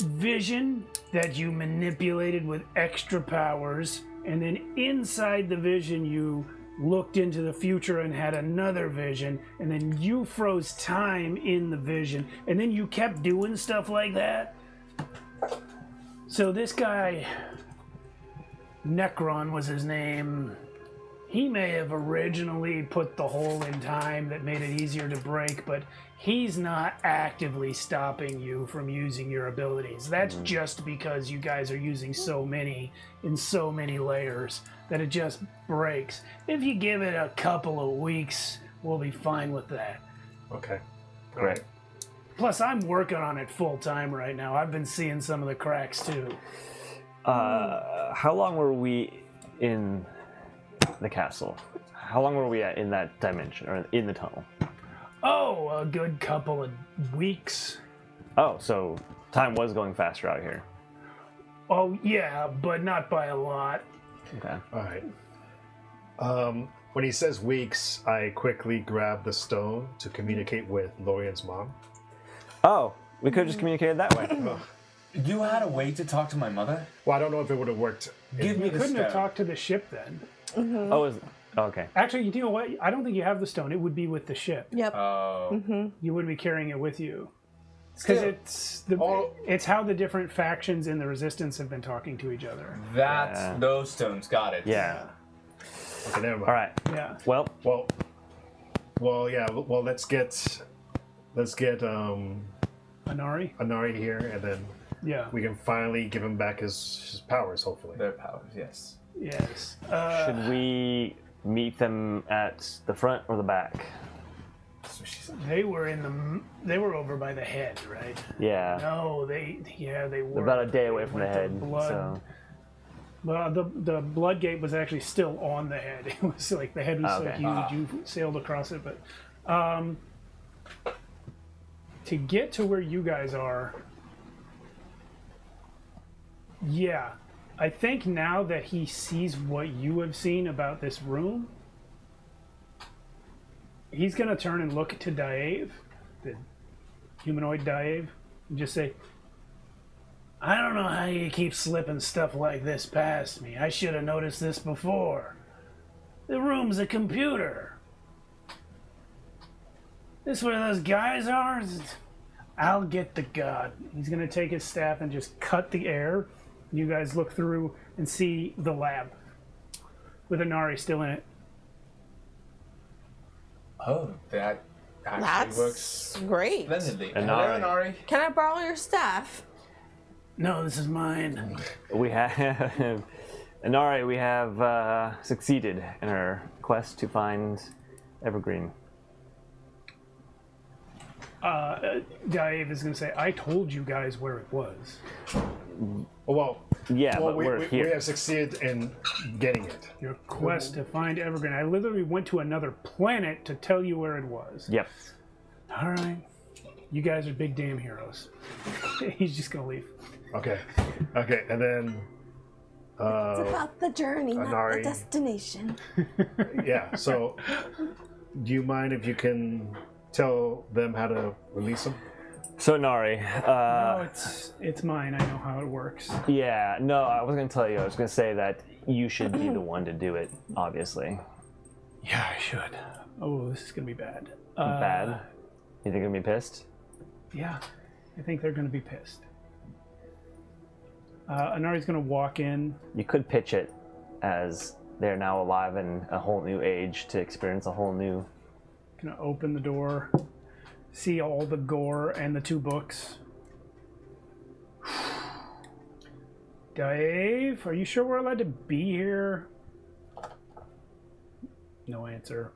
vision that you manipulated with extra powers, and then inside the vision you looked into the future and had another vision, and then you froze time in the vision, and then you kept doing stuff like that. So this guy, Necron was his name, he may have originally put the hole in time that made it easier to break, but he's not actively stopping you from using your abilities. That's just because you guys are using so many in so many layers that it just breaks. If you give it a couple of weeks, we'll be fine with that. Okay. Great. Plus, I'm working on it full time right now. I've been seeing some of the cracks too. How long were we in the castle? How long were we in that dimension, or in the tunnel? Oh, a good couple of weeks. Oh, so time was going faster out here. Oh, yeah, but not by a lot. Okay. All right. When he says weeks, I quickly grab the stone to communicate with Lorian's mom. Oh, we could have just communicated that way. You had a way to talk to my mother? Well, I don't know if it would have worked. Give me You the couldn't have stone. talked to the ship then. Okay. Actually, you know what? I don't think you have the stone. It would be with the ship. Yep. Oh. You wouldn't be carrying it with you. Because it's how the different factions in the Resistance have been talking to each other. That's those stones. Got it. Yeah. Okay, never mind. All right. Yeah. Well, Yeah. Well, let's get Anari? Anari here, and then Yeah. we can finally give him back his powers, hopefully. Their powers, yes. Yes. should we meet them at the front or the back? what she said. They were over by the head, right? Yeah. No, they were. They're about a day away from the Went to head. blood. So. Well, the blood gate was actually still on the head. It was like the head was so huge you sailed across it. But to get to where you guys are, yeah, I think now that he sees what you have seen about this room, he's gonna turn and look to Dave, the humanoid Dave, and just say, I don't know how you keep slipping stuff like this past me. I should have noticed this before. The room's a computer. This where those guys are? I'll get the god. He's gonna take his staff and just cut the air. You guys look through and see the lab with Inari still in it. Oh, that actually That's works great. splendidly. Inari. Hello, Inari. Can I borrow your staff? No, this is mine. We have Inari. We have succeeded in our quest to find Evergreen. Dave is going to say, I told you guys where it was. Well, Yeah, well but we we're here. have succeeded in getting it. Your quest to find Evergreen. I literally went to another planet to tell you where it was. Yep. All right. You guys are big damn heroes. He's just going to leave. Okay. Okay, and then It's about the journey, not Inari. the destination. yeah. So, do you mind if you can tell them how to release them? So Inari, No, it's mine. I know how it works. yeah, no, I was gonna tell you. I was gonna say that you should be the one to do it. Obviously, Yeah, I should. Oh, this is going to be bad. bad. You think you're gonna be pissed? Yeah, I think they're going to be pissed. Inari's going to walk in. You could pitch it as they're now alive in a whole new age to experience a whole new. Going to open the door. See all the gore and the 2 books. Dave, are you sure we're allowed to be here? No answer.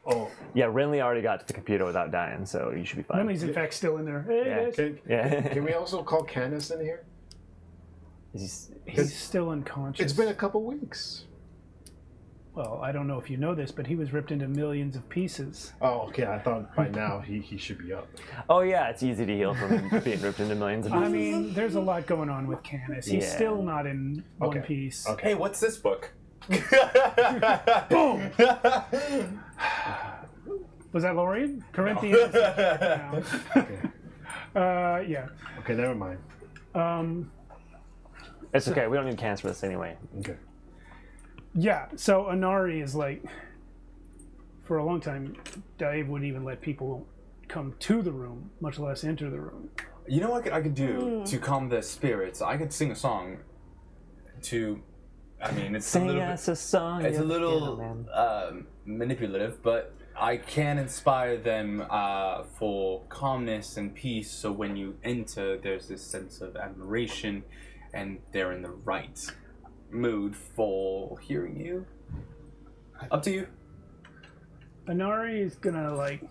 Oh, Yeah, Rinley already got to the computer without dying, so you should be fine. Emily's in fact still in there. Hey, Yeah. guys. Yeah. can we also call Candace in here? He's still unconscious. It's been a couple weeks. Well, I don't know if you know this, but he was ripped into millions of pieces. Oh, okay. I thought by now he should be up. Oh yeah, it's easy to heal from being ripped into millions of pieces. I mean, there's a lot going on with Canis. He's Yeah. still not in one Okay. piece. Okay. Hey, what's this book? Boom! Was that Lorian? Corinthians? No. Yeah. Okay, never mind. It's okay. We don't need cancer for this anyway. Okay. Yeah, so Inari is like, for a long time, Dave wouldn't even let people come to the room, much less enter the room. You know what I could do to calm the spirits? I could sing a song to. I mean, it's a Sing little us bit, a song. it's a yeah, little man. manipulative, but I can inspire them for calmness and peace. So when you enter, there's this sense of admiration, and they're in the right mood for hearing you. Up to you. Inari is gonna like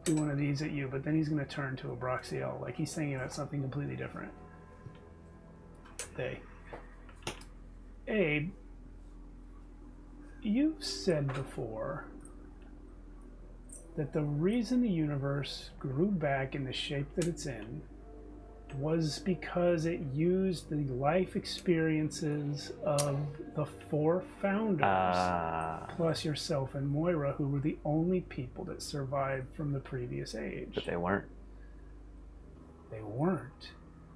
do one of these at you, but then he's gonna turn to Abraxiel, like he's thinking about something completely different. Abe, you've said before that the reason the universe grew back in the shape that it's in was because it used the life experiences of the 4 founders, plus yourself and Moira, who were the only people that survived from the previous age. But they weren't. They weren't.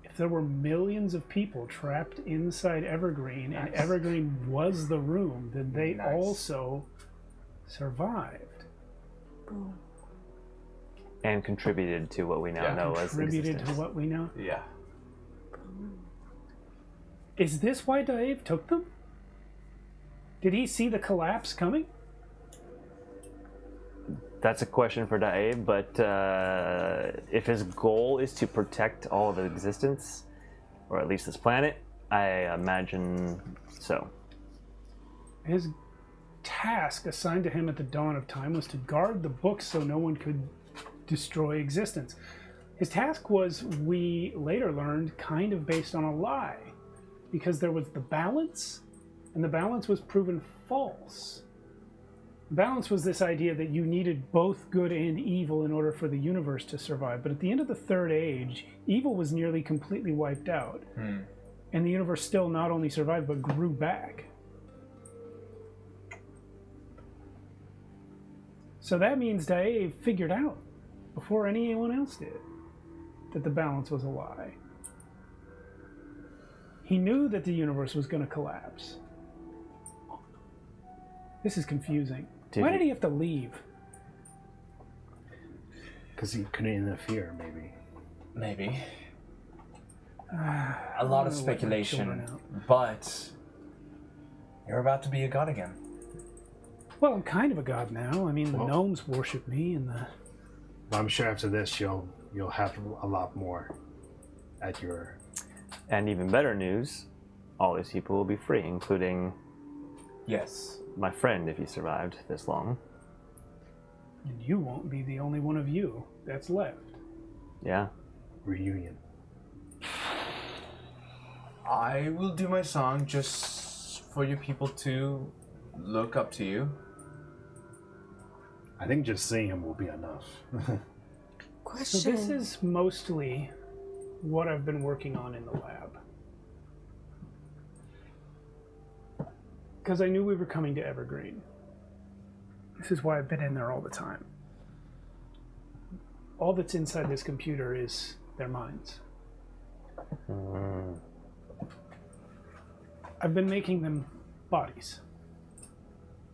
If there were millions of people trapped inside Evergreen, and Evergreen was the room, then they also survived. Boom. And contributed to what we now know as Contributed to existence. what we know. Yeah. Is this why Dave took them? Did he see the collapse coming? That's a question for Dave, but if his goal is to protect all of existence, or at least this planet, I imagine so. task assigned to him at the dawn of time was to guard the books so no one could destroy existence. His task was, we later learned, kind of based on a lie, because there was the balance, and the balance was proven false. Balance was this idea that you needed both good and evil in order for the universe to survive. But at the end of the Third Age, evil was nearly completely wiped out. And the universe still not only survived, but grew back. So that means Dave figured out, before anyone else did, that the balance was a lie. He knew that the universe was going to collapse. This is confusing. Why did he have to leave? Because he couldn't interfere, maybe. Maybe. A lot of speculation, but you're about to be a god again. Well, I'm kind of a god now. I mean, the gnomes worship me, and the... I'm sure after this, you'll have a lot more at your... And even better news, all these people will be free, including... Yes. My friend, if he survived this long. And you won't be the only one of you that's left. Yeah. Reunion. I will do my song just for you people to look up to you. I think just seeing him will be enough. So this is mostly what I've been working on in the lab. Because I knew we were coming to Evergreen. This is why I've been in there all the time. All that's inside this computer is their minds. I've been making them bodies.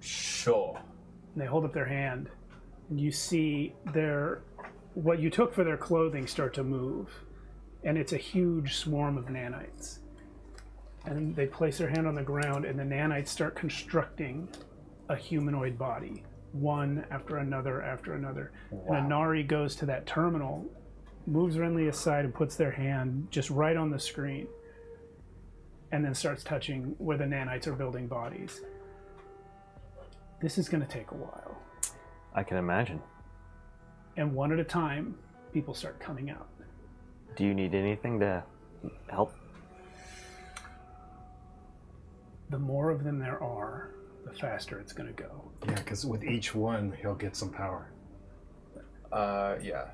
Sure. And they hold up their hand, and you see what you took for their clothing start to move. And it's a huge swarm of nanites. And they place their hand on the ground, and the nanites start constructing a humanoid body, one after another after another. Wow. And Inari goes to that terminal, moves Renly aside, and puts their hand just right on the screen, and then starts touching where the nanites are building bodies. This is going to take a while. I can imagine. And one at a time, people start coming out. Do you need anything to help? The more of them there are, the faster it's going to go. Yeah, because with each one, he'll get some power. Yeah.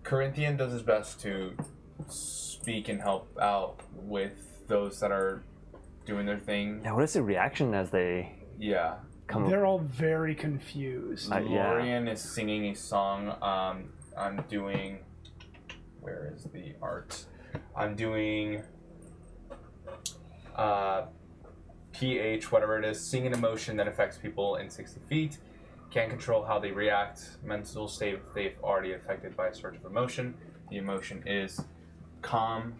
Corinthian does his best to speak and help out with those that are doing their thing. Yeah, what is the reaction as they... Yeah. They're all very confused. Lorian is singing a song. I'm doing... Where is the art? I'm doing... PH, whatever it is, sing an emotion that affects people in 60 feet. Can't control how they react. Mental state if they've already affected by a surge of emotion. The emotion is calm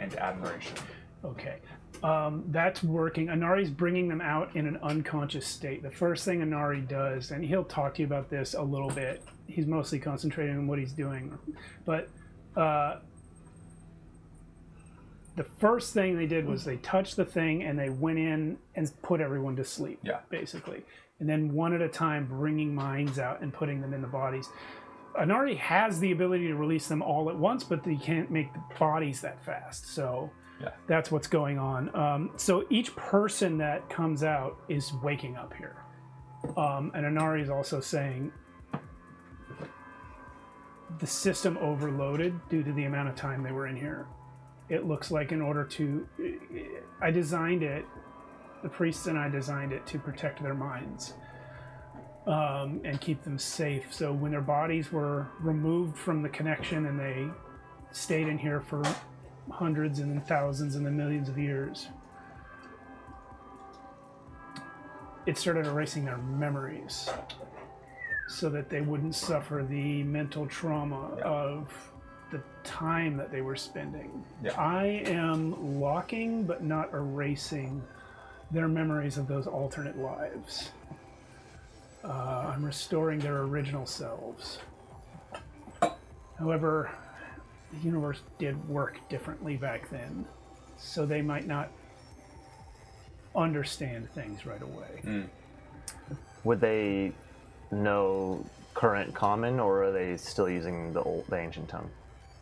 and admiration. Okay. That's working. Inari's bringing them out in an unconscious state. The first thing Inari does, and he'll talk to you about this a little bit, he's mostly concentrating on what he's doing, but the first thing they did was they touched the thing and they went in and put everyone to sleep, basically. And then one at a time bringing minds out and putting them in the bodies. Inari has the ability to release them all at once, but he can't make the bodies that fast. So that's what's going on. So each person that comes out is waking up here. And Inari is also saying the system overloaded due to the amount of time they were in here. It looks like in order to... I designed it, the priests and I designed it to protect their minds and keep them safe. So when their bodies were removed from the connection and they stayed in here for hundreds and then thousands and then millions of years, it started erasing their memories so that they wouldn't suffer the mental trauma of the time that they were spending. I am locking but not erasing their memories of those alternate lives. I'm restoring their original selves. However, the universe did work differently back then, so they might not understand things right away. Would they know current common, or are they still using the ancient tongue?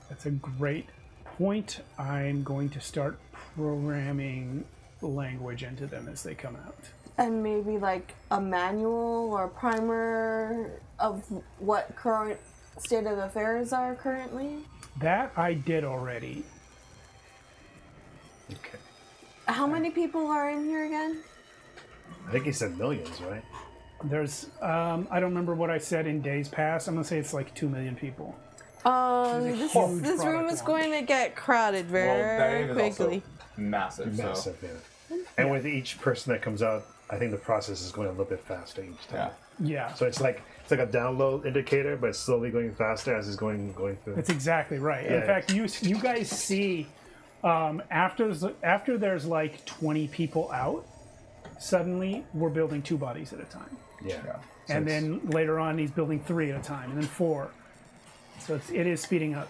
That's a great point. I'm going to start programming language into them as they come out. And maybe like a manual or a primer of what current state of affairs are currently? That I did already. Okay. How many people are in here again? I think he said millions, right? There's, I don't remember what I said in days past. I'm going to say it's like 2 million people. This huge room product is launch. going to get crowded very Dave is quickly. also massive. So. Massive, yeah. And with each person that comes out, I think the process is going a little bit faster each time. Yeah. So it's like a download indicator, but it's slowly going faster as it's going through. That's exactly right. In Yeah. fact, you guys see after there's like 20 people out, suddenly we're building 2 bodies at a time. Yeah. So And it's- then later on he's building 3 at a time, and then 4. So it is speeding up.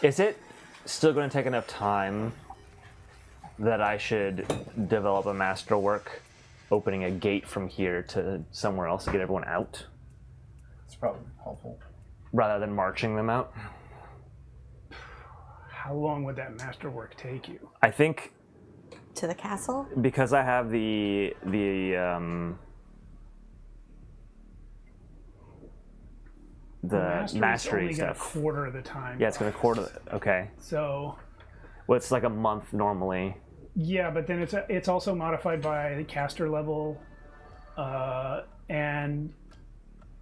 Is it still going to take enough time that I should develop a masterwork opening a gate from here to somewhere else to get everyone out, It's probably helpful. rather than marching them out? How long would that masterwork take you? I think To the castle? because I have the Mastery's mastery only gonna stuff. quarter of the time. Yeah, it's going to quarter. Okay. So Well, it's like a month normally. yeah, but then it's also modified by the caster level, and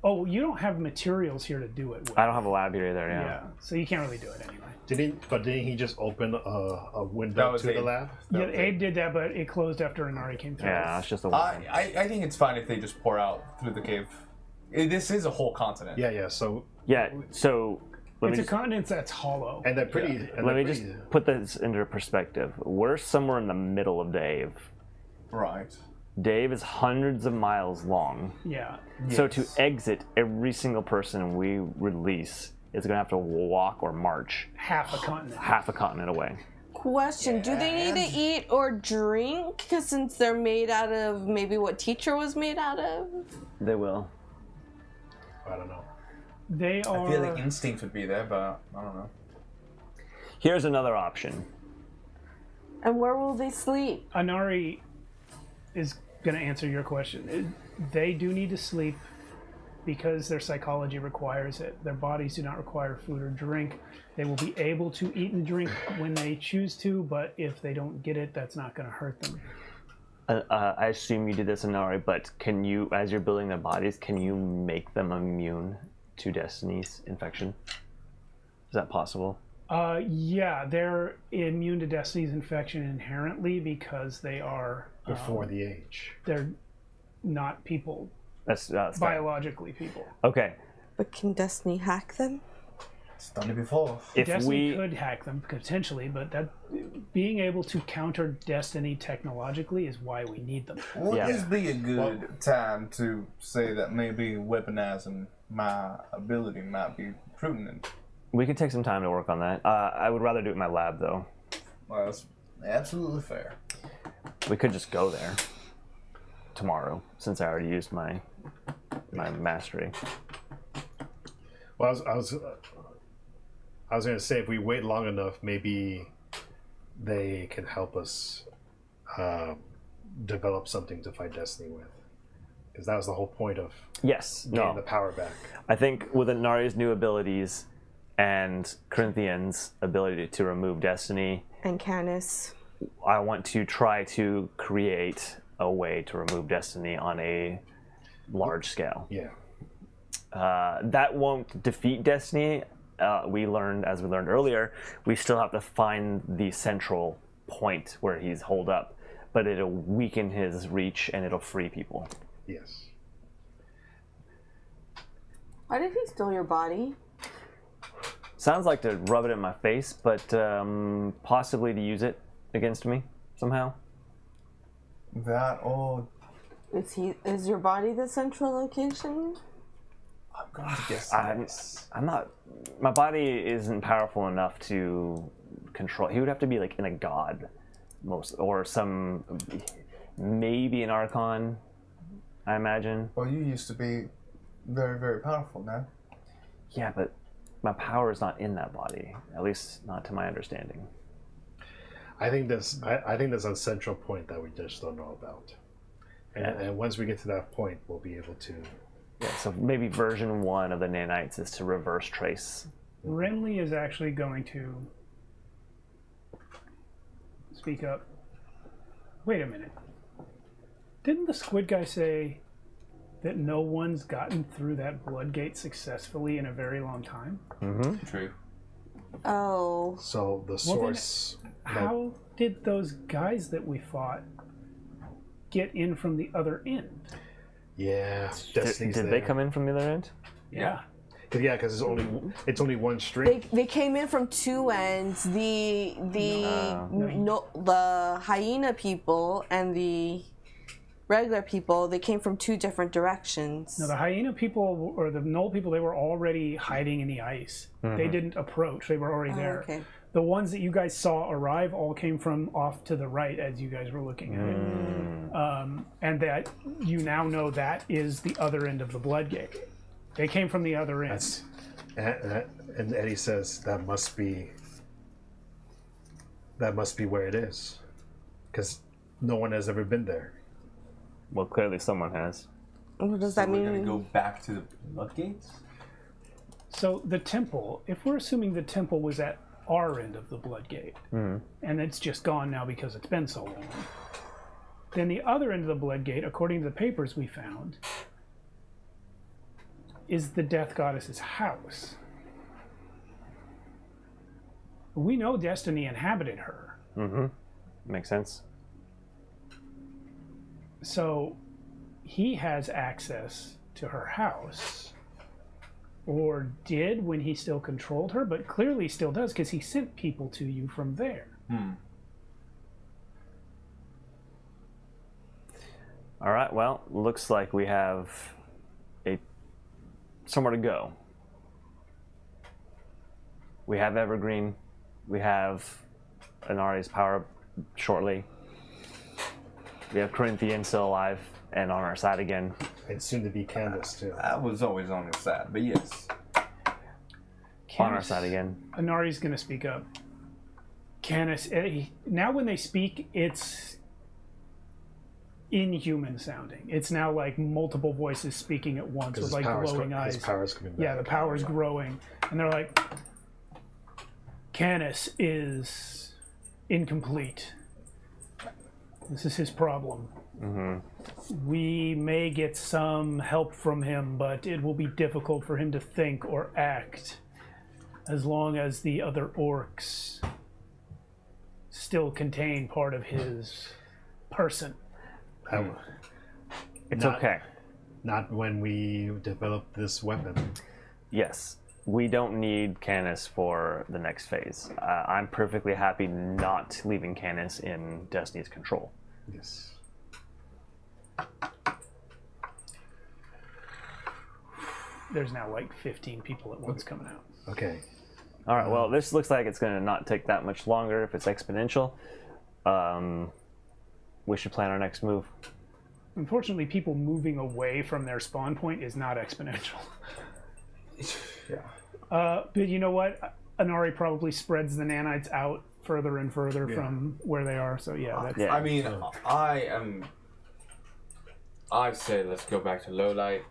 you don't have materials here to do it with. I don't have a lab here either. Yeah, so you can't really do it anyway. Didn't he just open a window That was to the Abe. lab? Yeah, Abe did that, but it closed after Inari came through. Yeah, it's just a one. I think it's fine if they just pour out through the cave. This is a whole continent. Yeah. So Yeah. So let It's me a continent that's hollow. and they're pretty. And let they're me just pretty- put this into perspective. We're somewhere in the middle of Dave. Right. Dave is hundreds of miles long. Yeah. So to exit, every single person we release is going to have to walk or march Half a continent. half a continent away. Question, do they need to eat or drink? Because since they're made out of maybe what teacher was made out of? They will. I don't know. They are. I feel like instinct would be there, but I don't know. Here's another option. And where will they sleep? Inari is going to answer your question. They do need to sleep because their psychology requires it. Their bodies do not require food or drink. They will be able to eat and drink when they choose to, but if they don't get it, that's not going to hurt them. I assume you did this, Inari, but can you, as you're building their bodies, can you make them immune to Destiny's infection? Is that possible? Yeah, they're immune to Destiny's infection inherently because they are Before the age. they're not people, That's biologically people. Okay. But can Destiny hack them? It's done it before. If Destiny we could hack them potentially, but that being able to counter Destiny technologically is why we need them. Would Yeah. this be a good time to say that maybe weaponizing my ability might be prudent? we could take some time to work on that. I would rather do it in my lab though. Well, that's absolutely fair. We could just go there tomorrow since I already used my mastery. Well, I was going to say if we wait long enough, maybe they can help us develop something to fight Destiny with, because that was the whole point of Yes. getting No. the power back. I think with Inari's new abilities and Corinthian's ability to remove Destiny, And Canis. I want to try to create a way to remove Destiny on a large scale. Yeah. That won't defeat Destiny. As we learned earlier, we still have to find the central point where he's holed up, but it'll weaken his reach and it'll free people. Yes. Why did he steal your body? Sounds like to rub it in my face, but possibly to use it against me somehow. That or Is your body the central location? I'm going to guess. I'm not. My body isn't powerful enough to control. He would have to be like in a god, or maybe an Archon. I imagine. Well, you used to be very, very powerful, man. Yeah, but my power is not in that body. At least not to my understanding. I think there's a central point that we just don't know about. And once we get to that point, we'll be able to... Yeah, so maybe version 1 of the nanites is to reverse trace. Renly is actually going to speak up. Wait a minute. Didn't the squid guy say that no one's gotten through that blood gate successfully in a very long time? Mm-hmm. True. Oh. So the source... How did those guys that we fought get in from the other end? Yeah. Did they come in from the other end? Yeah. Yeah, because it's only one string. They came in from two ends. The hyena people and the regular people, they came from two different directions. No, the hyena people or the knoll people, they were already hiding in the ice. Mm-hmm. They didn't approach. They were already there. Okay. The ones that you guys saw arrive all came from off to the right as you guys were looking at it. And that you now know that is the other end of the blood gate. They came from the other end. And Eddie says that must be where it is, because no one has ever been there. Well, clearly someone has. What does So that mean? we're gonna go back to the floodgates? So the temple, if we're assuming the temple was at our end of the blood gate, and it's just gone now because it's been so long, then the other end of the blood gate, according to the papers we found, is the death goddess's house. We know Destiny inhabited her. Mm-hmm. Makes sense. So he has access to her house. Or did when he still controlled her, but clearly still does because he sent people to you from there. All right, well, looks like we have somewhere to go. We have Evergreen. We have Inari's power shortly. We have Corinthian still alive and on our side again. And soon to be Candace too. I was always on his side, but yes. On our side again. Inari's going to speak up. Canis, now when they speak, it's inhuman sounding. It's now like multiple voices speaking at once with like glowing eyes. His power's coming back. Yeah, the power's growing. And they're like, Canis is incomplete. This is his problem. Mm-hmm. We may get some help from him, but it will be difficult for him to think or act as long as the other orcs still contain part of his person. It's okay. Not when we develop this weapon. Yes. We don't need Canis for the next phase. I'm perfectly happy not leaving Canis in Destiny's control. Yes. There's now like 15 people at once coming out. Okay. All right, well, this looks like it's going to not take that much longer if it's exponential. We should plan our next move. Unfortunately, people moving away from their spawn point is not exponential. Yeah. But you know what? Inari probably spreads the nanites out further and further from where they are. So yeah, that's, I mean, I say let's go back to Lowlight.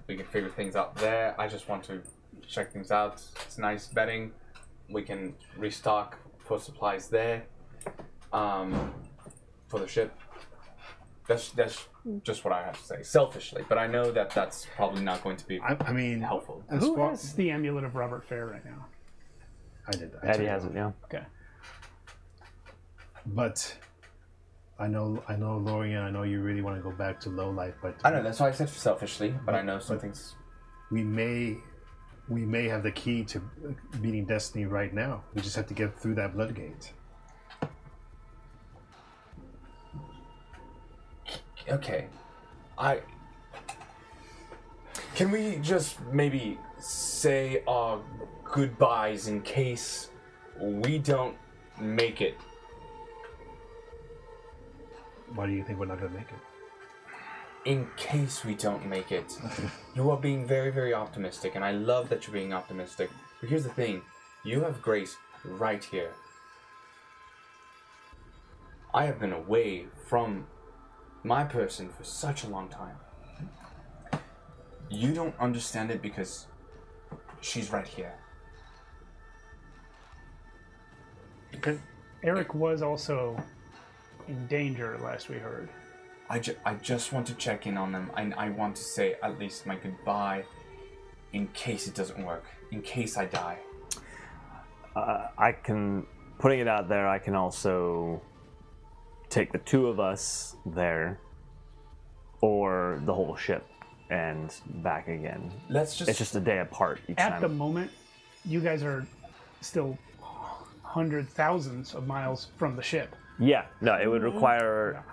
We can figure things out there. I just want to check things out. It's nice betting. We can restock, put supplies there for the ship. That's just what I have to say, selfishly. But I know that that's probably not going to be helpful. Who has the amulet of Robert Fair right now? I did. Eddie has it, yeah. Okay. But I know, Lorian, I know you really want to go back to Lowlight, but I know, that's why I said selfishly, but I know some things. We may have the key to beating Destiny right now. We just have to get through that blood gate. Okay. Can we just maybe say our goodbyes in case we don't make it? Why do you think we're not going to make it? in case we don't make it. You are being very, very optimistic, and I love that you're being optimistic. But here's the thing. You have Grace right here. I have been away from my person for such a long time. You don't understand it because she's right here. Okay. Eric was also in danger, last we heard. I just want to check in on them. I want to say at least my goodbye in case it doesn't work. In case I die. Putting it out there, I can also take the two of us there or the whole ship and back again. It's just a day apart each time. At the moment, you guys are still thousands of miles from the ship. Yeah, no, it would require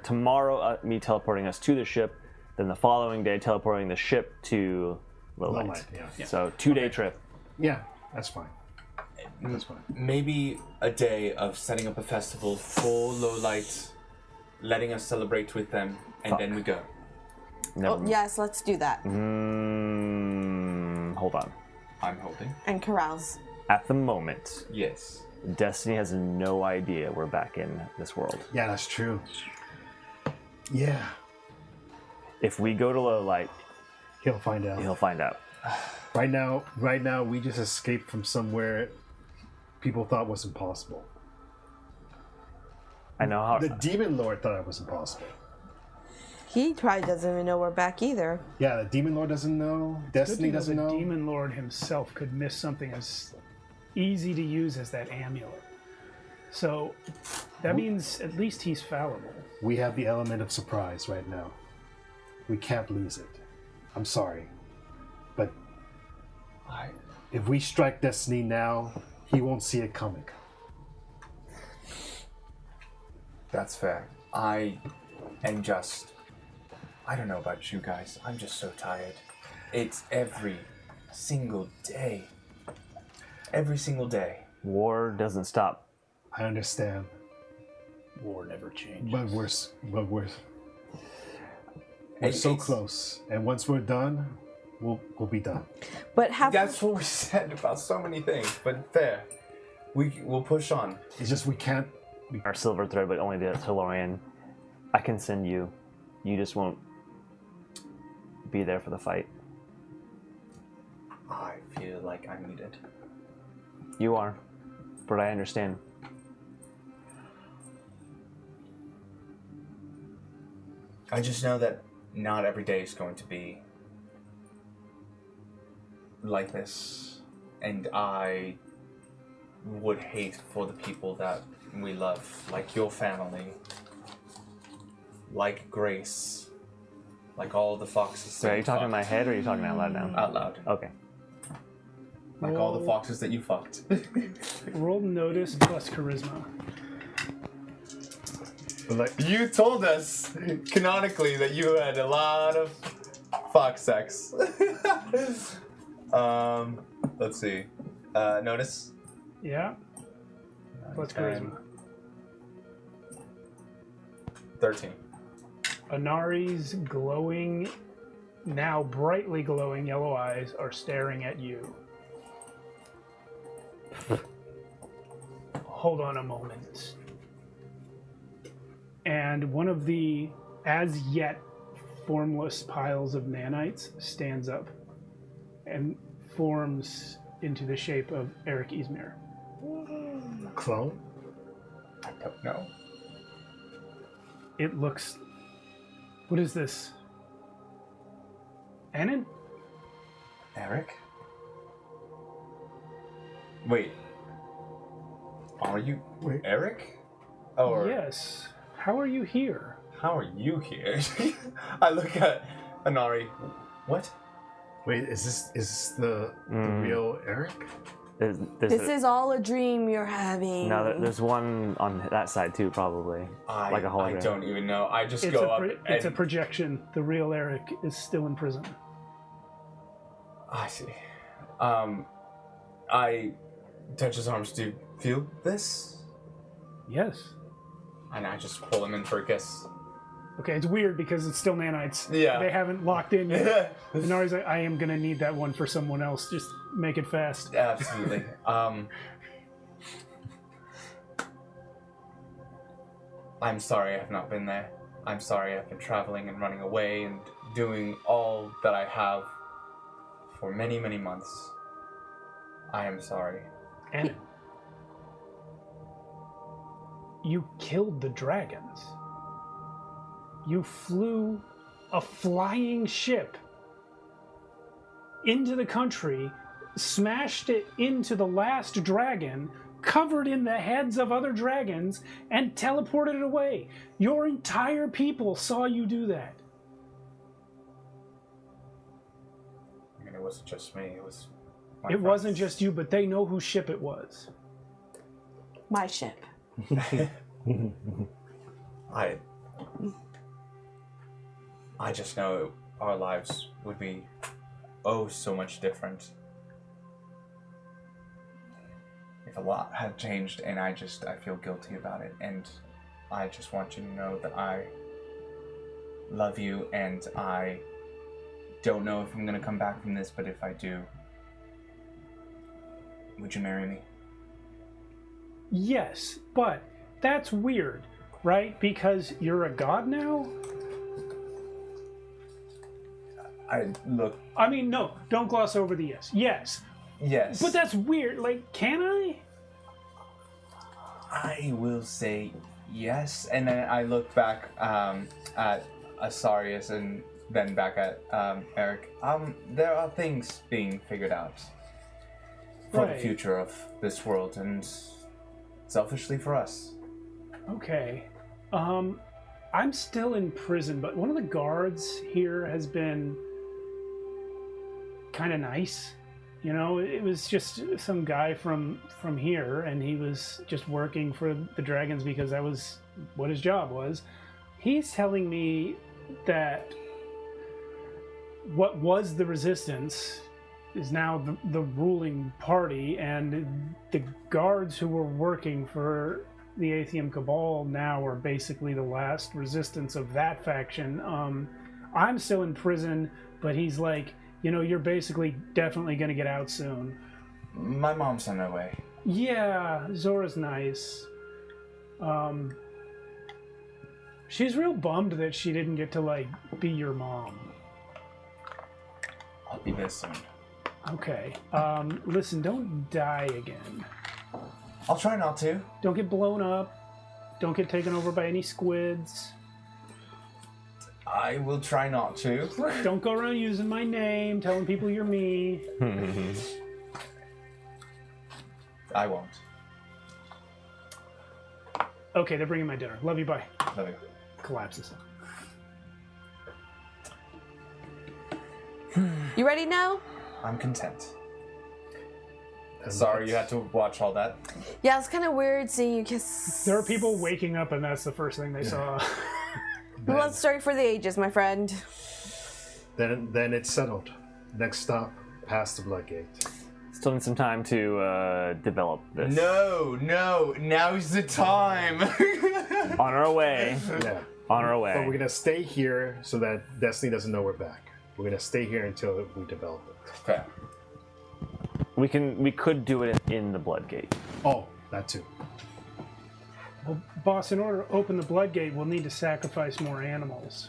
tomorrow me teleporting us to the ship, then the following day teleporting the ship to Lowlight. Yeah. So 2-day trip. Yeah, that's fine. That's fine. Maybe a day of setting up a festival for Lowlight, letting us celebrate with them, and then we go. Oh, yes, let's do that. Hold on. I'm holding. And carouse. At the moment, yes, Destiny has no idea we're back in this world. Yeah, that's true. Yeah. If we go to Lowlight, he'll find out. He'll find out. Right now, we just escaped from somewhere people thought was impossible. I know how the Demon Lord thought it was impossible. He probably doesn't even know we're back either. Yeah, the Demon Lord doesn't know. Destiny doesn't know. The Demon Lord himself could miss something as easy to use as that amulet. So that means at least he's fallible. We have the element of surprise right now. We can't lose it. I'm sorry. But if we strike Destiny now, he won't see it coming. That's fair. I don't know about you guys. I'm just so tired. It's every single day. Every single day. War doesn't stop. I understand. War never changes. But we're so close. And once we're done, we'll be done. But that's what we said about so many things. But fair. We'll push on. It's just we can't. Our silver thread, but only the Tellurian. I can send you. You just won't be there for the fight. I feel like I'm needed. You are, but I understand. I just know that not every day is going to be like this, and I would hate for the people that we love, like your family, like Grace, like all the foxes. So are you talking in my head or are you talking out loud now? Out loud. Okay. Like all the foxes that you fucked. Roll notice plus charisma. You told us canonically that you had a lot of fox sex. Let's see. Notice. Yeah. Plus charisma. 13. Anari's glowing, now brightly glowing yellow eyes are staring at you. Hold on a moment. And one of the as yet formless piles of nanites stands up and forms into the shape of Eric Izmir. Clone? I don't know. It looks... What is this? Anon? Eric? Wait. Are you Eric? Or Yes. How are you here? how are you here? I look at Anari. What? Wait, is this the real Eric? This is all a dream you're having. No, there's one on that side too, probably. Like a hologram. I don't even know. I just It's go a up and... it's a projection. The real Eric is still in prison. I see. I touch his arms. Do you feel this? Yes. And I just pull him in for a kiss. Okay, it's weird because it's still nanites. Yeah. They haven't locked in yet. And Nari's like, I am gonna need that one for someone else. Just make it fast. Absolutely. I'm sorry I have not been there. I'm sorry I've been traveling and running away and doing all that I have for many, many months. I am sorry. And you killed the dragons. You flew a flying ship into the country, smashed it into the last dragon, covered in the heads of other dragons, and teleported it away. Your entire people saw you do that. I mean, it wasn't just me. It was. It wasn't just you, but they know whose ship it was. My ship. I just know our lives would be so much different if a lot had changed, and I feel guilty about it, and I just want you to know that I love you, and I don't know if I'm gonna come back from this, but if I do, would you marry me? Yes, but that's weird, right? Because you're a god now? I mean, no, don't gloss over the yes. Yes. Yes. But that's weird. Like, can I? I will say yes, and then I look back at Asarius and then back at Eric. There are things being figured out for the future of this world, and selfishly for us. Okay. I'm still in prison, but one of the guards here has been kind of nice. You know, it was just some guy from here, and he was just working for the dragons because that was what his job was. He's telling me that what was the resistance is now the ruling party, and the guards who were working for the Atheum Cabal now are basically the last resistance of that faction. I'm still in prison, but he's like, you know, you're basically definitely going to get out soon. My mom's on her way. Yeah, Zora's nice. She's real bummed that she didn't get to, like, be your mom. I'll be there soon. Okay. Listen, don't die again. I'll try not to. Don't get blown up. Don't get taken over by any squids. I will try not to. Don't go around using my name, telling people you're me. I won't. Okay, they're bringing my dinner. Love you, bye. Love you. Collapses. You ready now? I'm content. Sorry you had to watch all that. Yeah, it's kind of weird seeing you kiss. There are people waking up and that's the first thing they saw. Love story for the ages, my friend. Then it's settled. Next stop, past the Bloodgate. Still need some time to develop this. No, now's the time. On our way. Yeah. On our way. But we're gonna stay here so that Destiny doesn't know we're back. We're gonna stay here until we develop it. Okay. We could do it in the Bloodgate. Oh, that too. Well, boss, in order to open the Bloodgate, we'll need to sacrifice more animals.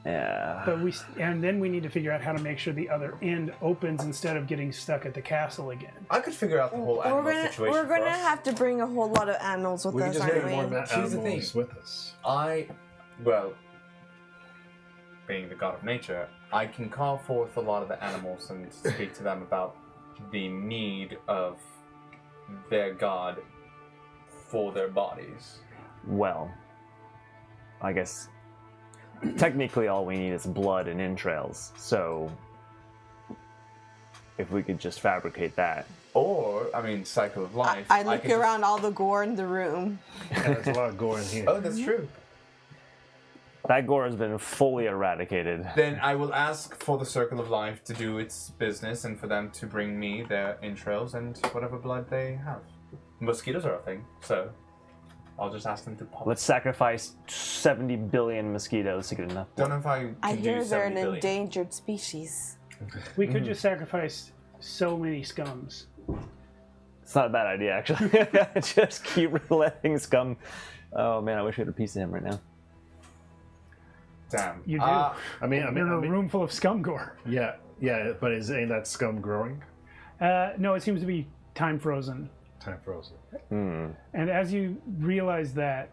Yeah. But then we need to figure out how to make sure the other end opens instead of getting stuck at the castle again. I could figure out the whole animal situation. We're gonna for us. have to bring a whole lot of animals with We can us, just aren't bring more we? Here's the animals thing. with us. Being the god of nature, I can call forth a lot of the animals and speak to them about the need of their god for their bodies. Well, I guess technically all we need is blood and entrails, so if we could just fabricate that. Or, cycle of life. I look could around all the gore in the room. Yeah, there's a lot of gore in here. Oh, that's true. That gore has been fully eradicated. Then I will ask for the Circle of Life to do its business and for them to bring me their entrails and whatever blood they have. Mosquitoes are a thing, so I'll just ask them to pop. Let's sacrifice 70 billion mosquitoes to get enough. Don't know if I can I do hear they're 70 an billion. endangered species. We could just sacrifice so many scums. It's not a bad idea, actually. Just keep letting scum. Oh man, I wish we had a piece of him right now. Damn. You do. I mean, You're in a room full of scum gore. yeah, but ain't that scum growing? No, it seems to be time frozen. Time frozen. And as you realize that,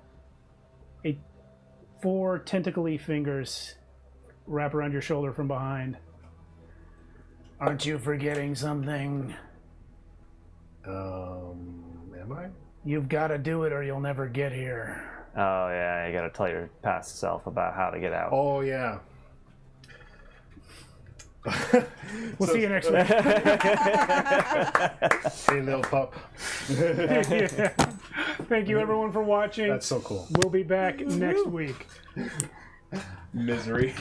4 tentacly fingers wrap around your shoulder from behind. Aren't you forgetting something? Am I? You've got to do it or you'll never get here. Oh yeah, you gotta tell your past self about how to get out. Oh yeah. We'll see you next week. Hey, little pup. Yeah. Thank you, everyone, for watching. That's so cool. We'll be back next week. Misery.